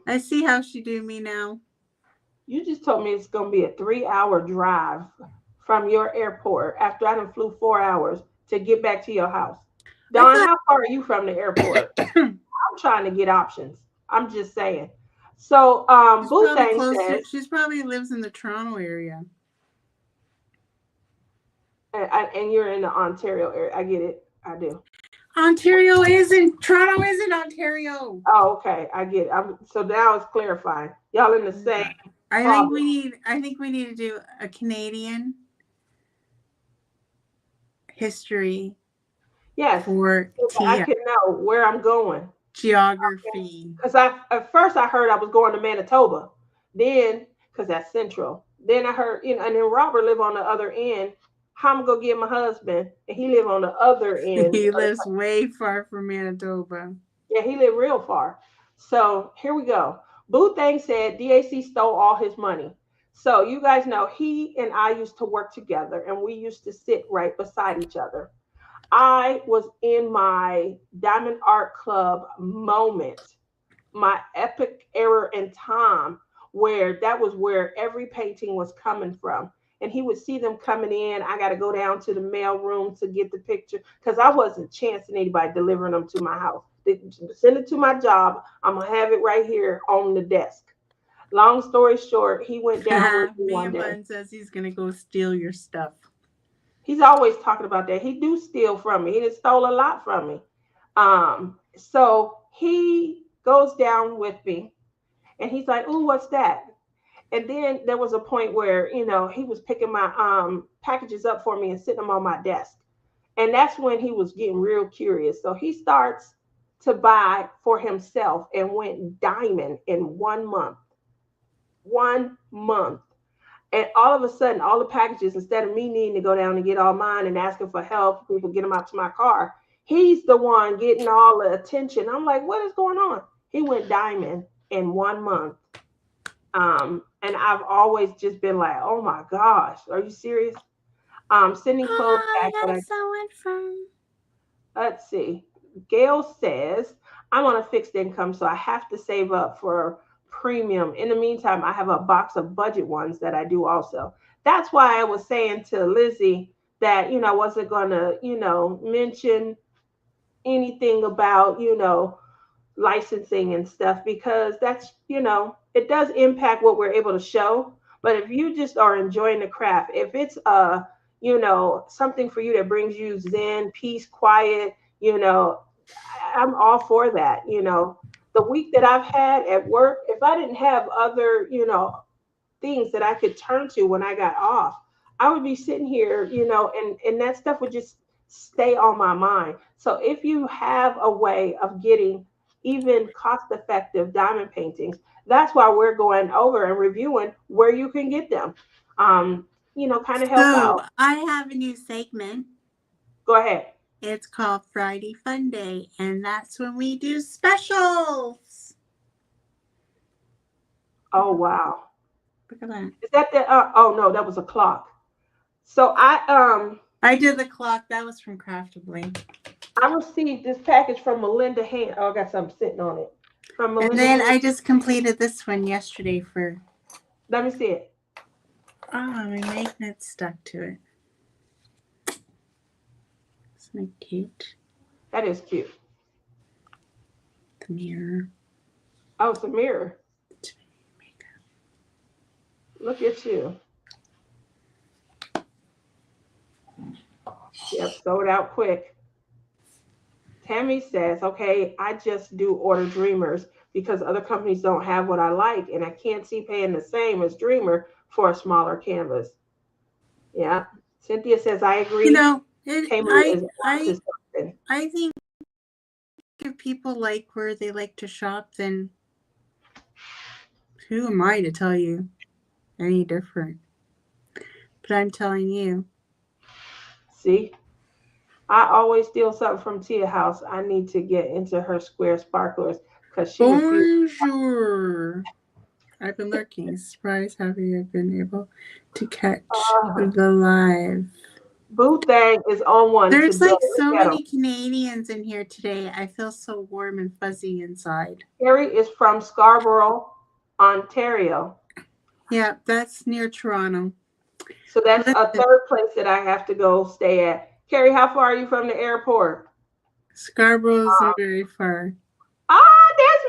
I see how she do me now. you just told me it's gonna be a 3-hour drive from your airport after I done flew 4 hours to get back to your house. I Don, thought how far are you from the airport? I'm trying to get options. I'm just saying. So she's Boo probably Thang closer. says, She's probably lives in the Toronto area. and you're in the Ontario area. I get it. I do. Toronto isn't Ontario. Oh, okay. I get it. So now it's clarifying. Y'all in the same Yeah. I problem. think we need to do a Canadian history Yes, for so I Tia. can know where I'm going. Geography. Because at first I heard I was going to Manitoba, then because that's central. Then I heard, and then Robert live on the other end. How I'm gonna get my husband, and he live on the other end. He lives way far from Manitoba. Yeah, he lived real far. So here we go. Boo Thang said DAC stole all his money. So you guys know he and I used to work together, and we used to sit right beside each other. I was in my Diamond Art Club moment, my epic era in time, where that was where every painting was coming from. And he would see them coming in. I got to go down to the mail room to get the picture because I wasn't chancing anybody delivering them to my house. They send it to my job. I'm going to have it right here on the desk. Long story short, he went down with me one Man day. Bun says he's gonna go steal your stuff. He's always talking about that. He do steal from me. He done stole a lot from me. So he goes down with me and he's like, "Ooh, what's that?" And then there was a point where, he was picking my packages up for me and sitting them on my desk. And that's when he was getting real curious. So he starts to buy for himself and went diamond in 1 month. 1 month. And all of a sudden, all the packages, instead of me needing to go down and get all mine and asking for help, people get them out to my car, he's the one getting all the attention. I'm like, what is going on? He went diamond in 1 month. And I've always just been like, oh my gosh, are you serious? Sending clothes Oh, back, I but gotta sew it from. let's see. Gail says, I'm on a fixed income, so I have to save up for premium. In the meantime, I have a box of budget ones that I do also. That's why I was saying to Lizzie that, I wasn't going to, mention anything about, licensing and stuff because that's, it does impact what we're able to show. But if you just are enjoying the craft, if it's something for you that brings you zen, peace, quiet, I'm all for that. The week that I've had at work, if I didn't have other, things that I could turn to when I got off, I would be sitting here, and that stuff would just stay on my mind. So if you have a way of getting even cost effective diamond paintings, that's why we're going over and reviewing where you can get them. Kind of help So out. I have a new segment. Go ahead. It's called Friday Fun Day, and that's when we do specials. Oh wow. Look at that. Is that the oh no, that was a clock. So I did the clock. That was from Craftably. I received this package from Melinda Hand. Oh, I got something sitting on it. From And Melinda then Hand. I just completed this one yesterday for. Let me see it. Oh, my magnet stuck to it. Isn't it cute? That is cute. The mirror. Oh, it's a mirror. Look at you. Yep, sold out quick. Tammy says, okay, I just do order Dreamers because other companies don't have what I like, and I can't see paying the same as Dreamer for a smaller canvas. Yeah. Cynthia says, I You agree. know, Tamu is onto something. I think if people like where they like to shop, then who am I to tell you any different? But I'm telling you. See, I always steal something from Tia House. I need to get into her square sparklers because she refused. Bonjour. I've been lurking. Surprised happy I've been able to catch Uh, the live. Boo Thang is on one There's today. like so Look at him. many Canadians in here today. I feel so warm and fuzzy inside. Carrie is from Scarborough, Ontario. Yeah, that's near Toronto. So that's a Listen, third place that I have to go stay at. Carrie, how far are you from the airport? Scarborough isn't very far. There's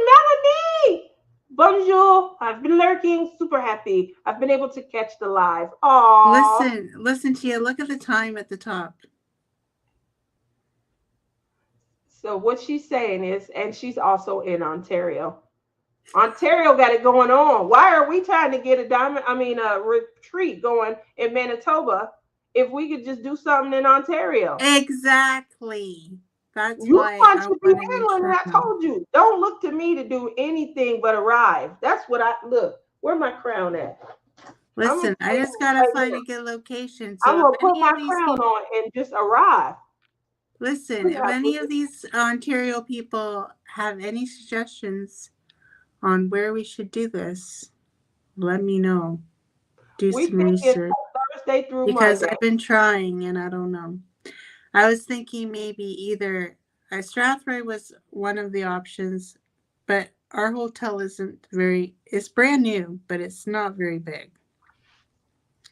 Melanie. Bonjour. I've been lurking, super happy. I've been able to catch the live. Aww. Listen to you. Look at the time at the top. So what she's saying is, and she's also in Ontario. Ontario got it going on. Why are we trying to get a retreat going in Manitoba if we could just do something in Ontario. Exactly. That's You why want I to be want to handling it. I try. told you. Don't look to me to do anything but arrive. That's what I look. Where my crown at? I'm gonna Listen, I tell just you gotta right find now. a good location. I'm So if gonna put any my of these crown people, on and just arrive. listen, Look if out, any of these Ontario people have any suggestions on where we should do this, let me know. Do we some thinking research Thursday through because Monday. I've been trying and I don't know. I was thinking maybe either Strathroy was one of the options, but our hotel isn't very, it's brand new, but it's not very big.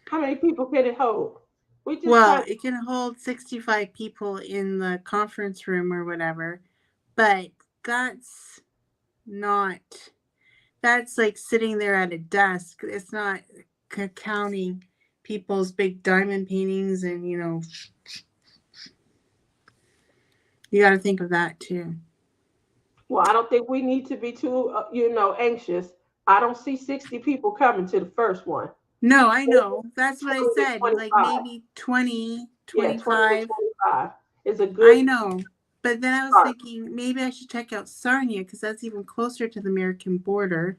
How many people can it hold? We just Well, trying to. it can hold 65 people in the conference room or whatever, but that's not, that's like sitting there at a desk. It's not counting people's big diamond paintings and, you got to think of that too. Well, I don't think we need to be too, anxious. I don't see 60 people coming to the first one. No, I Maybe know. That's what I 20 to said. Like 25. maybe 20, Yeah, 20 to 25. 25 is a good I know. But then I was start. thinking maybe I should check out Sarnia because that's even closer to the American border.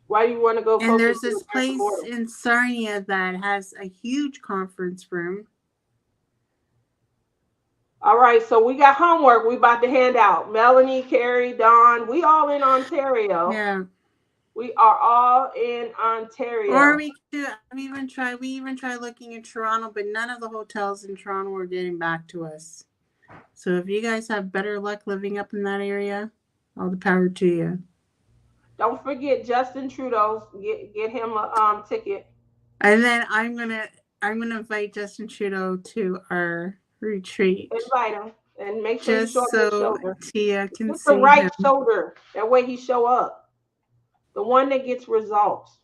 Why do you want to go And closer there's to the this American place border? in Sarnia that has a huge conference room. All right, so we got homework we about to hand out. Melanie, Carrie, Dawn, we all in Ontario. Yeah. We are all in Or Ontario. we could we even tried looking in Toronto, but none of the hotels in Toronto were getting back to us. So if you guys have better luck living up in that area, all the power to you. Don't forget Justin Trudeau's. Get him a ticket. And then I'm gonna invite Justin Trudeau to our retreat Invite him and make sure you show just him your so shoulder. Tia can Get the see right him. shoulder. That way he show up. The one that gets results.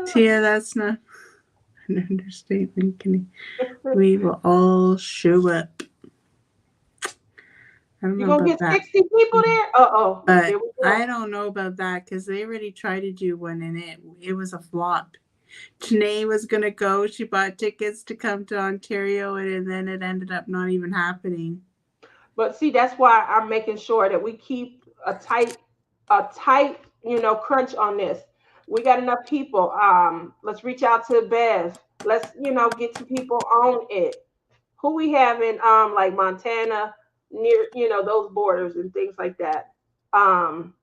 Tia, that's not an understatement. We will all show up. I don't You know gonna about get that. 60 people there? Uh-oh. Here But we I go. don't know about that because they already tried to do one and it was a flop. Janae was gonna go. She bought tickets to come to Ontario and then it ended up not even happening. But see, that's why I'm making sure that we keep a tight, crunch on this. We got enough people. Let's reach out to Bev. Let's, get some people on it. Who we have in like Montana, near, those borders and things like that. Um,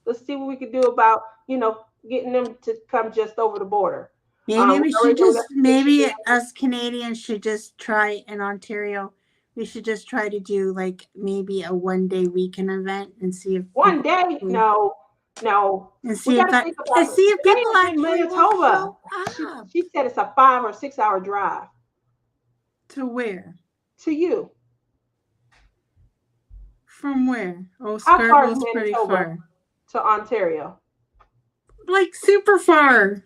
let's see what we could do about, getting them to come just over the border. Maybe We we already should know we got just maybe Michigan. us Canadians should just try in Ontario. We should just try to do like maybe a 1 day weekend event and see if One people day, no, no. and We see got if to that think and about it. see if Today people is in actually will Manitoba. show She, up. she said it's a 5 or 6 hour drive To where? to you. From where? Oh, How far is Scarborough's pretty Manitoba far. to Ontario? Like super far.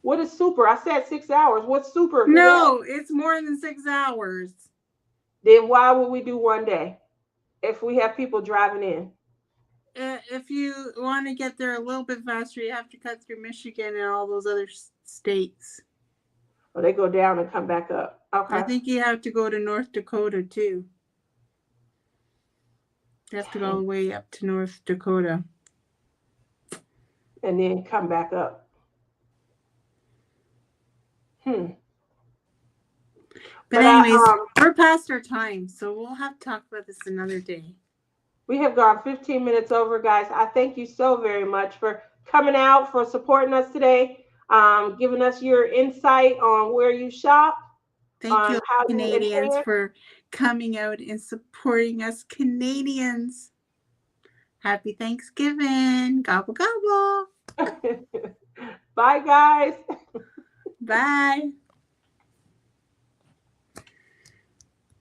What is super? I said 6 hours. What's super to that? No, it's more than 6 hours. Then why would we do one day if we have people driving in? If you want to get there a little bit faster, you have to cut through Michigan and all those other states. Or they go down and come back up. I Okay. think you have to go to North Dakota too. You have to go all the way up to North Dakota. And then come back up. Hmm. But But anyways, we're past our time, so we'll have to talk about this another day. we have gone 15 minutes over, guys. I thank you so very much for coming out, for supporting us today, giving us your insight on where you shop, Thank on you, how you Canadians, enhance. for coming out and supporting us Canadians. Happy Thanksgiving. Gobble, gobble. Bye, guys. Bye.